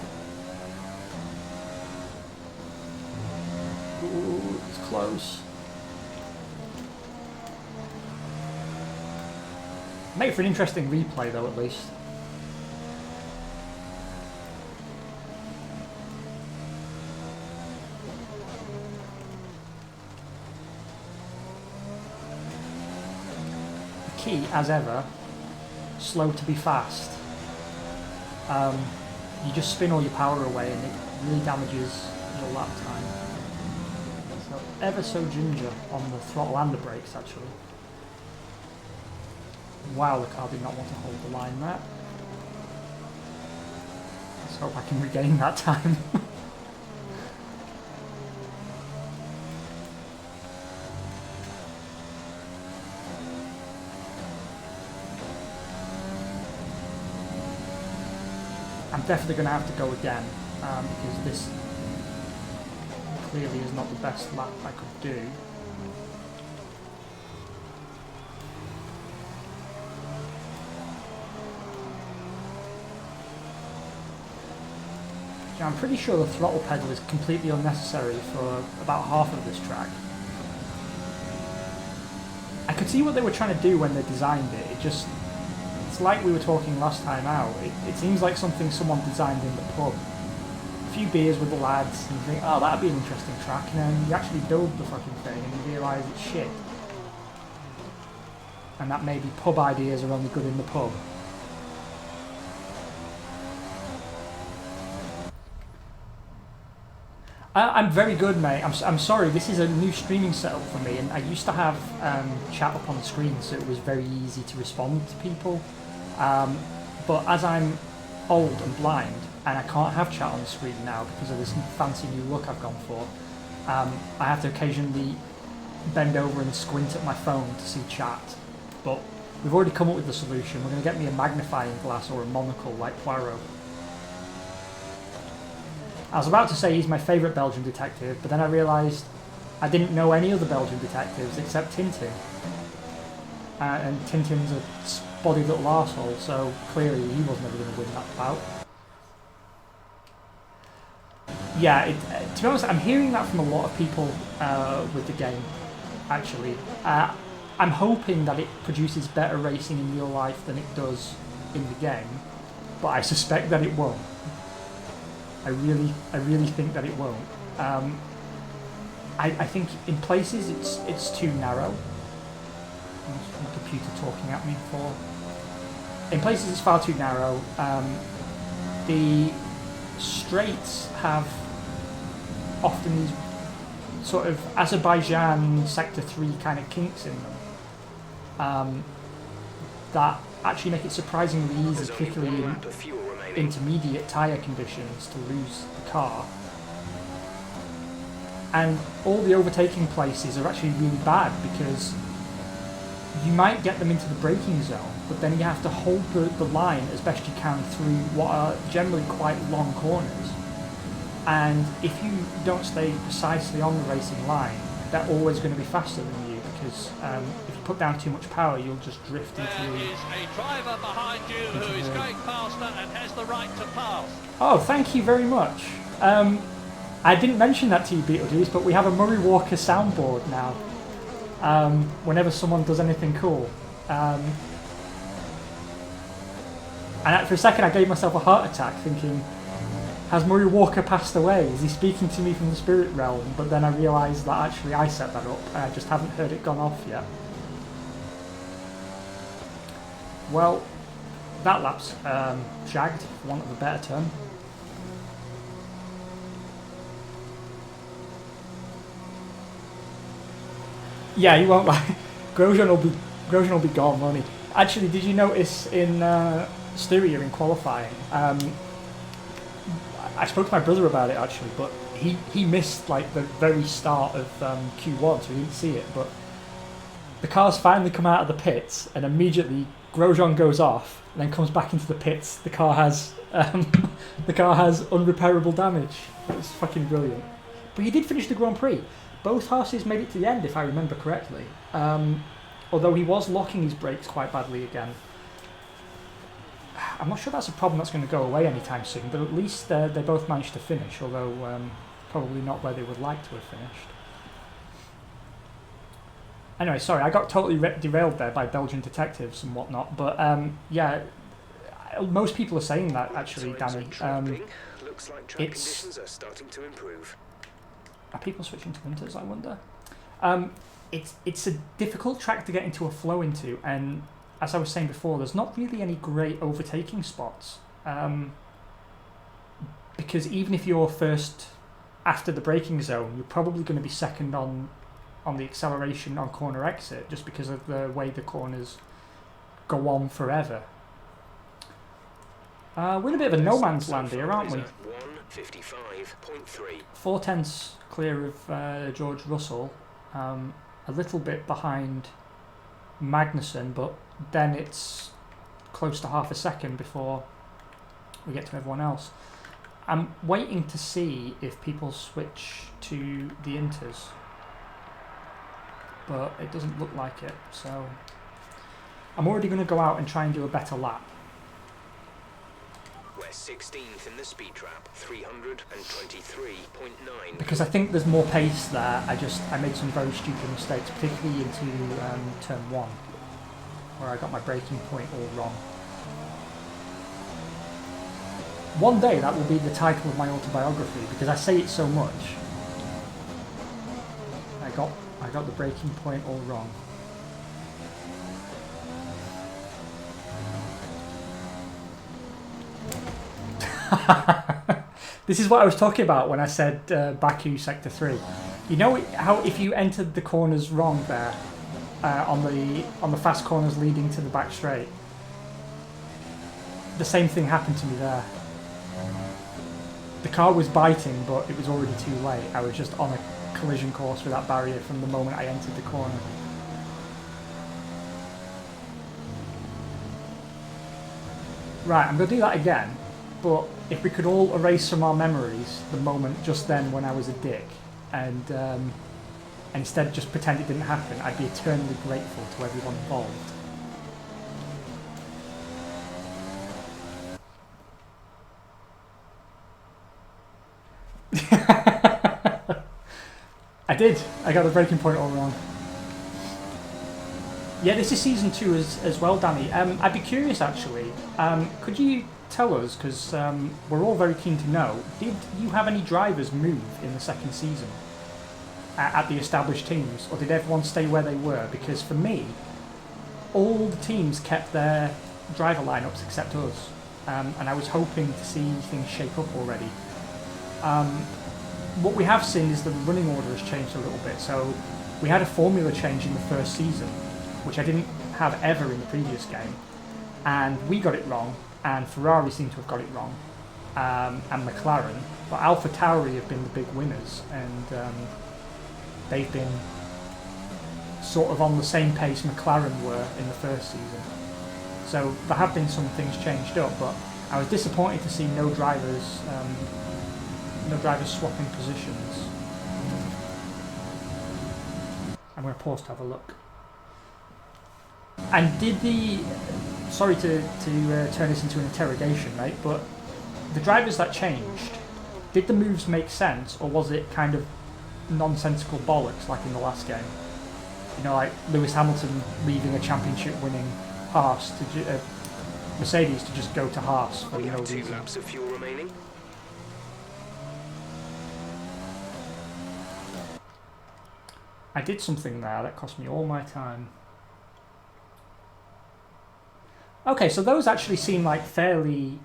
Ooh, it's close. Make for an interesting replay though, at least. The key, as ever, slow to be fast. You just spin all your power away and it really damages your lap time. So ever so ginger on the throttle and the brakes actually. Wow, the car did not want to hold the line there. Let's hope I can regain that time. I'm definitely going to have to go again because this clearly is not the best lap I could do. I'm pretty sure the throttle pedal is completely unnecessary for about half of this track. I could see what they were trying to do when they designed it. It's like we were talking last time out. It seems like something someone designed in the pub few beers with the lads, and you think, oh, that'd be an interesting track, and then you actually build the fucking thing, and you realise it's shit. And that maybe pub ideas are only good in the pub. I'm very good, mate. I'm sorry, this is a new streaming setup for me, and I used to have chat up on the screen, so it was very easy to respond to people. But as I'm old and blind, and I can't have chat on the screen now because of this fancy new look I've gone for, I have to occasionally bend over and squint at my phone to see chat. But we've already come up with the solution. We're going to get me a magnifying glass or a monocle like Poirot. I was about to say he's my favourite Belgian detective, but then I realised I didn't know any other Belgian detectives except Tintin. And Tintin's a spotty little arsehole, so clearly he was never going to win that bout. Yeah, to be honest, I'm hearing that from a lot of people with the game, actually. I'm hoping that it produces better racing in real life than it does in the game, but I suspect that it won't. I really think that it won't. I think in places it's too narrow. My computer talking at me for. In places it's far too narrow. The straights have often these sort of Azerbaijan Sector 3 kind of kinks in them that actually make it surprisingly easy, particularly in intermediate tyre conditions, to lose the car. And all the overtaking places are actually really bad because you might get them into the braking zone, but then you have to hold the line as best you can through what are generally quite long corners. And if you don't stay precisely on the racing line, they're always going to be faster than you because if you put down too much power, you'll just drift into... There is a driver behind you who is going faster and has the right to pass. Oh, thank you very much. I didn't mention that to you, Beetlejuice, but we have a Murray Walker soundboard now. Whenever someone does anything cool. And for a second I gave myself a heart attack thinking, has Murray Walker passed away? Is he speaking to me from the spirit realm? But then I realised that actually I set that up and I just haven't heard it gone off yet. Well, that lap's shagged, for want of a better term. Yeah, you won't lie. Grosjean will be gone, won't he? Actually, did you notice in Styria in qualifying? I spoke to my brother about it actually, but he missed like the very start of Q1, so he didn't see it. But the cars finally come out of the pits, and immediately Grosjean goes off, and then comes back into the pits. The car has unrepairable damage. It was fucking brilliant. But he did finish the Grand Prix. Both horses made it to the end, if I remember correctly. Although he was locking his brakes quite badly again. I'm not sure that's a problem that's going to go away anytime soon, but at least they both managed to finish, although probably not where they would like to have finished. Anyway, sorry, I got totally derailed there by Belgian detectives and whatnot, but yeah, most people are saying that actually, Danny. Looks like track conditions are starting to improve. Are people switching to winters, I wonder? It's a difficult track to get into a flow into, and as I was saying before, there's not really any great overtaking spots. Because even if you're first after the braking zone, you're probably going to be second on the acceleration on corner exit, just because of the way the corners go on forever. We're in a bit of a no man's land here, aren't we? 155.3. 4/10 clear of George Russell, a little bit behind Magnussen, but then it's close to half a second before we get to everyone else. I'm waiting to see if people switch to the Inters, but it doesn't look like it, so I'm already going to go out and try and do a better lap. We're 16th in the speed trap, 323.9. Because I think there's more pace there. I made some very stupid mistakes, particularly into turn 1, where I got my braking point all wrong. One day that will be the title of my autobiography because I say it so much. I got the breaking point all wrong. This is what I was talking about when I said Baku Sector 3. You know how if you entered the corners wrong there, on the fast corners leading to the back straight, the same thing happened to me there. The car was biting, but it was already too late. I was just on a collision course with that barrier from the moment I entered the corner. Right, I'm going to do that again, but if we could all erase from our memories the moment just then when I was a dick, and instead just pretend it didn't happen, I'd be eternally grateful to everyone involved. I did. I got the breaking point all wrong. Yeah, this is season 2 as well, Danny. I'd be curious actually. Could you tell us, because we're all very keen to know, did you have any drivers move in the second season at the established teams, or did everyone stay where they were? Because for me, all the teams kept their driver lineups except us, and I was hoping to see things shape up already. What we have seen is the running order has changed a little bit. So we had a formula change in the first season, which I didn't have ever in the previous game, and we got it wrong, and Ferrari seemed to have got it wrong, and McLaren, but AlphaTauri have been the big winners, and they've been sort of on the same pace McLaren were in the first season. So there have been some things changed up, but I was disappointed to see no drivers swapping positions. I'm going to pause to have a look. And did the... Sorry to turn this into an interrogation, right? But the drivers that changed, did the moves make sense, or was it kind of nonsensical bollocks like in the last game? You know, like Lewis Hamilton leaving a championship-winning Haas to Mercedes to just go to Haas for no reason. 2 laps of fuel remaining. I did something there that cost me all my time. Okay, so those actually seem like fairly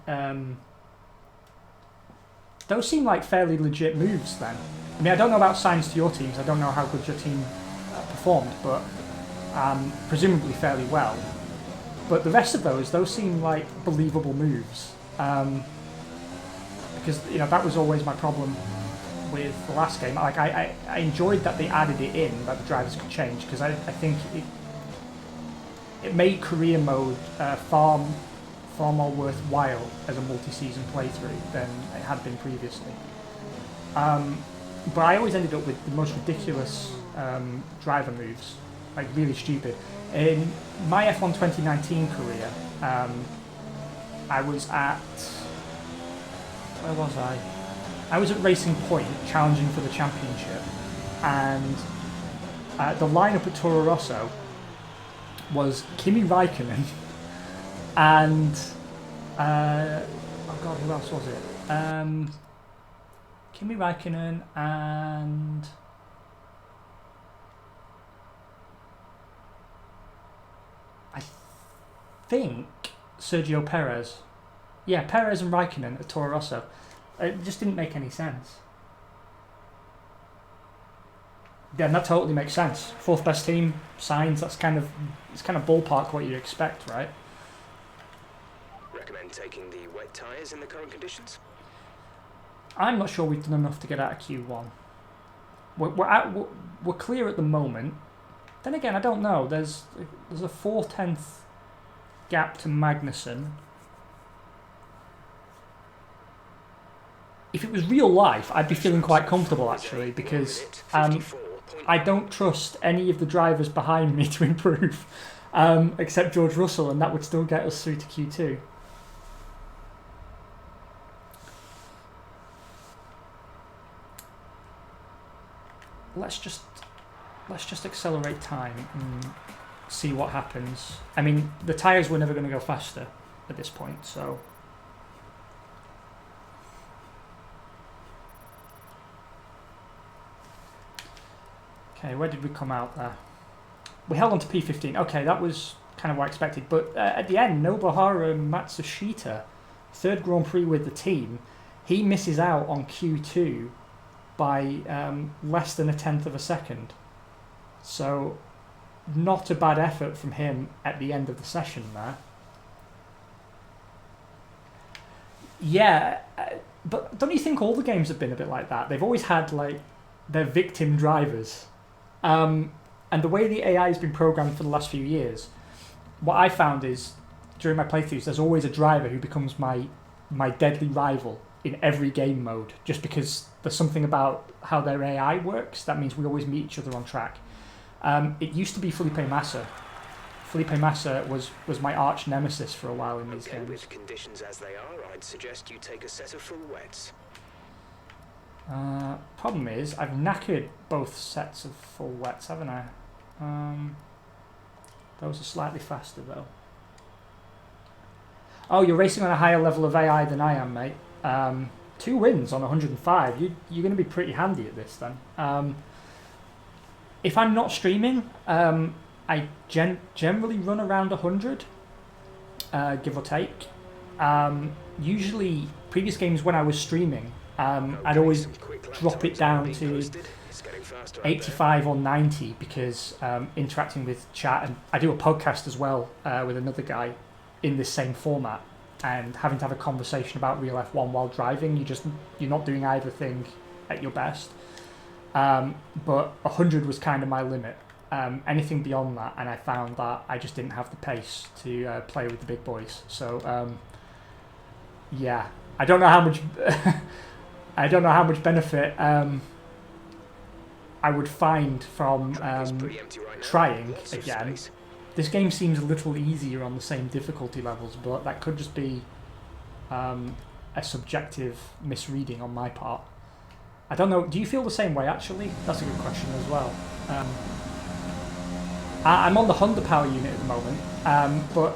legit moves then. I mean, I don't know about signs to your teams. I don't know how good your team performed, but presumably fairly well. But the rest of those seem like believable moves, because that was always my problem with the last game. Like I enjoyed that they added it in, that the drivers could change, because I think it made career mode far more worthwhile as a multi-season playthrough than it had been previously. But I always ended up with the most ridiculous driver moves, like really stupid. In my F1 2019 career, I was at... Where was I? I was at Racing Point, challenging for the championship, and the lineup at Toro Rosso was Kimi Raikkonen and oh god, who else was it? Kimi Raikkonen and I think Sergio Perez. Yeah, Perez and Raikkonen at Toro Rosso. It just didn't make any sense. Yeah, and that totally makes sense. 4th best team, Sainz, it's kind of ballpark what you'd expect, right? Recommend taking the wet tyres in the current conditions? I'm not sure we've done enough to get out of Q1. We're clear at the moment. Then again, I don't know. There's a 4/10 gap to Magnussen. If it was real life, I'd be feeling quite comfortable actually, because I don't trust any of the drivers behind me to improve, except George Russell, and that would still get us through to Q2. Let's just accelerate time and see what happens. I mean, the tyres were never going to go faster at this point, so Okay, where did we come out there? We held on to P15. Okay, that was kind of what I expected. But at the end, Nobuharu Matsushita, third Grand Prix with the team, he misses out on Q2 by less than 1/10 of a second. So not a bad effort from him at the end of the session there. Yeah, but don't you think all the games have been a bit like that? They've always had like their victim drivers. And the way the AI has been programmed for the last few years, what I found is during my playthroughs, there's always a driver who becomes my deadly rival in every game mode, just because there's something about how their AI works that means we always meet each other on track. It used to be Felipe Massa. Felipe Massa was my arch nemesis for a while in these games. With conditions as they are, I'd suggest you take a set of full wets. Problem is, I've knackered both sets of full wets, haven't I? Those are slightly faster though. Oh, you're racing on a higher level of AI than I am, mate. 2 wins on 105. You're going to be pretty handy at this then. If I'm not streaming, I generally run around 100, give or take. Usually, previous games when I was streaming, I'd always drop it down to 85 or 90 because interacting with chat, and I do a podcast as well with another guy in this same format, and having to have a conversation about real F1 while driving, you're not doing either thing at your best. But 100 was kind of my limit. Anything beyond that, and I found that I just didn't have the pace to play with the big boys. So yeah, I don't know how much I don't know how much benefit I would find from trying again. This game seems a little easier on the same difficulty levels, but that could just be a subjective misreading on my part. I don't know. Do you feel the same way, actually? That's a good question as well. I'm on the Honda power unit at the moment, but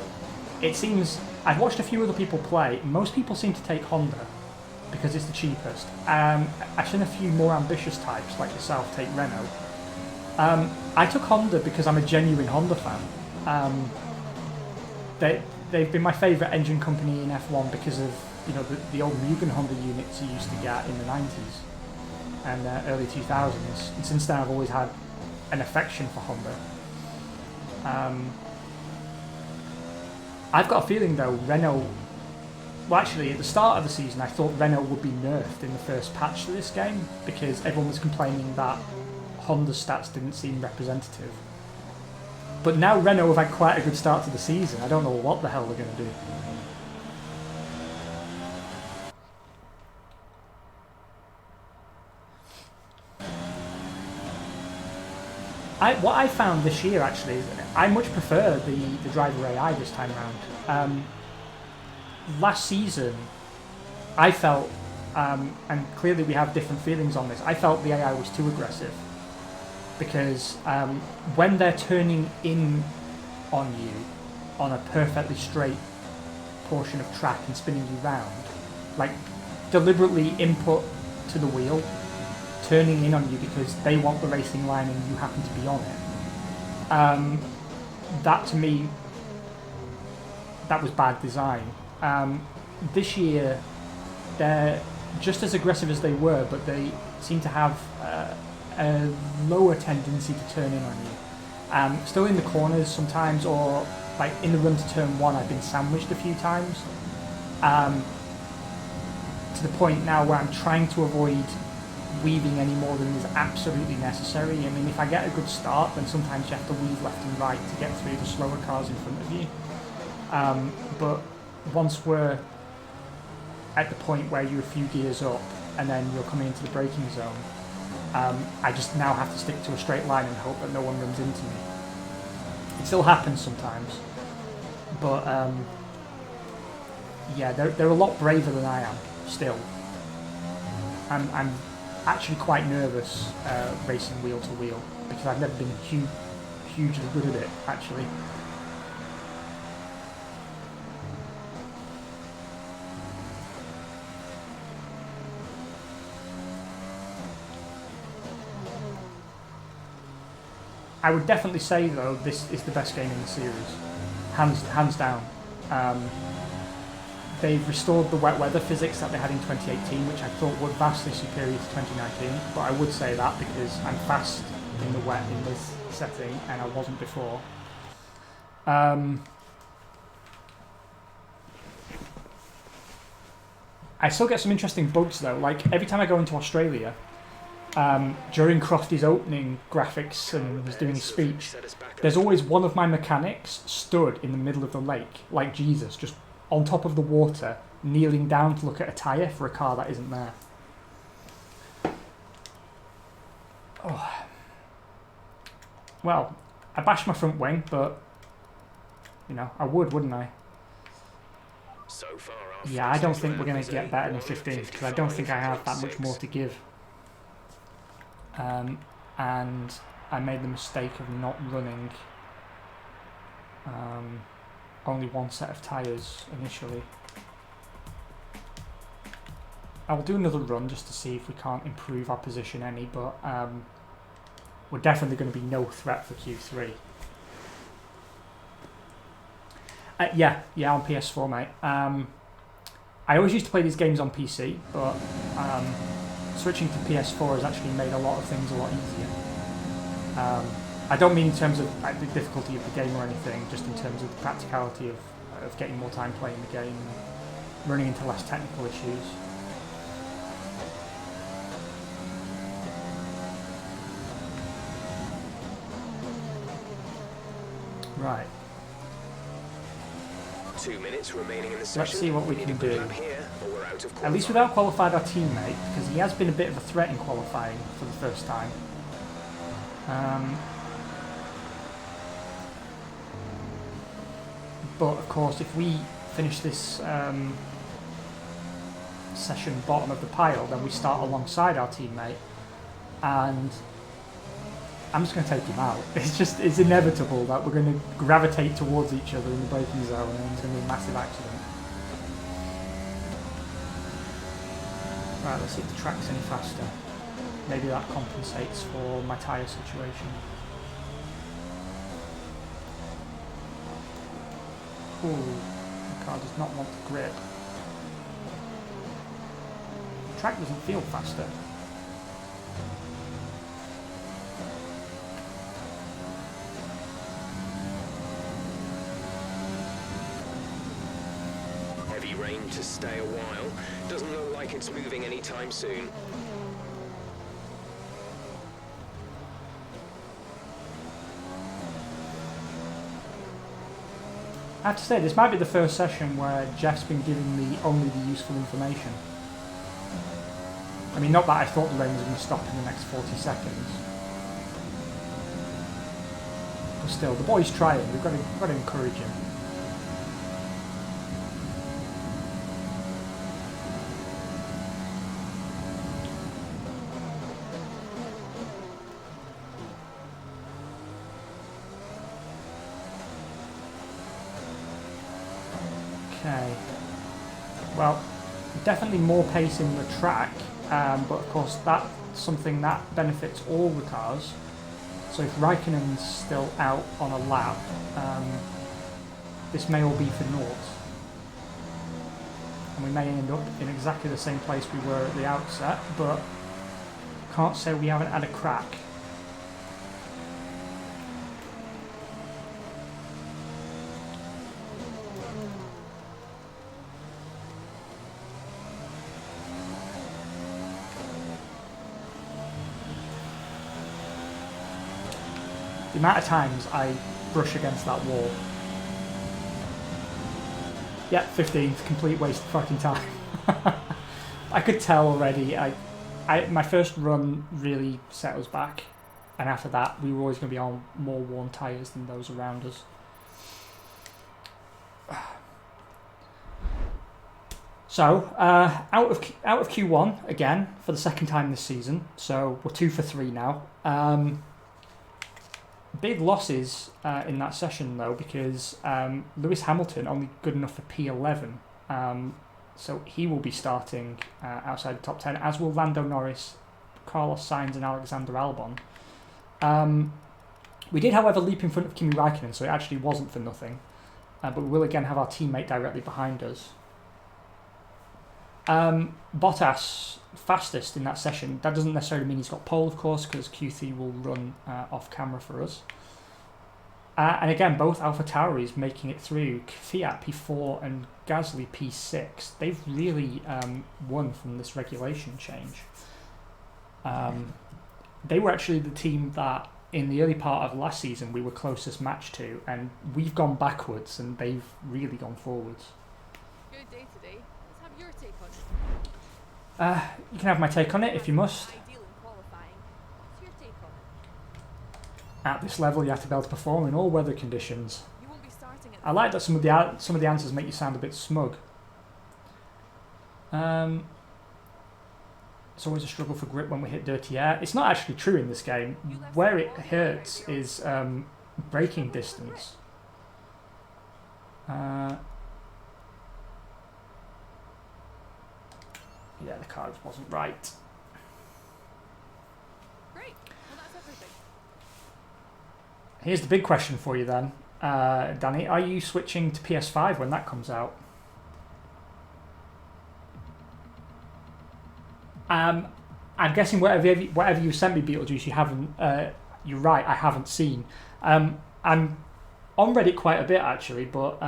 it seems... I've watched a few other people play. Most people seem to take Honda because it's the cheapest. I've seen a few more ambitious types, like yourself, take Renault. I took Honda because I'm a genuine Honda fan. They've been my favourite engine company in F1 because of the old Mugen Honda units you used to get in the 90s and early 2000s. And since then I've always had an affection for Honda. I've got a feeling though Renault... Well, actually, at the start of the season, I thought Renault would be nerfed in the first patch to this game because everyone was complaining that Honda's stats didn't seem representative. But now Renault have had quite a good start to the season. I don't know what the hell they're going to do. What I found this year, actually, is I much prefer the driver AI this time around. Last season, I felt, and clearly we have different feelings on this, I felt the AI was too aggressive. Because when they're turning in on you on a perfectly straight portion of track and spinning you round, like deliberately input to the wheel, turning in on you because they want the racing line and you happen to be on it, that to me, that was bad design. This year, they're just as aggressive as they were, but they seem to have a lower tendency to turn in on you. Still in the corners sometimes, or like in the run to turn 1, I've been sandwiched a few times. To the point now where I'm trying to avoid weaving any more than is absolutely necessary. I mean, if I get a good start, then sometimes you have to weave left and right to get through the slower cars in front of you. But once we're at the point where you're a few gears up and then you're coming into the braking zone, I just now have to stick to a straight line and hope that no one runs into me. It still happens sometimes, but yeah, they're a lot braver than I am still. I'm actually quite nervous racing wheel to wheel because I've never been hugely good at it, actually. I would definitely say though this is the best game in the series, hands down. They've restored the wet weather physics that they had in 2018, which I thought were vastly superior to 2019. But I would say that because I'm fast in the wet in this setting, and I wasn't before. I still get some interesting bugs though. Like every time I go into Australia, during Crofty's opening graphics and he's doing his speech, there's always one of my mechanics stood in the middle of the lake, like Jesus, just on top of the water, kneeling down to look at a tyre for a car that isn't there. Oh. Well, I bashed my front wing, but, you know, I would, wouldn't I? So far, yeah, I don't think we're going to get better than 15th, because I don't think I have that much more to give. And I made the mistake of not running only one set of tyres initially. I'll do another run just to see if we can't improve our position any, but we're definitely going to be no threat for Q3. Yeah, on PS4, mate. I always used to play these games on PC, but switching to PS4 has actually made a lot of things a lot easier. I don't mean in terms of the difficulty of the game or anything, just in terms of the practicality of getting more time playing the game and running into less technical issues. Right. 2 minutes remaining in the session. Let's see what we can do. Here, or we're out of At least without qualified our teammate, because he has been a bit of a threat in qualifying for the first time. But of course, if we finish this session bottom of the pile, then we start alongside our teammate, and I'm just going to take him out. It's inevitable that we're going to gravitate towards each other in the braking zone, and there's going to be a massive accident. Right, let's see if the track's any faster. Maybe that compensates for my tyre situation. Ooh, the car does not want the grip. The track doesn't feel faster. Heavy rain to stay a while. Doesn't look like it's moving anytime soon. I have to say, this might be the first session where Jeff's been giving me only the useful information. I mean, not that I thought the rain was going to stop in the next 40 seconds. But still, the boy's trying. We've got to encourage him. Okay, well, definitely more pace in the track, but of course that's something that benefits all the cars. So if Raikkonen's still out on a lap, this may all be for naught. And we may end up in exactly the same place we were at the outset, but can't say we haven't had a crack. The amount of times I brush against that wall. Yeah, 15th, complete waste of fucking time. I could tell already. My first run really set us back, and after that we were always going to be on more worn tyres than those around us. So, out of Q1 again for the second time this season. So we're 2 for 3 now. Big losses in that session though, because Lewis Hamilton only good enough for P11, so he will be starting outside the top 10, as will Lando Norris, Carlos Sainz and Alexander Albon. We did, however, leap in front of Kimi Räikkönen, so it actually wasn't for nothing. But we will again have our teammate directly behind us. Bottas fastest in that session. That doesn't necessarily mean he's got pole, of course, because Q3 will run off camera for us. And again, both AlphaTauris making it through. Fiat P4 and Gasly P6. They've really won from this regulation change. They were actually the team that in the early part of last season we were closest match to, and we've gone backwards and they've really gone forwards. Good day today. Let's have your take on it. You can have my take on it if you must. Ideal in qualifying. What's your take on it? At this level, you have to be able to perform in all weather conditions. You won't be starting at I like that some of the answers make you sound a bit smug. It's always a struggle for grip when we hit dirty air. It's not actually true in this game. Where it hurts is braking distance. Yeah, the car just wasn't right. Great. Well, that's everything. Here's the big question for you then, Danny. Are you switching to PS5 when that comes out? I'm guessing whatever you sent me, Beetlejuice, you haven't. You're right, I haven't seen. I'm on Reddit quite a bit actually, but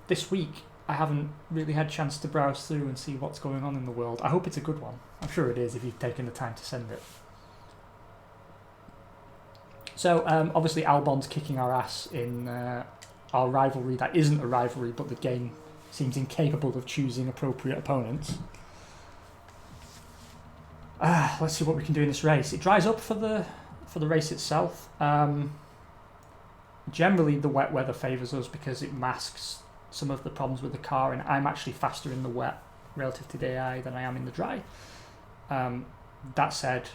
this week I haven't really had a chance to browse through and see what's going on in the world. I hope it's a good one. I'm sure it is if you've taken the time to send it. So obviously Albon's kicking our ass in our rivalry. That isn't a rivalry, but the game seems incapable of choosing appropriate opponents. Let's see what we can do in this race. It dries up for the race itself. Generally, the wet weather favours us because it masks some of the problems with the car, and I'm actually faster in the wet relative to the AI than I am in the dry. That said,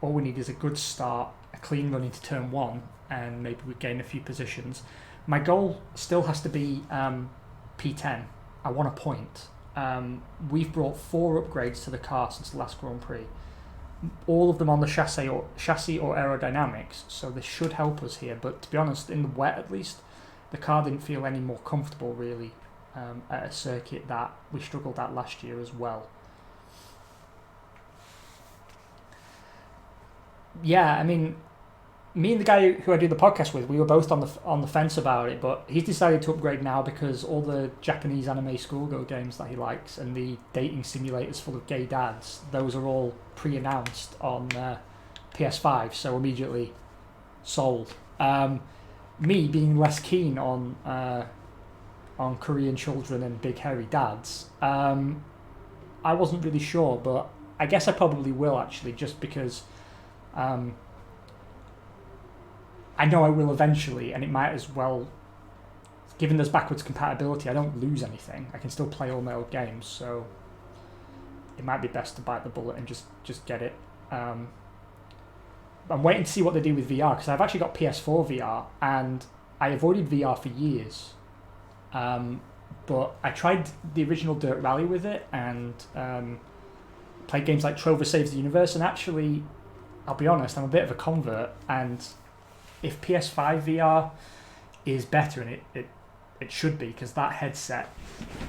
all we need is a good start, a clean run into turn 1, and maybe we gain a few positions. My goal still has to be P10. I want a point. We've brought 4 upgrades to the car since the last Grand Prix. All of them on the chassis or aerodynamics, so this should help us here. But to be honest, in the wet at least, the car didn't feel any more comfortable really at a circuit that we struggled at last year as well. Yeah, I mean, me and the guy who I do the podcast with, we were both on the fence about it, but he's decided to upgrade now because all the Japanese anime schoolgirl games that he likes and the dating simulators full of gay dads, those are all pre-announced on PS5, so immediately sold. Me being less keen on Korean children and big hairy dads, I wasn't really sure, but I guess I probably will actually, just because I know I will eventually, and it might as well, given there's backwards compatibility, I don't lose anything. I can still play all my old games, so it might be best to bite the bullet and just get it. I'm waiting to see what they do with VR, because I've actually got PS4 VR, and I avoided VR for years. But I tried the original Dirt Rally with it, and played games like Trover Saves the Universe, and actually, I'll be honest, I'm a bit of a convert, and if PS5 VR is better, and it should be, because that headset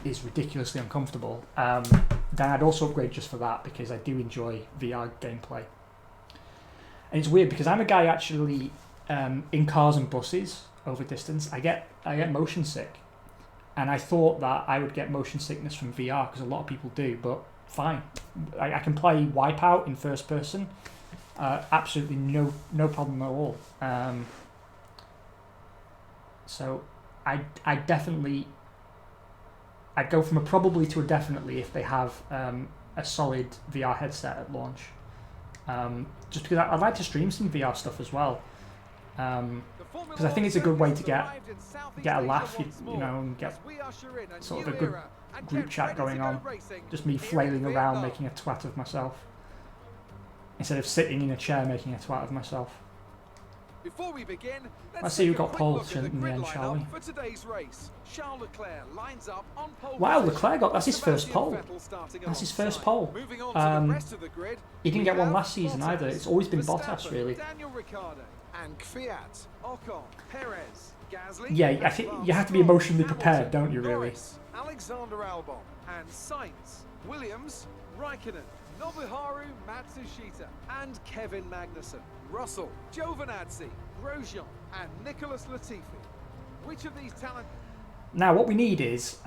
is ridiculously uncomfortable, then I'd also upgrade just for that, because I do enjoy VR gameplay. And it's weird, because I'm a guy actually in cars and buses over distance, I get motion sick. And I thought that I would get motion sickness from VR, because a lot of people do, but fine. I can play Wipeout in first person. Absolutely no problem at all. So I'd go from a probably to a definitely if they have a solid VR headset at launch. Just because I'd like to stream some VR stuff as well. Because I think it's a good way to get a laugh, you know, and get sort of a good group chat going on. Just me flailing around making a twat of myself, instead of sitting in a chair making a twat of myself. Before we begin, let's see who got pole in the end, shall we? For today's race, Charles Leclerc lines up on pole. Wow, Leclerc that's his first pole. That's his first pole. He didn't get one last season either. It's always been Bottas, really. and Kvyat, Ocon, Perez, Gasly. Yeah, I and think Lance you have to be Stroll, emotionally prepared, Hamilton, don't you, really? Norris, Alexander Albon, and Sainz, Williams, Raikkonen, Nobuharu Matsushita, and Kevin Magnussen, Russell, Giovinazzi, Grosjean, and Nicholas Latifi. Which of these talent... Now, what we need is,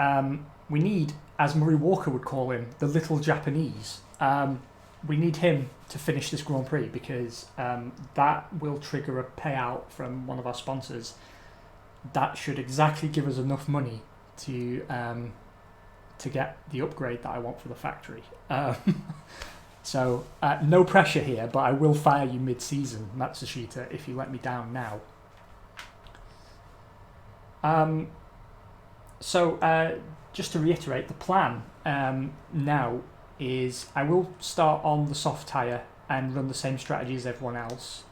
we need, as Murray Walker would call him, the little Japanese. We need him to finish this Grand Prix because that will trigger a payout from one of our sponsors. That should exactly give us enough money to get the upgrade that I want for the factory. So, no pressure here, but I will fire you mid-season, Matsushita, if you let me down now. So, just to reiterate, the plan now is I will start on the soft tyre and run the same strategy as everyone else.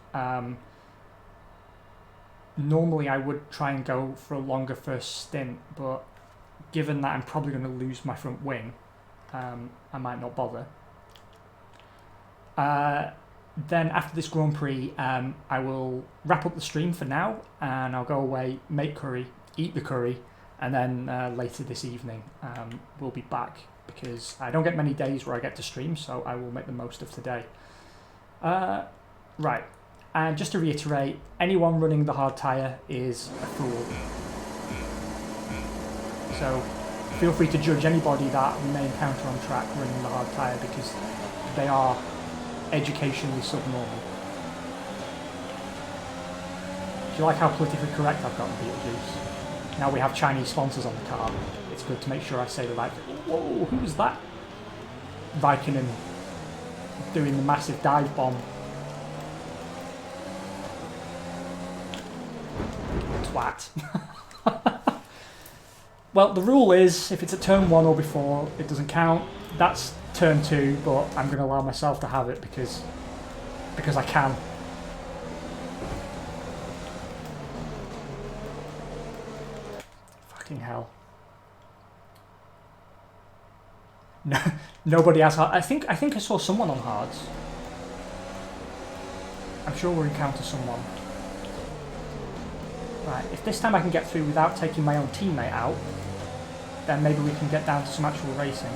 Normally I would try and go for a longer first stint, but given that I'm probably going to lose my front wing, I might not bother. Then after this Grand Prix, I will wrap up the stream for now, and I'll go away, make curry, eat the curry, and then later this evening we'll be back, because I don't get many days where I get to stream, so I will make the most of today. Right, and just to reiterate, anyone running the hard tyre is a fool. So feel free to judge anybody that we may encounter on track running the hard tyre, because they are educationally subnormal. Do you like how politically correct I've gotten, Beetlejuice? Now we have Chinese sponsors on the car. It's good to make sure I say the right... Whoa, who was that? Raikkonen doing the massive dive bomb. Twat. Well, the rule is, if it's at turn 1 or before, it doesn't count. That's turn 2, but I'm going to allow myself to have it because I can. Fucking hell. No, nobody has hard. I think I saw someone on hards. I'm sure we'll encounter someone. Right, if this time I can get through without taking my own teammate out, then maybe we can get down to some actual racing.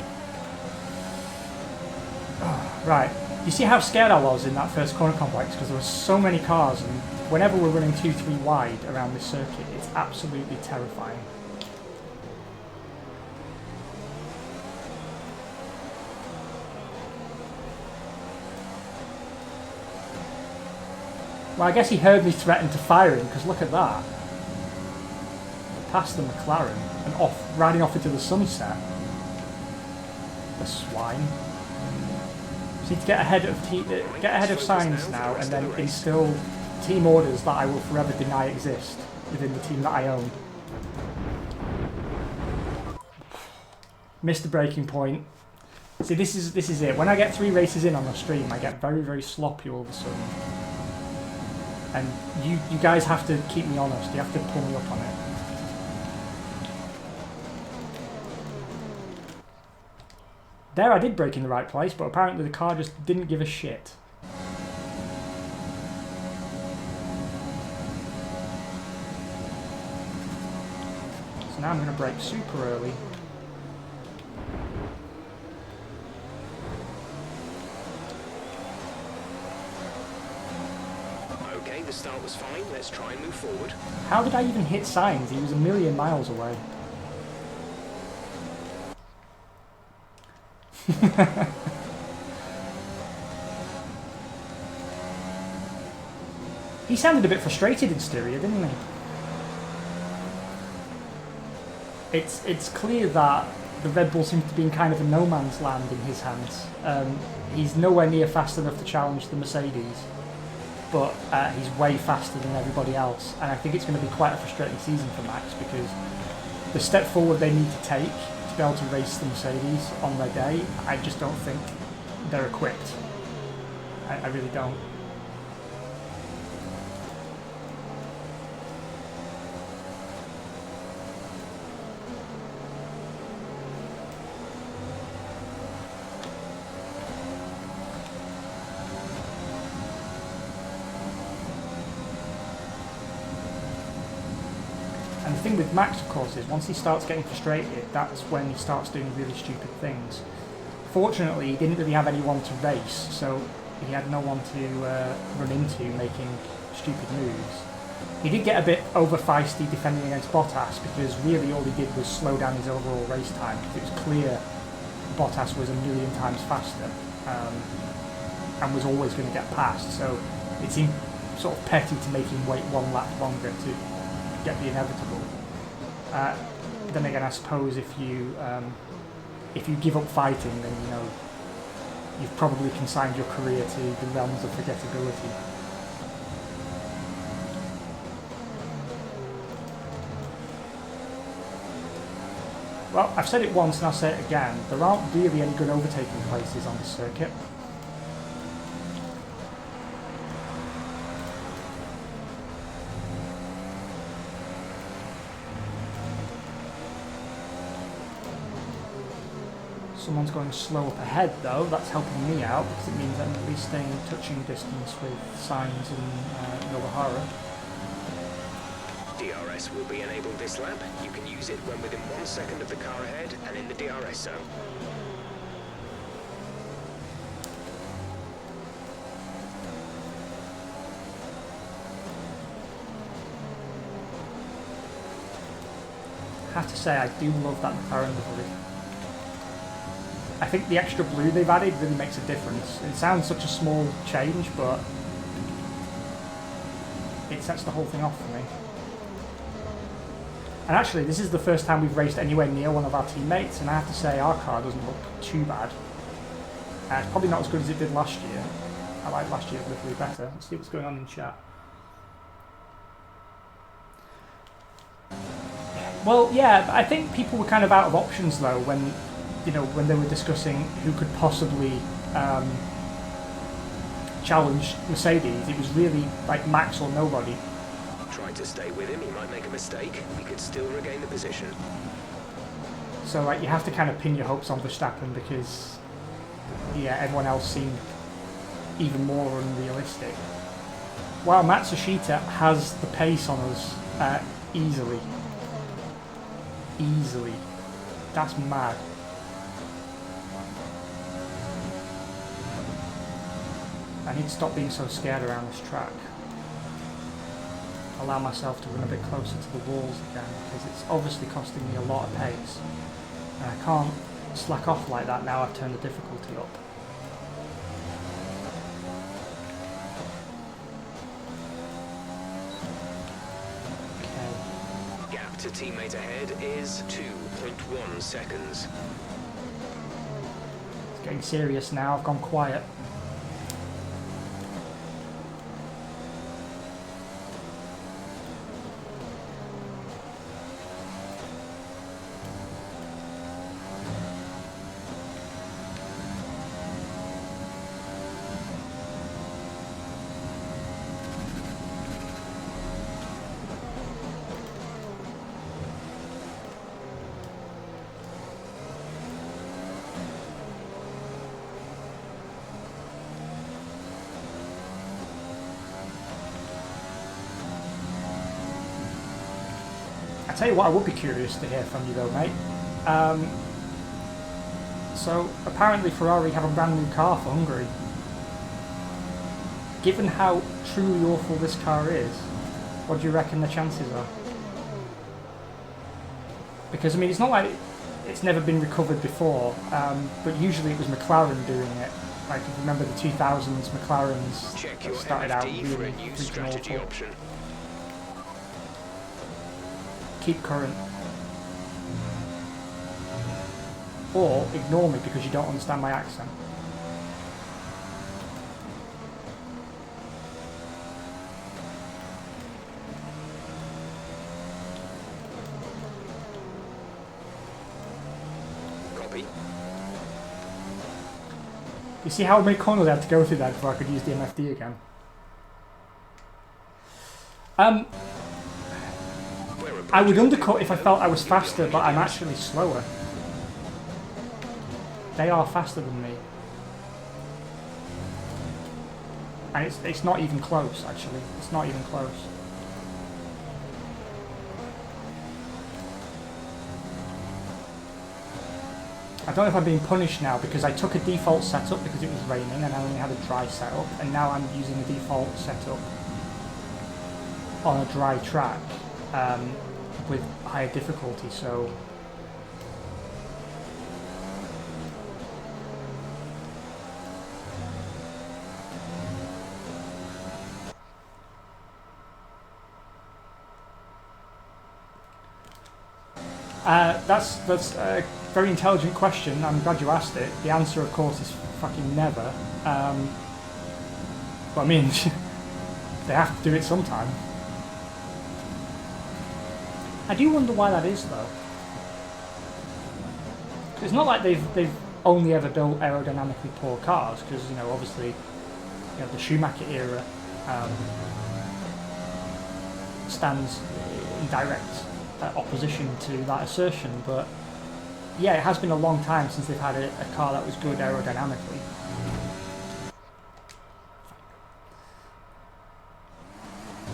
Oh, right, you see how scared I was in that first corner complex because there were so many cars, and whenever we're running 2-3 wide around this circuit, it's absolutely terrifying. Well, I guess he heard me threaten to fire him, because look at that. Past the McLaren and off, riding off into the sunset. The swine. So to get ahead of Sainz now, and then instill team orders that I will forever deny exist within the team that I own. Missed the breaking point. See, this is it. When I get 3 races in on the stream, I get very, very sloppy all of a sudden. And you guys have to keep me honest. You have to pull me up on it. There I did brake in the right place, but apparently the car just didn't give a shit. So now I'm going to brake super early. Okay, the start was fine. Let's try and move forward. How did I even hit Sainz? He was a million miles away. He sounded a bit frustrated in stereo, didn't he? It's clear that the Red Bull seems to be in kind of a no man's land in his hands. He's nowhere near fast enough to challenge the Mercedes, but he's way faster than everybody else, and I think it's going to be quite a frustrating season for Max, because the step forward they need to take to be able to race the Mercedes on their day, I just don't think they're equipped. I really don't. thing with Max, of course, is once he starts getting frustrated, that's when he starts doing really stupid things. Fortunately, he didn't really have anyone to race, so he had no one to run into making stupid moves. He did get a bit over feisty defending against Bottas, because really all he did was slow down his overall race time, because it was clear Bottas was a million times faster and was always going to get past, so it seemed sort of petty to make him wait one lap longer to get the inevitable. Then again, I suppose if you give up fighting, then you know you've probably consigned your career to the realms of forgettability. Well, I've said it once and I'll say it again, there aren't really any good overtaking places on this circuit. Someone's going slow up ahead though, that's helping me out because it means I'm at least staying in touching distance with Sainz and Nobuhara. DRS will be enabled this lap. You can use it when within 1 second of the car ahead and in the DRS zone. I have to say, I do love that McLaren livery. I think the extra blue they've added really makes a difference. It sounds such a small change, but it sets the whole thing off for me. And actually, this is the first time we've raced anywhere near one of our teammates, and I have to say our car doesn't look too bad. It's probably not as good as it did last year. I like last year's livery better. Let's see what's going on in chat. Well, yeah, I think people were kind of out of options though when, you know, when they were discussing who could possibly challenge Mercedes. It was really like Max or nobody. Try to stay with him, he might make a mistake. He could still regain the position. So like you have to kind of pin your hopes on Verstappen because, yeah, everyone else seemed even more unrealistic. While Matsushita has the pace on us easily. Easily. That's mad. I need to stop being so scared around this track. Allow myself to run a bit closer to the walls again because it's obviously costing me a lot of pace. And I can't slack off like that now I've turned the difficulty up. Okay. Gap to teammate ahead is 2.1 seconds. It's getting serious now, I've gone quiet. I tell you what, I would be curious to hear from you though, mate. So apparently Ferrari have a brand new car for Hungary. Given how truly awful this car is, what do you reckon the chances are? Because I mean, it's not like it's never been recovered before, but usually it was McLaren doing it. Like if you remember the 2000s McLarens Check your started out MFD really for a new strategy awful. option. Keep current. Or ignore me because you don't understand my accent. Copy. You see how many corners I had to go through there before I could use the MFD again? I would undercut if I felt I was faster, but I'm actually slower. They are faster than me. And it's not even close, actually. It's not even close. I don't know if I'm being punished now because I took a default setup because it was raining and I only had a dry setup, and now I'm using a default setup on a dry track with higher difficulty, so that's a very intelligent question. I'm glad you asked it. The answer, of course, is fucking never. But I mean, they have to do it sometime. I do wonder why that is, though. It's not like they've only ever built aerodynamically poor cars, because you know, obviously, you know, the Schumacher era stands in direct opposition to that assertion, but yeah, it has been a long time since they've had a car that was good aerodynamically.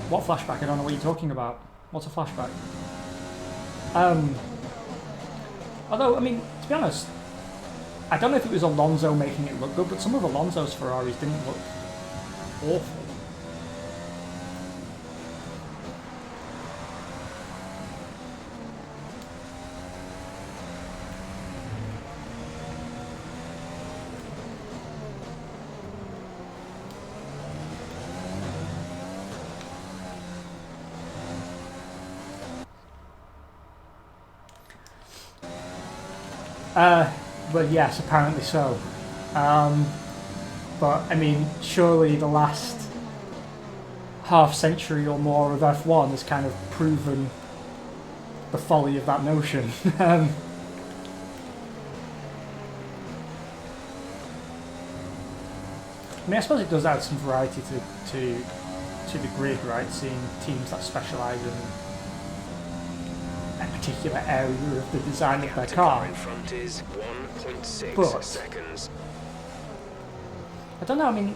What flashback? I don't know what you're talking about. What's a flashback? Although, I mean, to be honest, I don't know if it was Alonso making it look good, but some of Alonso's Ferraris didn't look awful. Well, yes, apparently so. But, I mean, surely the last half century or more of F1 has kind of proven the folly of that notion. I mean, I suppose it does add some variety to the grid, right? Seeing teams that specialise in a particular area of the design of their car. In front is 1.6 But seconds. I don't know, I mean,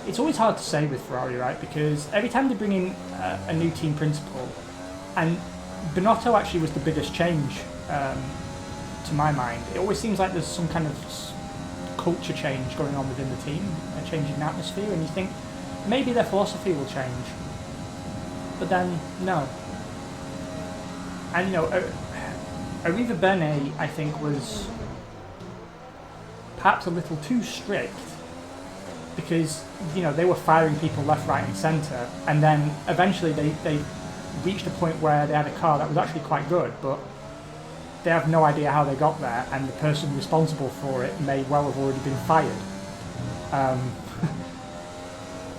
it's always hard to say with Ferrari, right? Because every time they bring in a new team principal, and Binotto actually was the biggest change to my mind. It always seems like there's some kind of culture change going on within the team, a change in atmosphere, and you think maybe their philosophy will change. But then, no. And you know, Arriva Bene, I think, was perhaps a little too strict because, you know, they were firing people left, right and centre, and then eventually they reached a point where they had a car that was actually quite good, but they have no idea how they got there, and the person responsible for it may well have already been fired,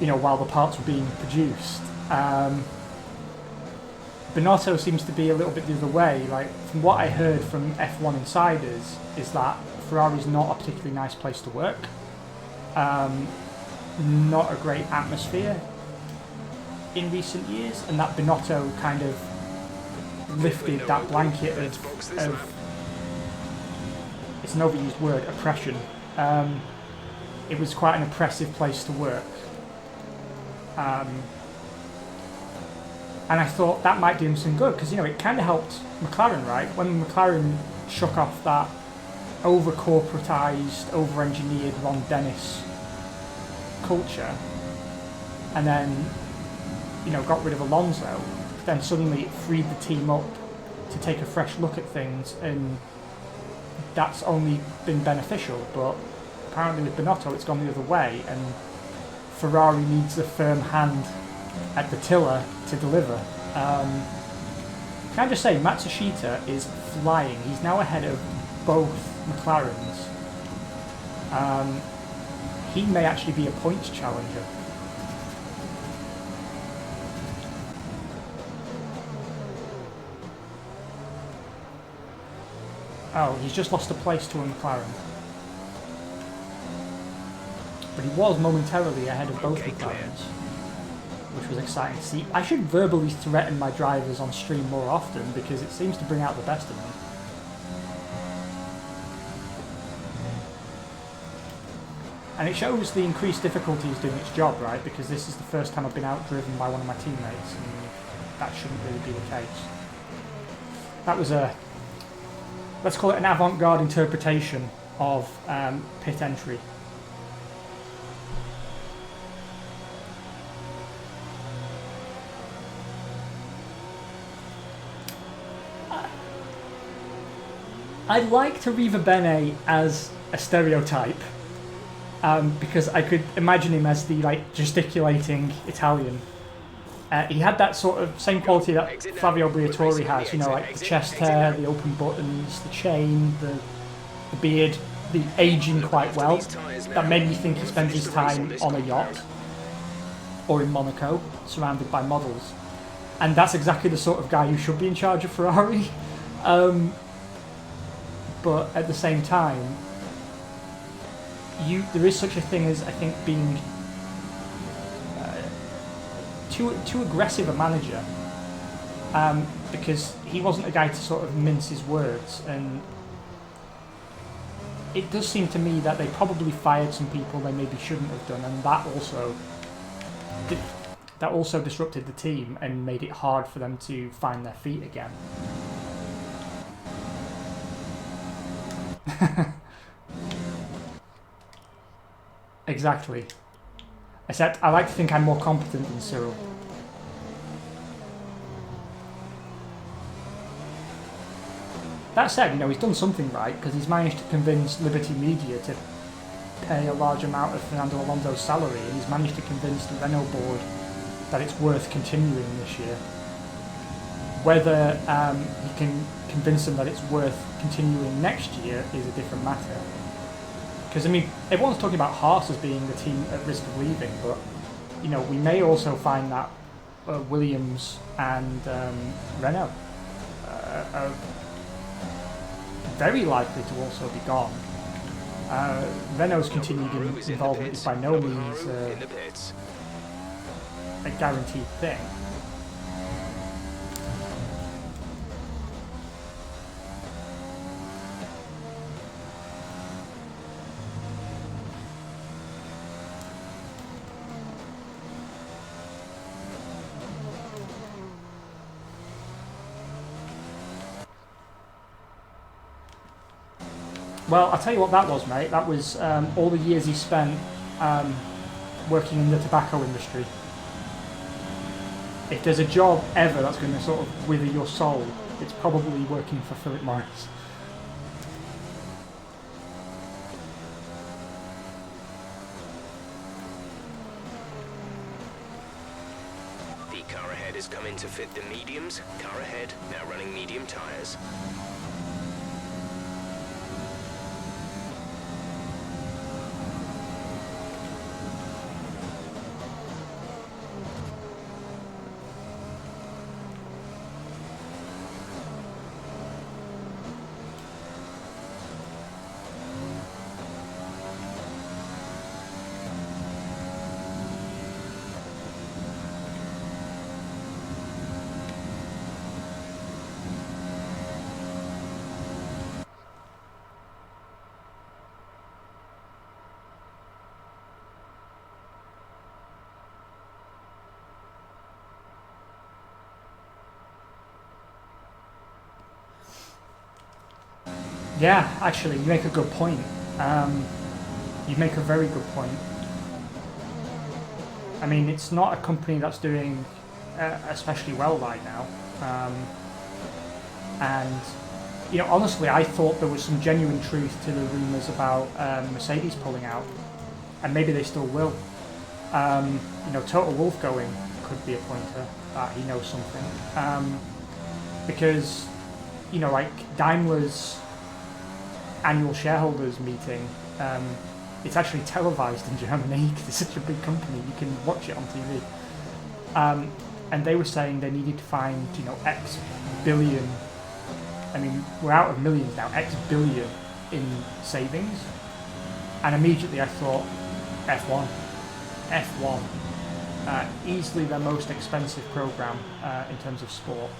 you know, while the parts were being produced. Binotto seems to be a little bit the other way. Like, from what I heard from F1 insiders, is that Ferrari's not a particularly nice place to work. Not a great atmosphere in recent years, and that Binotto kind of lifted that blanket of it's an overused word, oppression. It was quite an oppressive place to work. And I thought that might do him some good, because, you know, it kind of helped McLaren, right? When McLaren shook off that over-corporatised, over-engineered Ron Dennis culture, and then, you know, got rid of Alonso, then suddenly it freed the team up to take a fresh look at things, and that's only been beneficial. But apparently with Binotto it's gone the other way, and Ferrari needs a firm hand at the tiller to deliver. Can I just say, Matsushita is flying. He's now ahead of both McLarens. He may actually be a points challenger. Oh, he's just lost a place to a McLaren. But he was momentarily ahead of both McLarens, which was exciting to see. I should verbally threaten my drivers on stream more often, because it seems to bring out the best of them. And it shows the increased difficulty is doing its job, right? Because this is the first time I've been outdriven by one of my teammates, and that shouldn't really be the case. That was a let's call it an avant-garde interpretation of pit entry. I like Riva Bene as a stereotype because I could imagine him as the like gesticulating Italian. He had that sort of same quality that Flavio Briatore has, you know, like the chest hair, the open buttons, the chain, the beard, the aging quite well. That made me think he spends his time on a yacht or in Monaco, surrounded by models. And that's exactly the sort of guy who should be in charge of Ferrari. But at the same time, there is such a thing as, I think, being too aggressive a manager, because he wasn't a guy to sort of mince his words, and it does seem to me that they probably fired some people they maybe shouldn't have done, and that also disrupted the team and made it hard for them to find their feet again. Exactly. Except I like to think I'm more competent than Cyril. That said, you know, he's done something right because he's managed to convince Liberty Media to pay a large amount of Fernando Alonso's salary, and he's managed to convince the Renault board that it's worth continuing this year. Whether he can convince them that it's worth continuing next year is a different matter. Because, I mean, everyone's talking about Haas as being the team at risk of leaving, but, you know, we may also find that Williams and Renault are very likely to also be gone. Renault's continued involvement is by no means a guaranteed thing. Well, I'll tell you what that was, mate. That was all the years he spent working in the tobacco industry. If there's a job ever that's going to sort of wither your soul, it's probably working for Philip Morris. The car ahead is coming to fit the mediums. Car ahead, now running medium tyres. Yeah, actually, you make a good point. You make a very good point. I mean, it's not a company that's doing especially well right now. And, you know, honestly, I thought there was some genuine truth to the rumours about Mercedes pulling out. And maybe they still will. You know, Total Wolff going could be a pointer that he knows something. Because, you know, like Daimler's annual shareholders meeting, it's actually televised in Germany because it's such a big company, you can watch it on TV. And they were saying they needed to find, you know, X billion, I mean, we're out of millions now, X billion in savings. And immediately I thought, F1. Easily their most expensive program in terms of sport.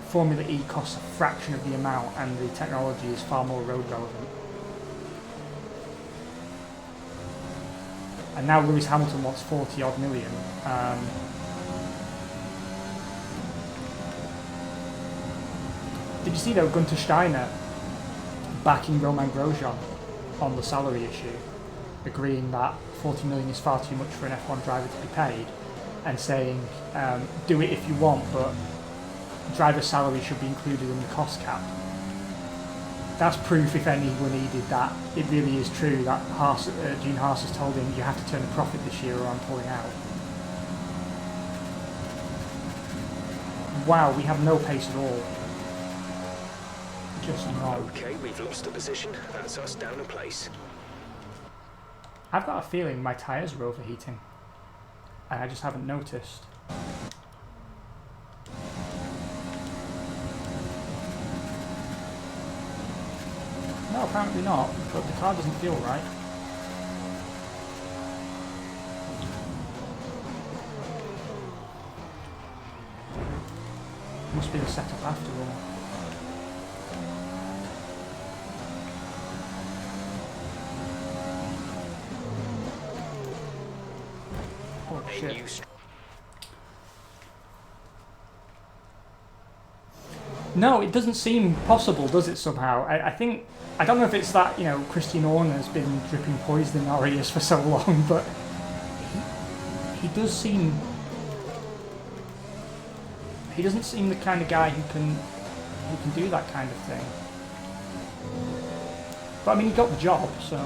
Formula E costs a fraction of the amount, and the technology is far more road relevant. And now Lewis Hamilton wants 40 odd million. Did you see though Gunter Steiner backing Roman Grosjean on the salary issue, agreeing that 40 million is far too much for an F1 driver to be paid, and saying do it if you want, but driver salary should be included in the cost cap. That's proof, if any were needed, that it really is true that Gene Haas has told him you have to turn a profit this year or I'm pulling out. Wow, we have no pace at all. Just not. Okay, we've lost a position. That's us down a place. I've got a feeling my tyres are overheating, and I just haven't noticed. No, apparently not, but the car doesn't feel right. Must be the setup after all. Oh shit. No, it doesn't seem possible, does it, somehow? I think, I don't know if it's that, you know, Christian Horner's been dripping poison in our ears for so long, but he does seem... He doesn't seem the kind of guy who can do that kind of thing. But I mean, he got the job, so...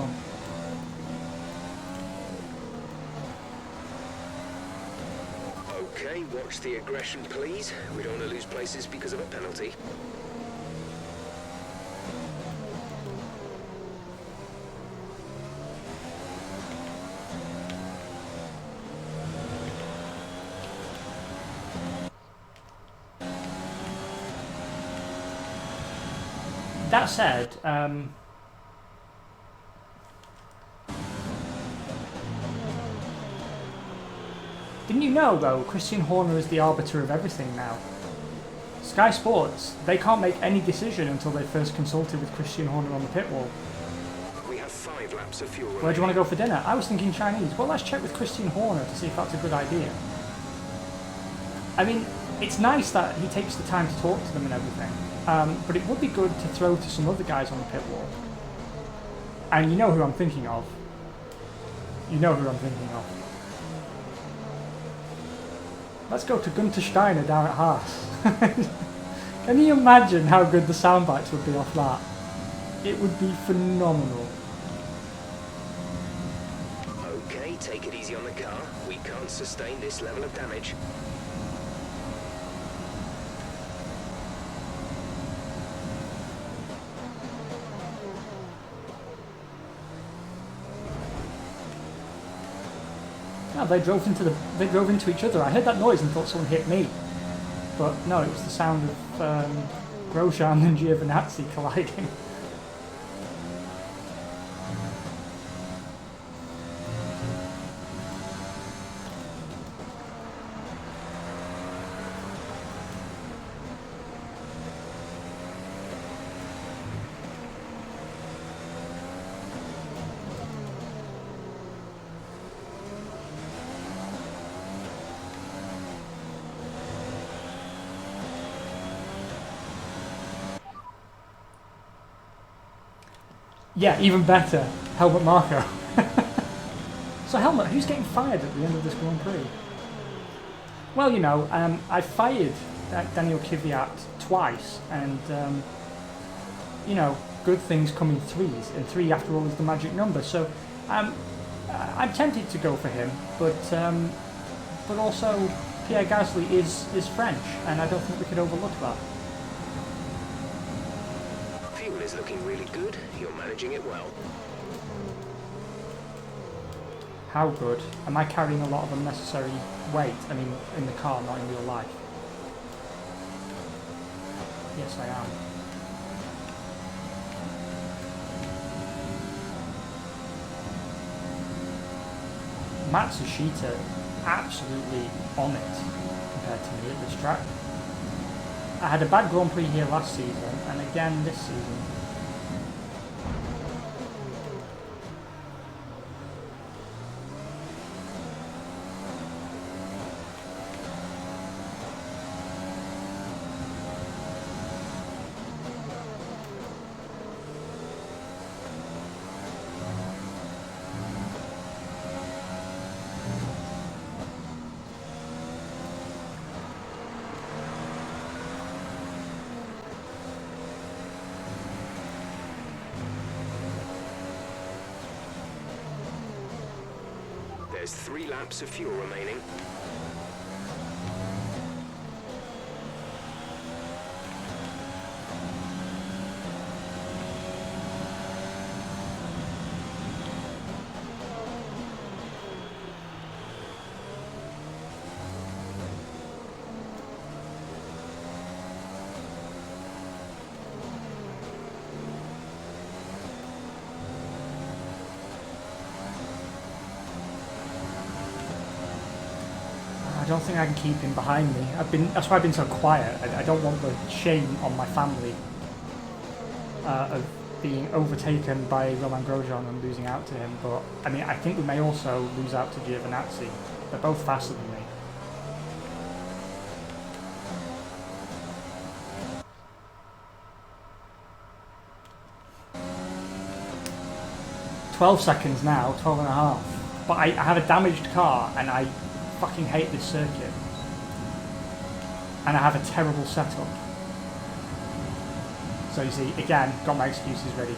Okay, watch the aggression, please. We don't want to lose places because of a penalty. That said, didn't you know, though, Christian Horner is the arbiter of everything now? Sky Sports, they can't make any decision until they first consulted with Christian Horner on the pit wall. We have 5 laps of fuel. Where do you want to go for dinner? I was thinking Chinese. Well, let's check with Christian Horner to see if that's a good idea. I mean, it's nice that he takes the time to talk to them and everything, but it would be good to throw to some other guys on the pit wall. And you know who I'm thinking of. You know who I'm thinking of. Let's go to Gunter Steiner down at Haas. Can you imagine how good the sound bites would be off that? It would be phenomenal. Okay, take it easy on the car. We can't sustain this level of damage. No, they drove into each other. I heard that noise and thought someone hit me. But no, it was the sound of Grosjean and Giovinazzi colliding. Yeah, even better. Helmut Marko. So Helmut, who's getting fired at the end of this Grand Prix? Well, you know, I fired Daniel Kvyat twice, and, you know, good things come in threes, and 3 after all is the magic number, so I'm tempted to go for him, but also Pierre Gasly is French, and I don't think we could overlook that. Fuel is looking really good. You're managing it well. How good? Am I carrying a lot of unnecessary weight? I mean, in the car, not in real life. Yes, I am. Matsushita absolutely on it compared to me at this track. I had a bad Grand Prix here last season, and again this season. There's 3 laps of fuel remaining. I don't think I can keep him behind me. That's why I've been so quiet. I don't want the shame on my family of being overtaken by Roman Grosjean and losing out to him. But I mean, I think we may also lose out to Giovinazzi. They're both faster than me. "12 seconds now, 12 and a half. But I have a damaged car and I fucking hate this circuit. And I have a terrible setup. So you see, again, got my excuses ready.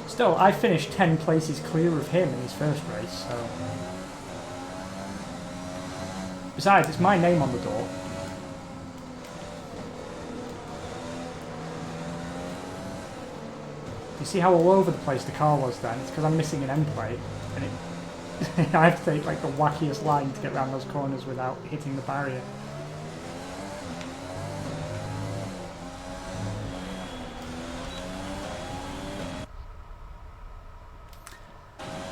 Still, I finished 10 places clear of him in his first race, so... Besides, it's my name on the door. You see how all over the place the car was then? It's because I'm missing an end plate, and it I have to take like the wackiest line to get around those corners without hitting the barrier.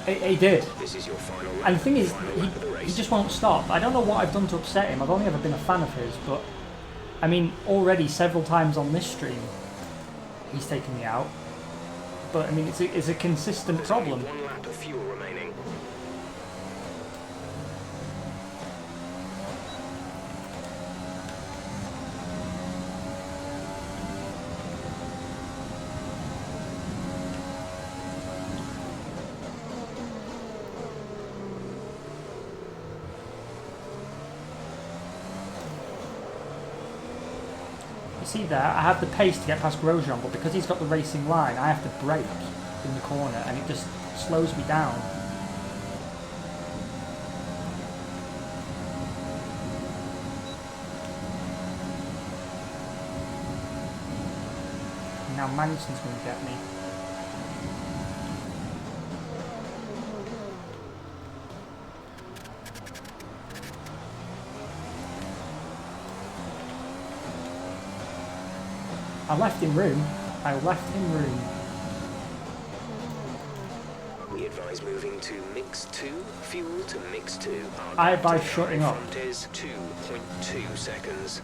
He did. This is your final lap. And the thing is, Final lap of the race. he just won't stop. I don't know what I've done to upset him. I've only ever been a fan of his, but I mean, already several times on this stream, he's taken me out. But I mean, it's a consistent There's only problem. 1 lap of fuel remaining. You see there, I have the pace to get past Grosjean, but because he's got the racing line, I have to brake in the corner, and it just slows me down. Now Magnussen's going to get me. I left him room. I left him room. We advise moving to mix 2, fuel to mix 2. I advise shutting up. Front is 2.2 seconds.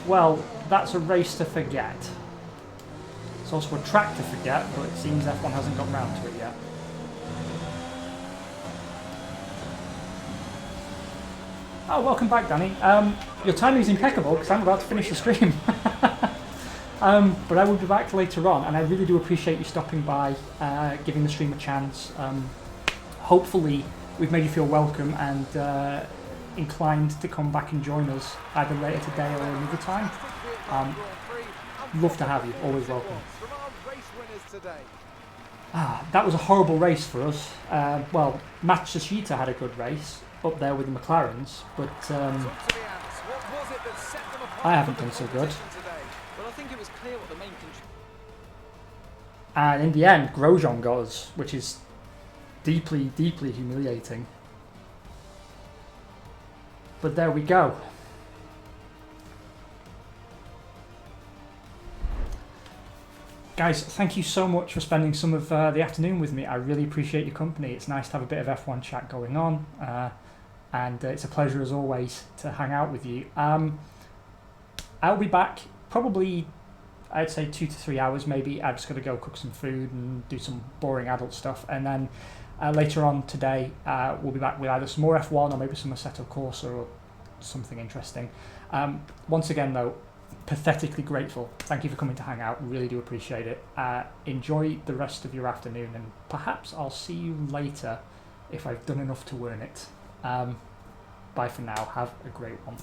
Well, that's a race to forget. It's also a track to forget, but it seems F1 hasn't got round to it yet. Oh, welcome back, Danny. Your timing is impeccable because I'm about to finish the stream. But I will be back later on, and I really do appreciate you stopping by, giving the stream a chance. Hopefully, we've made you feel welcome and inclined to come back and join us either later today or another time. Love to have you, always welcome. That was a horrible race for us. Well, Matsushita had a good race up there with the McLarens, but I haven't done so good. Well, I think it was clear what the main And in the end, Grosjean got us, which is deeply, deeply humiliating. But there we go. Guys, thank you so much for spending some of the afternoon with me. I really appreciate your company. It's nice to have a bit of F1 chat going on. And it's a pleasure, as always, to hang out with you. I'll be back probably, I'd say 2 to 3 hours maybe. I've just got to go cook some food and do some boring adult stuff. And then later on today, we'll be back with either some more F1 or maybe some Assetto Corsa or something interesting. Once again, though, pathetically grateful. Thank you for coming to hang out. Really do appreciate it. Enjoy the rest of your afternoon, and perhaps I'll see you later if I've done enough to earn it. Bye for now. Have a great one.